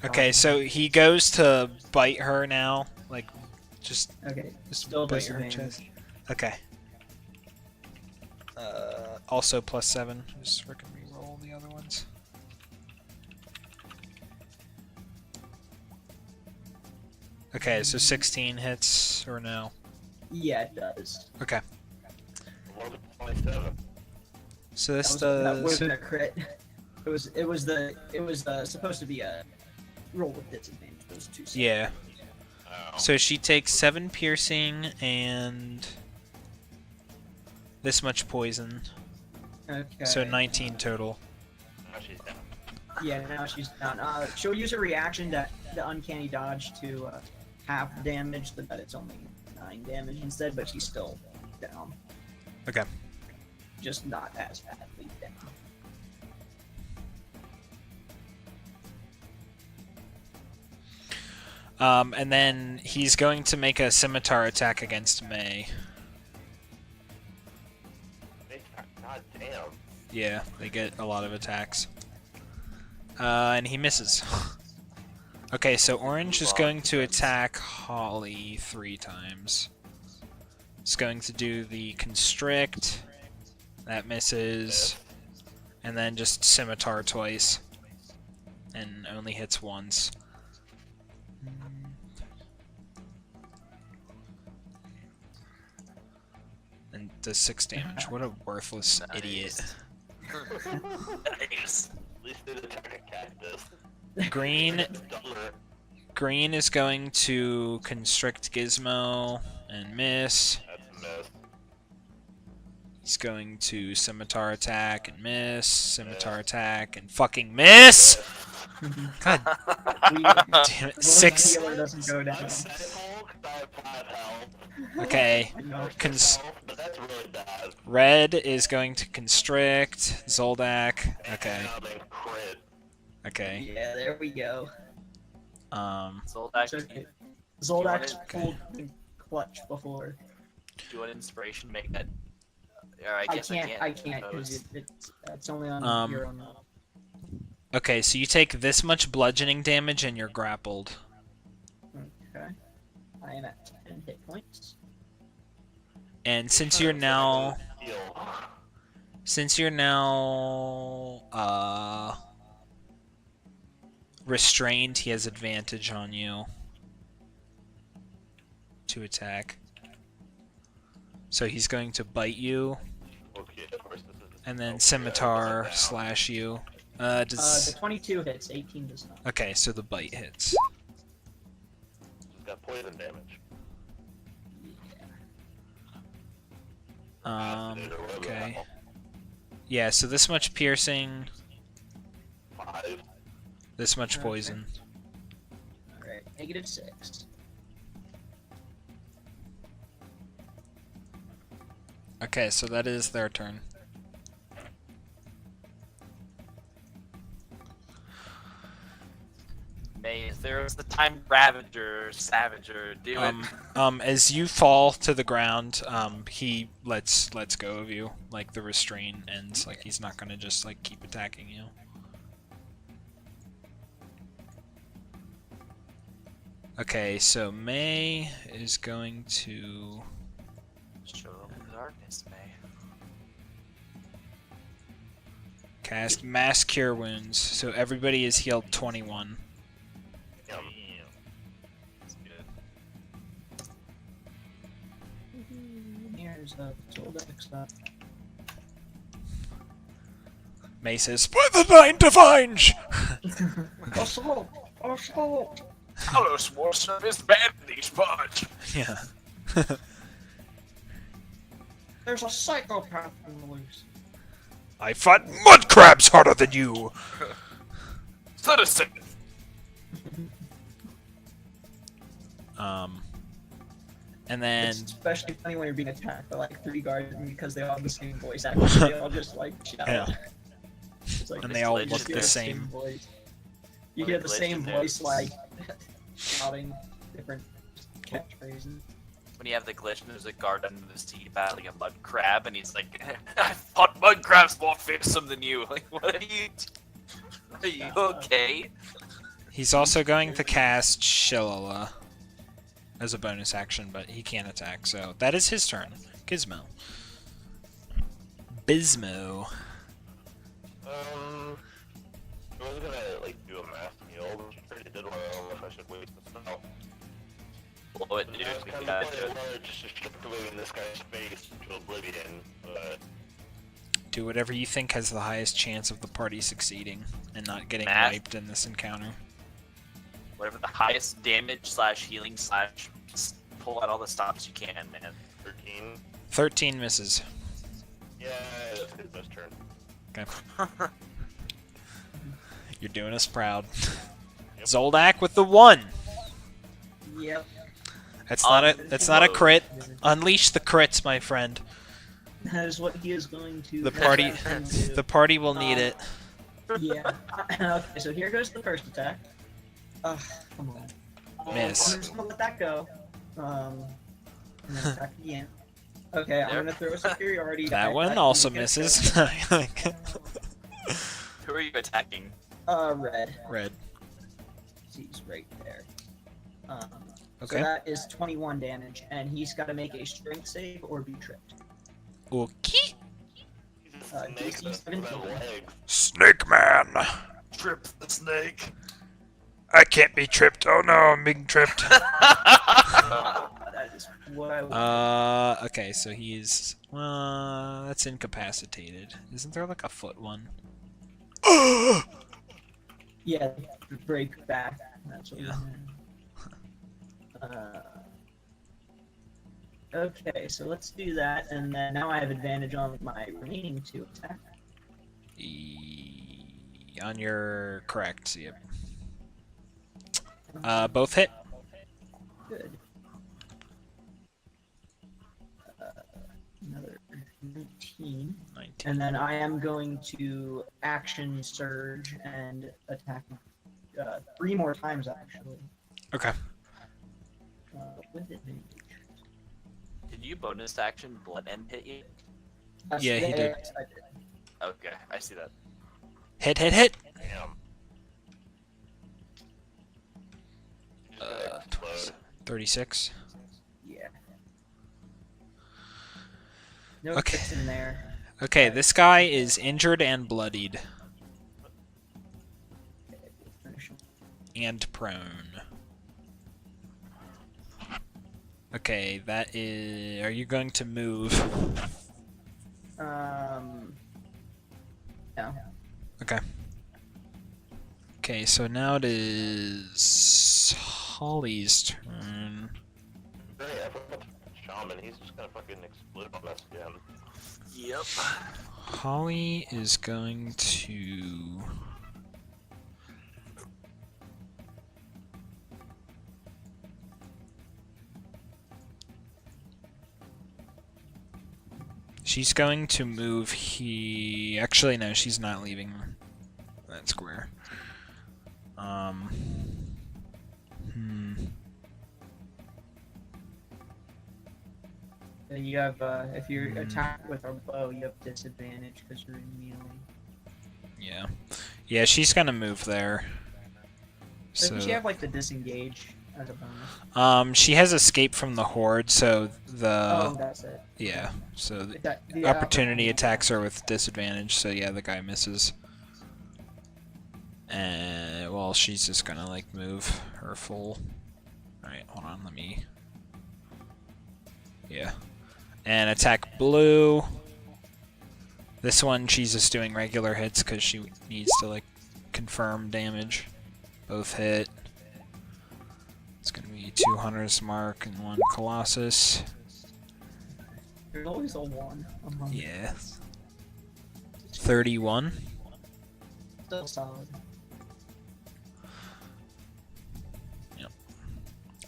Okay, so he goes to bite her now, like, just Okay, just still bite her disadvantage. chest. Okay. Also +7. Just freaking re-roll the other ones. Okay, so 16 hits or no? Yeah, it does. Okay. More than 27. So this That would does. have been a crit. It was supposed to be a roll with disadvantage. Those two. Yeah. Oh. So she takes 7 piercing and this much poison. Okay. So 19 total. Now she's down. Yeah, now she's down. She'll use a reaction to the uncanny dodge to half the damage, so that it's only 9 damage instead. But she's still down. Okay. Just not as badly down. And then he's going to make a scimitar attack against May. God damn. Yeah, they get a lot of attacks. And he misses. Okay, so Orange is going to attack Holly 3 times. It's going to do the Constrict. That misses. And then just Scimitar twice. And only hits once. And does 6 damage. What a worthless idiot. Nice. At least they attack a cactus. Green Duller. Green is going to constrict Gizmo and miss. That's a miss. He's going to scimitar attack and miss. Scimitar attack and fucking miss! God damn it. 6. Healer doesn't go down. I'm medical 'cause I have 5 health. Okay. I know. But that's really bad. Red is going to constrict. Zoldak. Okay. And I'm in crit. Okay. Yeah, there we go. Zoldak, It's okay. Zoldak's wanna- pulled the clutch before. Do an inspiration make that? Or I I guess can't suppose. because it's only on your own. Okay, so you take this much bludgeoning damage and you're grappled. Okay. I am at 10 hit points. And since you're now restrained, he has advantage on you to attack. So he's going to bite you Okay, of course this is. and then Oh, scimitar yeah, slash you. The Does 22 hits, 18 does not. okay, so the bite hits. It's got poison damage. Acid or whatever Okay. the Yeah, so this much piercing, hell. 5. this much Okay. poison. Alright, -6. Okay, so that is their turn. May if there was the time Ravager, Savager, do it. As you fall to the ground, he lets go of you. Like the restraint ends. Like he's not gonna just like keep attacking you. Okay, so May is going to Show them the darkness, May. cast Mass Cure Wounds. So everybody is healed 21. Yum. That's good. Here's a Zoldak's up. May says, "By the Nine Divines!" Assault! Assault! Hello, Swarson, is bandage punch. Yeah. There's a psychopath in the loose. I fought mud crabs harder than you. Citizen. And then It's especially funny when you're being attacked by like 3 guards because they all have the same voice. Actually, they all just like shout. Yeah. It's like, And they all look just the hear same. voice. You Like hear the same legendary. voice like shouting different catchphrases. When you have the glitch and there's a guard under the sea battling a mud crab, and he's like, I thought mud crabs more fearsome than you. Like, what are you? Are you okay? He's also going to cast Shillelagh as a bonus action, but he can't attack, so that is his turn. Gizmo. Bismo. I was gonna like do a mass heal, but you already did one. I don't know if I should waste the spell. Blow it, dude. I was We kind gotta of do playing it. large, just shifting this guy's face to oblivion, but Do whatever you think has the highest chance of the party succeeding and not getting Math. wiped in this encounter. Whatever the highest damage slash healing slash pull out all the stops you can, man. 13. 13 misses. Yeah, that's his best turn. Okay. You're doing us proud. Zoldak with the 1. Yep. That's not a crit. Unleash the crits, my friend. That is what he is going to. The party do. the party will need it. Yeah. Okay, so here goes the first attack. Ugh, come on. Miss. I'm just gonna let that go. And then attack again. Okay, I'm gonna throw a superiority. That die one attack also and get misses. Who are you attacking? Red. Red. He's right there. So Okay. that is 21 damage, and he's got to make a strength save or be tripped. Okay. He's Uh, a snake DC that's 17. without legs. Snake Man. Trip the snake. I can't be tripped. Oh no, I'm being tripped. That is what I would Okay, so he's that's incapacitated. Isn't there like a foot one? Yeah, the break back. That's what Yeah. Okay, so let's do that, and then now I have advantage on my remaining 2 attacks. On your correct, yep. Both hit. Good. Another 19. 19. And then I am going to action surge and attack 3 more times, actually. Okay. With advantage. Did you bonus action blood end hit you? Yeah, he did. Yes, I did. Okay, I see that. Hit, hit, hit! Damn. He's gonna explode. 36. Yeah. No Okay. hits in there. Okay, this guy is injured and bloodied. Finish him. And prone. Okay, that is... Are you going to move? No. Okay. Okay, so now it is... Holly's turn. Great, I forgot to Shaman. He's just gonna fucking explode on us again. Yep. Holly is going to... She's going to move Actually, no, she's not leaving that square. And you have, if you attack with a bow, you have disadvantage because you're in melee. Yeah. Yeah, she's gonna move there. So does she have like the disengage as a bonus? She has escape from the horde, so Oh, that's it. yeah, so the The opportunity attacks are with disadvantage, so yeah, the guy misses. And well, she's just gonna like move her full. Alright, hold on, let me. Yeah. And attack blue. This one, she's just doing regular hits because she needs to like confirm damage. Both hit. It's gonna be 2 Hunter's Mark and 1 Colossus. There's always a 1 among Yeah. 31. Still solid.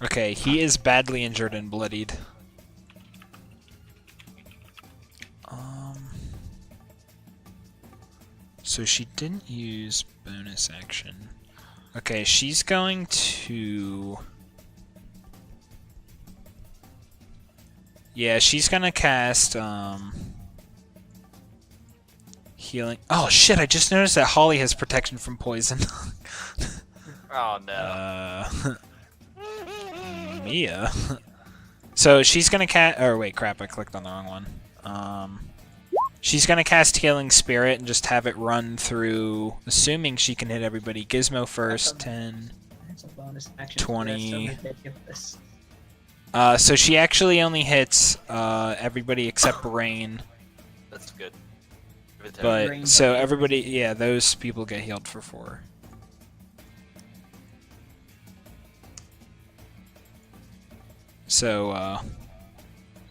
Okay, he is badly injured and bloodied. So she didn't use bonus action. Okay, she's going to... Yeah, she's gonna cast, healing... Oh shit, I just noticed that Holly has protection from poison. Oh no. Mia. So she's gonna cast. Oh wait, crap! I clicked on the wrong one. She's gonna cast Healing Spirit and just have it run through. Assuming she can hit everybody. Gizmo first. 10. That's a bonus action. 20. That's so ridiculous. So she actually only hits everybody except Rain. That's good. Give it to But Rain so doesn't everybody, yeah, those people get healed for 4. So,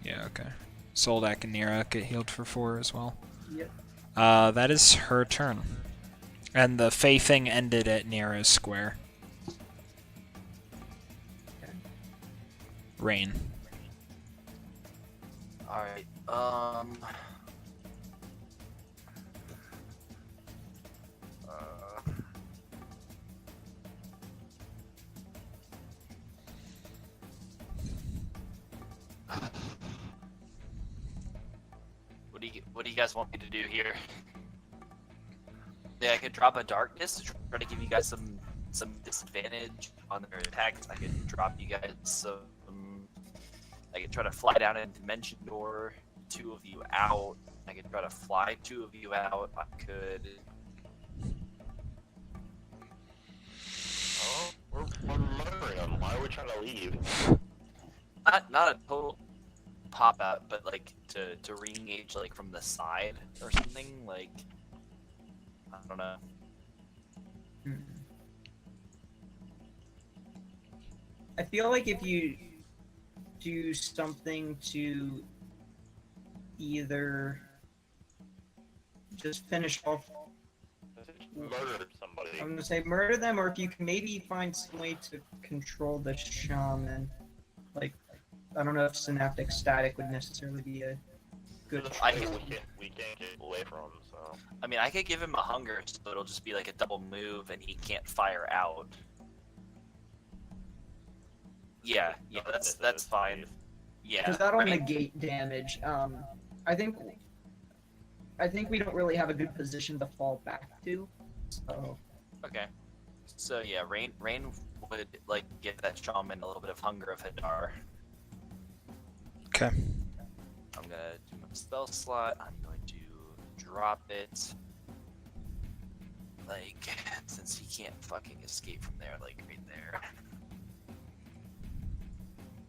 yeah, okay. Soldak and Nira get healed for 4 as well. Yep. That is her turn. And the Fey thing ended at Nira's square. Okay. Rain. Alright, what do you guys want me to do here? Yeah, I could drop a darkness to try to give you guys some disadvantage on their attacks. I could drop you guys some. I could try to fly down in Dimension Door, 2 of you out. I could try to fly 2 of you out. I could. Oh, we're murdering them. Why are we trying to leave? Not a total pop out, but like to re-engage like from the side or something. Like I don't know. Hmm. I feel like if you do something to either just finish off, Murder somebody. I'm gonna say murder them, or if you can maybe find some way to control the shaman, like I don't know if synaptic static would necessarily be a good. I We can- can't get away from him, so. I mean, I could give him a hunger, so it'll just be like a double move, and he can't fire out. Yeah, that's fine. Yeah. Because that'll Rain- negate damage. I think we don't really have a good position to fall back to. So Okay. So yeah, Rain would like give that shaman a little bit of hunger of Hadar. Okay. I'm gonna do my spell slot. I'm going to drop it. Like, since he can't fucking escape from there, like right there.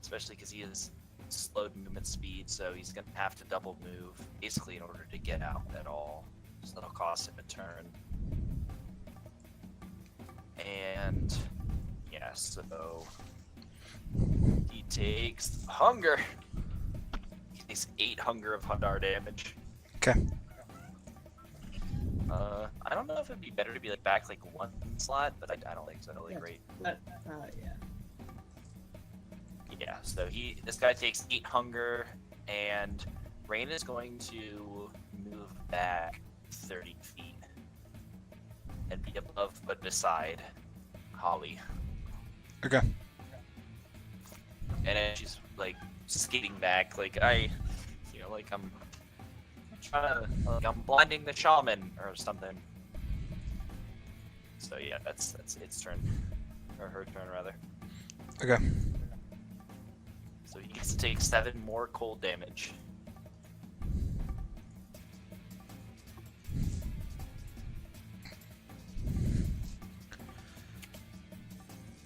Especially because he has slowed movement speed, so he's gonna have to double move basically in order to get out at all. So that'll cost him a turn. And yeah, so he takes hunger. He takes 8 hunger of Hadar damage. Okay. I don't know if it'd be better to be like back like 1 slot, but I don't think so. Like Yeah. right. yeah. Yeah. So this guy takes 8 hunger, and Rain is going to move back 30 feet and be above but beside Holly. Okay. And then she's like skating back, like I'm trying to, like I'm blinding the shaman or something. So yeah, that's its turn, or her turn rather. Okay. So he gets to take 7 more cold damage.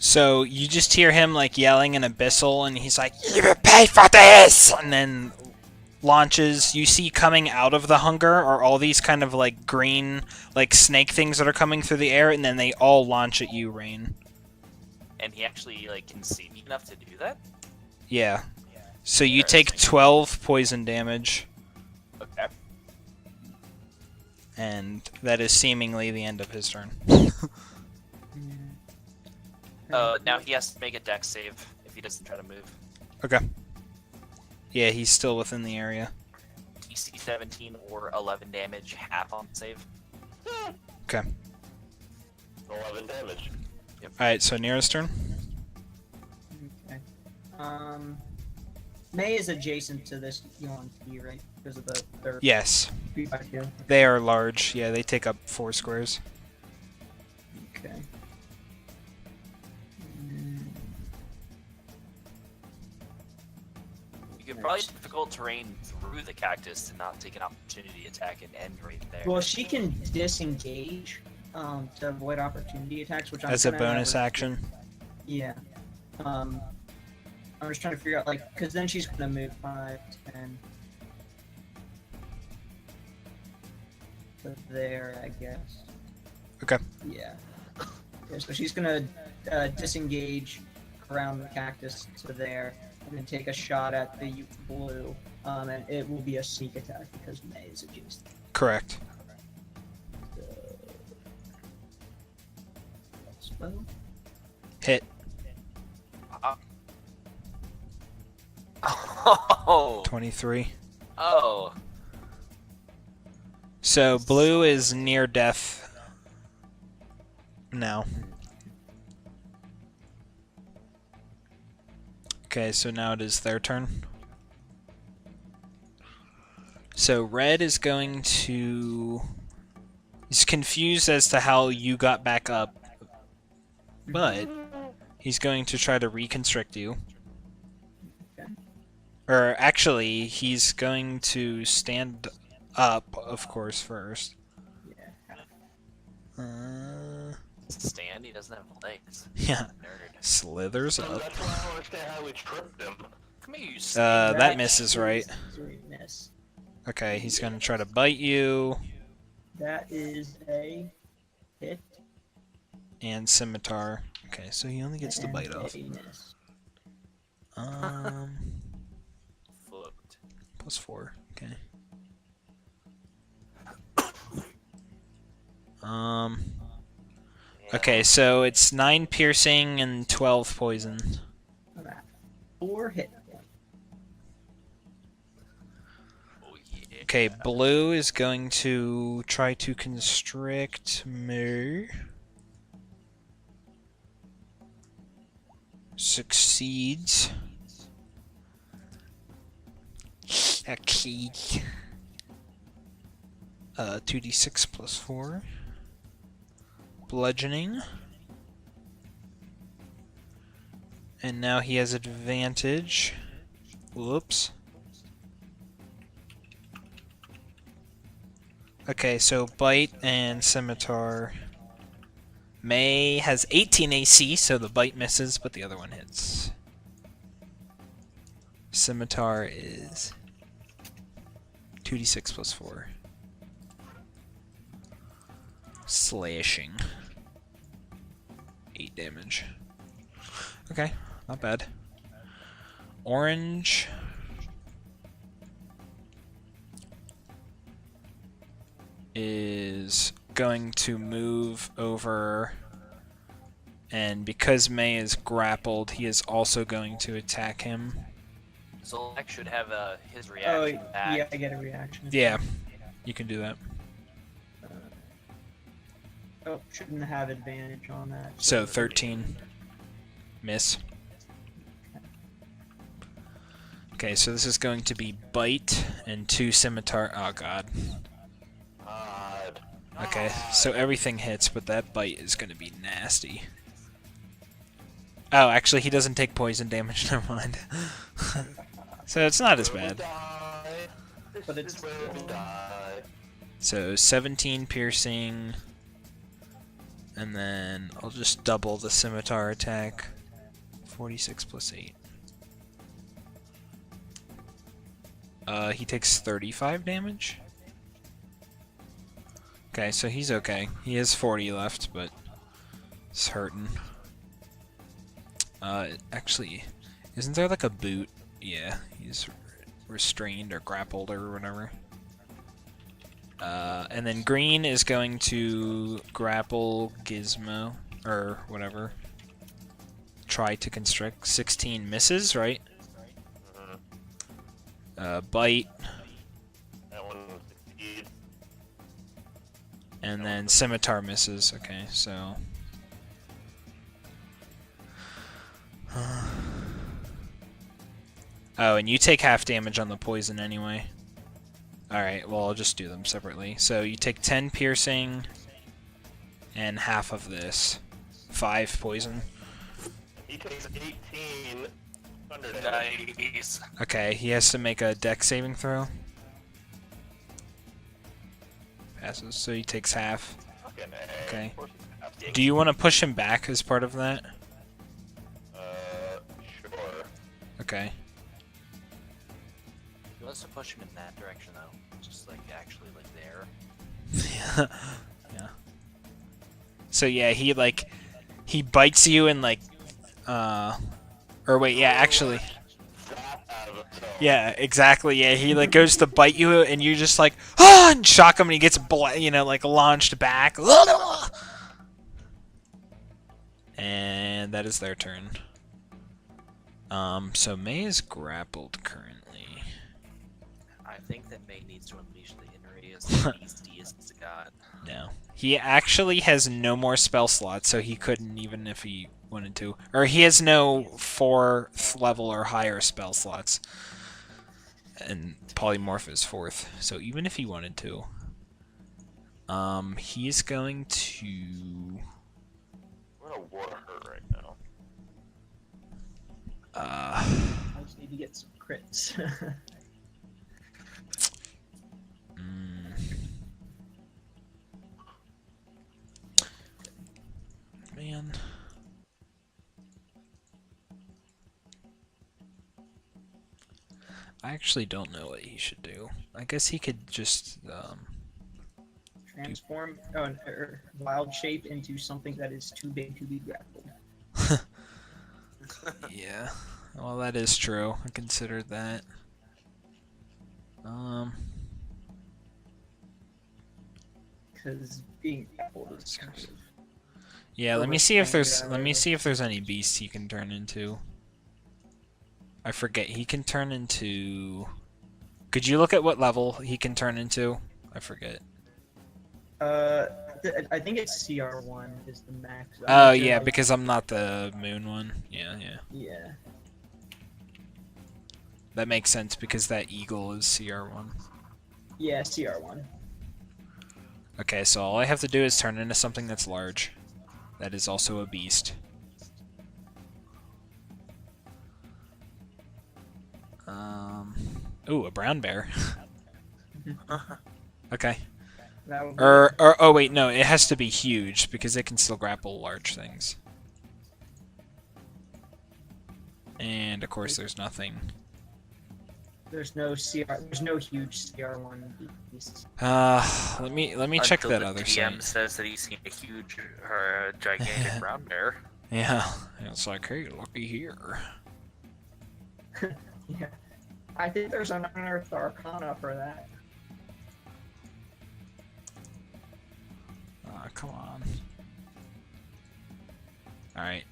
So you just hear him like yelling in Abyssal, and he's like, "You will pay for this!" And then launches. You see coming out of the hunger are all these kind of like green, like snake things that are coming through the air, and then they all launch at you, Rain. And he actually like can see me enough to do that. Yeah. So you take 12 poison damage, Okay. and that is seemingly the end of his turn. Now he has to make a dex save if he doesn't try to move. Okay. Yeah, he's still within the area. DC 17 or 11 damage, half on save. Okay. 11 damage. Alright, so Nira's turn. Okay. May is adjacent to this Yuan T, right? Because of their Yes. 3x2. They are large. Yeah, they take up 4 squares. Okay. You can probably difficult terrain through the cactus to not take an opportunity attack and end right there. Well, she can disengage to avoid opportunity attacks, which I'm As a gonna have bonus her- action. Yeah. I'm just trying to figure out, like, because then she's gonna move 5, 10 to there, I guess. Okay. Yeah. Yeah, so she's gonna disengage around the cactus to there, and then take a shot at the blue. And it will be a sneak attack because May is adjacent. Correct. Spell. Hit. Oh. 23. Oh. So blue is near death now. Okay, so now it is their turn. So red is going to... He's confused as to how you got back up, but he's going to try to reconstrict you. Okay. Or actually, he's going to stand up, of course, first. Yeah. Stand, he doesn't have legs. Yeah. Nerd. Slithers up. That's why I don't understand how we tripped him. Come here, you That misses, right? Miss. Okay, he's gonna try to bite you. That is a hit. And scimitar. Okay, so he only gets the and bite off. a miss. Flipped. +4. Okay. Okay, so it's 9 piercing and 12 poison. Alright. 4 hit points. Oh yeah. Okay, blue is going to try to constrict me. Succeeds. Succeeds. 2d6 plus 4. Bludgeoning. And now he has advantage. Whoops. Okay, so bite and scimitar. May has 18 AC, so the bite misses, but the other one hits. Scimitar is 2d6 plus 4. Slashing. 8 damage. Okay, not bad. Orange. Is going to move over, and because May is grappled, he is also going to attack him. Zolak should have his Oh, reaction back. yeah, I get a reaction. Yeah, you can do that. Oh, shouldn't have advantage on that. So 13. Miss. Okay, so this is going to be bite and 2 scimitar. Oh god. God. Okay, so everything hits, but that bite is going to be nasty. Oh, actually, he doesn't take poison damage. Never mind. So it's not as bad. But it's where we die. So 17 piercing, and then I'll just double the scimitar attack. 46 plus 8. He takes 35 damage. Okay, so he's okay. He has 40 left, but it's hurting. Actually, isn't there like a boot? Yeah, he's restrained or grappled or whatever. And then green is going to grapple Gizmo, or whatever. Try to constrict. 16 misses, right? Bite. That one succeeds. And then scimitar misses. Okay, so... Oh, and you take half damage on the poison anyway. Alright, well, I'll just do them separately. So you take 10 piercing and half of this. 5 poison. He takes 18 thunder damage. Nice. Okay, he has to make a dex saving throw. Passes, so he takes half. Fucking A. Okay. Of course he's half. Do you want to push him back as part of that? Sure. Okay. He wants to push him in that direction though. Just like actually like there. Yeah. So yeah, he bites you and like or wait, yeah, actually. That out of himself. Yeah, exactly. Yeah, he like goes to bite you and you just like ah and shock him and he gets like launched back. And that is their turn. So May is grappled currently. I think that May needs to unleash the inner beastiest god. No. He actually has no more spell slots, so he couldn't even if he wanted to. Or he has no 4th level or higher spell slots. And Polymorph is 4th, so even if he wanted to. He's going to... We're in a war hurt right now. I just need to get some crits. Man. I actually don't know what he should do. I guess he could just, Transform wild shape into something that is too big to be grappled. yeah. Well, that is true. I considered that. Because being grappled is kind of... Yeah, let me see if there's any beasts he can turn into. I forget. He can turn into... Could you look at what level he can turn into? I forget. I think it's CR1 is the max. I'm Oh not sure yeah, how- because I'm not the moon one. Yeah. Yeah. That makes sense because that eagle is CR1. Yeah, CR1. Okay, so all I have to do is turn into something that's large. That is also a beast. Ooh, a brown bear. Okay. That would be Oh wait, no, it has to be huge because it can still grapple large things. And of course, there's nothing. There's no huge CR1 beasts. Let me check Until that the other DM site. says that he's seen a huge or a gigantic brown bear. Yeah, it's like, hey, looky here. Yeah. I think there's an unearthed arcana for that. Come on. Alright.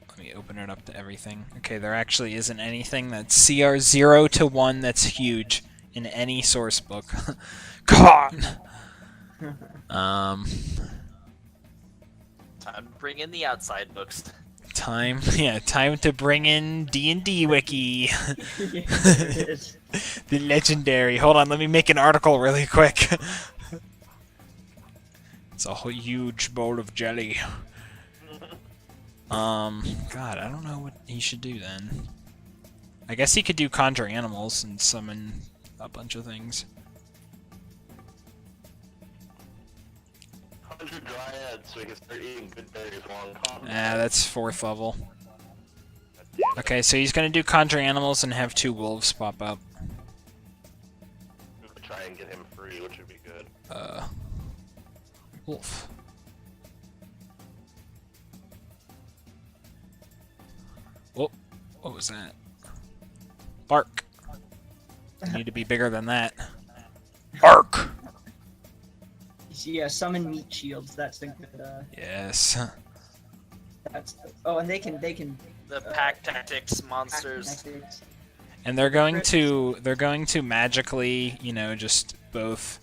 Let me open it up to everything. Okay, there actually isn't anything that's CR 0 to 1 that's huge in any source book. Come on! Time to bring in the outside books. Time to bring in DnD Wiki. Yeah, it is. The legendary. Hold on, let me make an article really quick. It's a whole huge bowl of jelly. God, I don't know what he should do then. I guess he could do conjure animals and summon a bunch of things. 100 dryads so he can start eating good berries while in combat. That's 4th level. Okay, so he's gonna do conjure animals and have 2 wolves pop up. We could try and get him free, which would be good. Wolf. Whoa, what was that? Bark. You need to be bigger than that. Bark! Yeah, summon meat shields. That's a good. Yes. That's. Oh, and they can. The pack tactics monsters. Tactics. And they're going to magically, you know, just both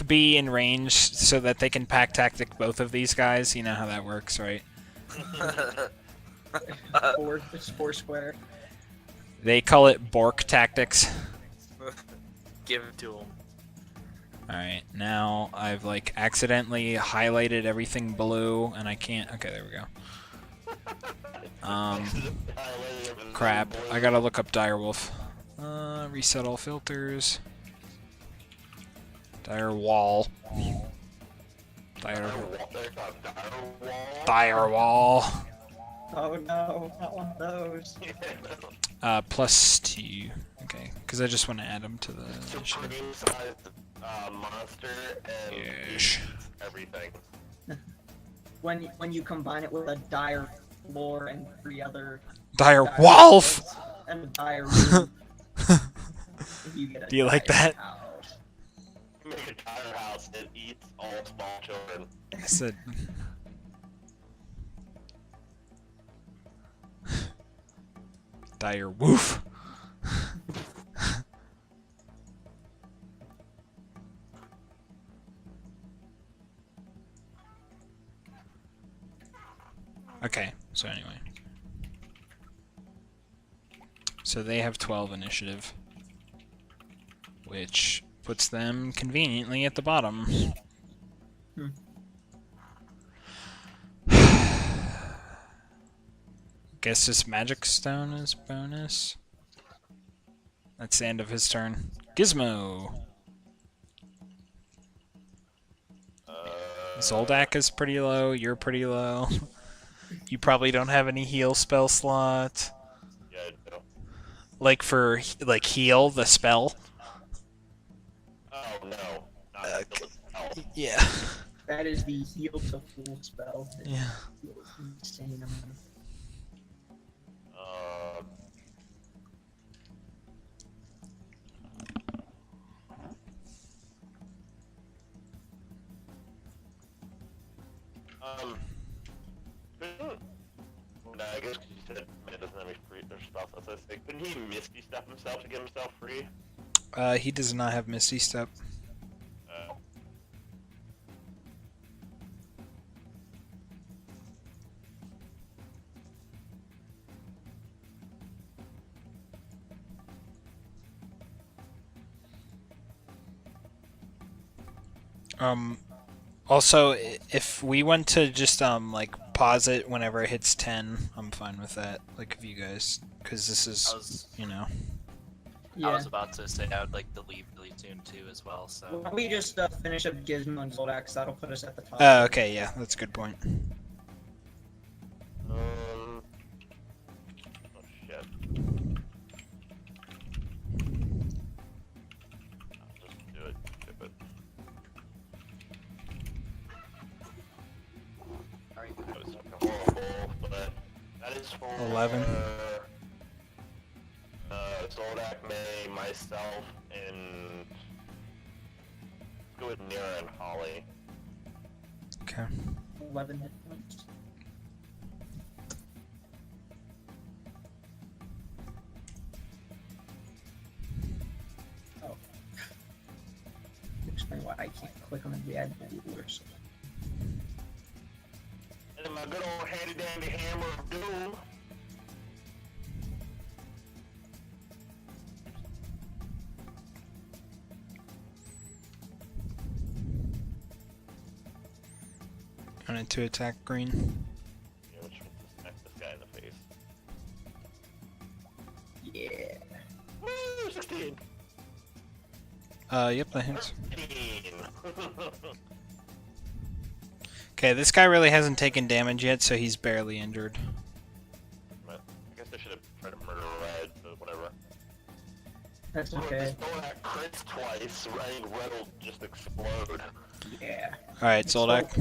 be in range so that they can pack tactic both of these guys. You know how that works, right? It's four square. They call it Bork tactics. Give it to him. Alright, now I've like accidentally highlighted everything blue and I can't. Okay, there we go. Crap. I gotta look up direwolf. Reset all filters. Direwall. Direwall. Oh no, not one of those. +2. Okay, because I just want to add them to the mission. Monster and Yes. everything. When you combine it with a dire floor and 3 other Direwolf! and a dire room, you get a Do you like dire that? house. Make a tire house that eats all small children. I said. Dire woof. Okay, so anyway. So they have 12 initiative, which puts them conveniently at the bottom. Hmm. Guess this magic stone is bonus. That's the end of his turn. Gizmo! Zoldak is pretty low, you're pretty low. You probably don't have any heal spell slot. Yeah, I do. Like for, like, heal the spell? Oh no. Not until it's health. Yeah. That is the heal to full spell. It Yeah. heals an insane amount. No, I guess 'cause you said man doesn't have any free or spell slots. I was like, couldn't he misty step himself to get himself free? He does not have Misty Step. Also, if we want to just like pause it whenever it hits 10, I'm fine with that. Like if you guys, because this I is, was you know. I Yeah. was about to say I would like to leave really soon too as well. So Why don't we just finish up Gizmo and Zoldak, 'cause that'll put us at the top. Okay, yeah, that's a good point. Oh shit. Just do it. Stupid. alright. That was horrible, but that is for 11. Zoldak, May, myself, and let's go with Nira and Holly. Okay. 11 hit points. Oh. Explain why I can't click on the admin rulers. And then my good old handy dandy hammer of doom. Wanted to attack green. Yeah, which means to smack this guy in the face. Yeah. Woo! 16! Yep, that hits. 13! Okay, this guy really hasn't taken damage yet, so he's barely injured. I guess I should have tried to murder Red, but whatever. That's Look, okay. just throwing at crits twice, right? Red will just explode. Yeah. Alright, Zoldak.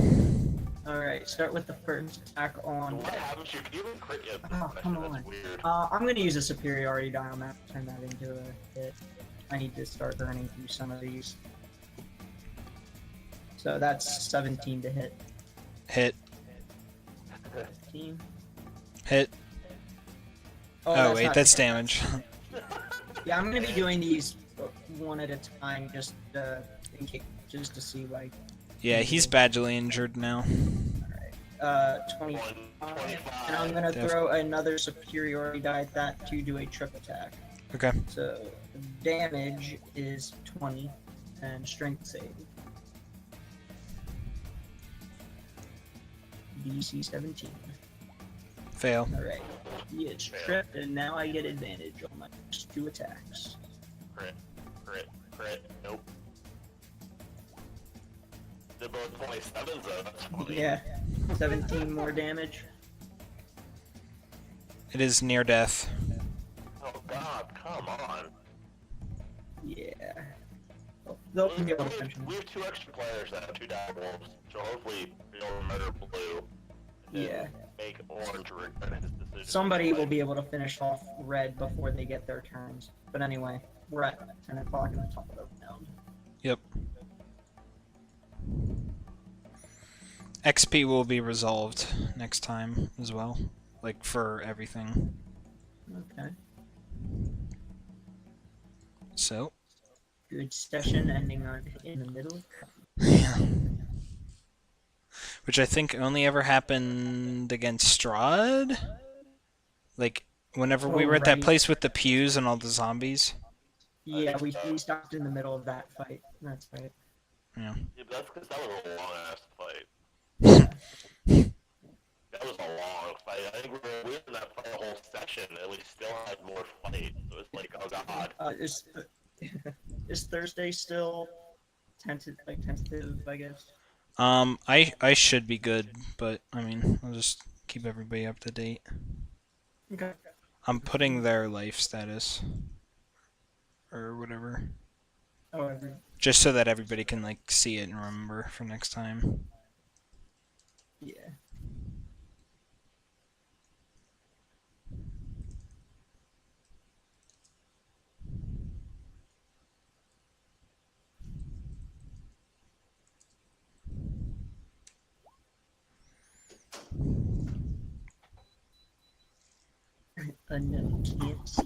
Alright, start with the first attack on. What happens? You can even crit yet. Oh, come on. That's weird. I'm gonna use a superiority die on that, turn that into a hit. I need to start burning through some of these. So that's 17 to hit. Hit. 15. Hit. Oh, wait, not that's the hit. damage. Yeah, I'm gonna be doing these one at a time, just in case, just to see like. Yeah, he's badly injured now. 25. 25. And I'm gonna Def- throw another superiority die at that to do a trip attack. Okay. So damage is 20 and strength save. DC 17. Fail. Alright. He is tripped and now I get advantage on my next 2 attacks. Crit, crit, crit. Nope. They're both 27s though, that's funny. Yeah. 17 more damage. It is near death. Oh god, come on. Yeah. They'll be able to finish him. We have 2 extra players now, 2 dire wolves, so hopefully they'll murder blue. And Yeah. then make orange regret his decision. Somebody will be able to finish off red before they get their turns. But anyway, we're at 10 o'clock in the top of the round. Yep. XP will be resolved next time as well. Like for everything. Okay. So. Good session ending on in the middle. Yeah. Which I think only ever happened against Strahd? Like, whenever we were at that right. place with the pews and all the zombies. Yeah, we stopped in the middle of that fight. That's right. Yeah. Yeah, but that's because that was a long ass fight. That was a long fight. I think we were in that fight the whole session, and we still had more fight. So it's like, oh god. Is Thursday still tentative, I guess? I should be good, but I mean, I'll just keep everybody up to date. Okay. I'm putting their life status or whatever, Oh, just so that everybody can like see it and remember for next time. yeah. Unknown can't see.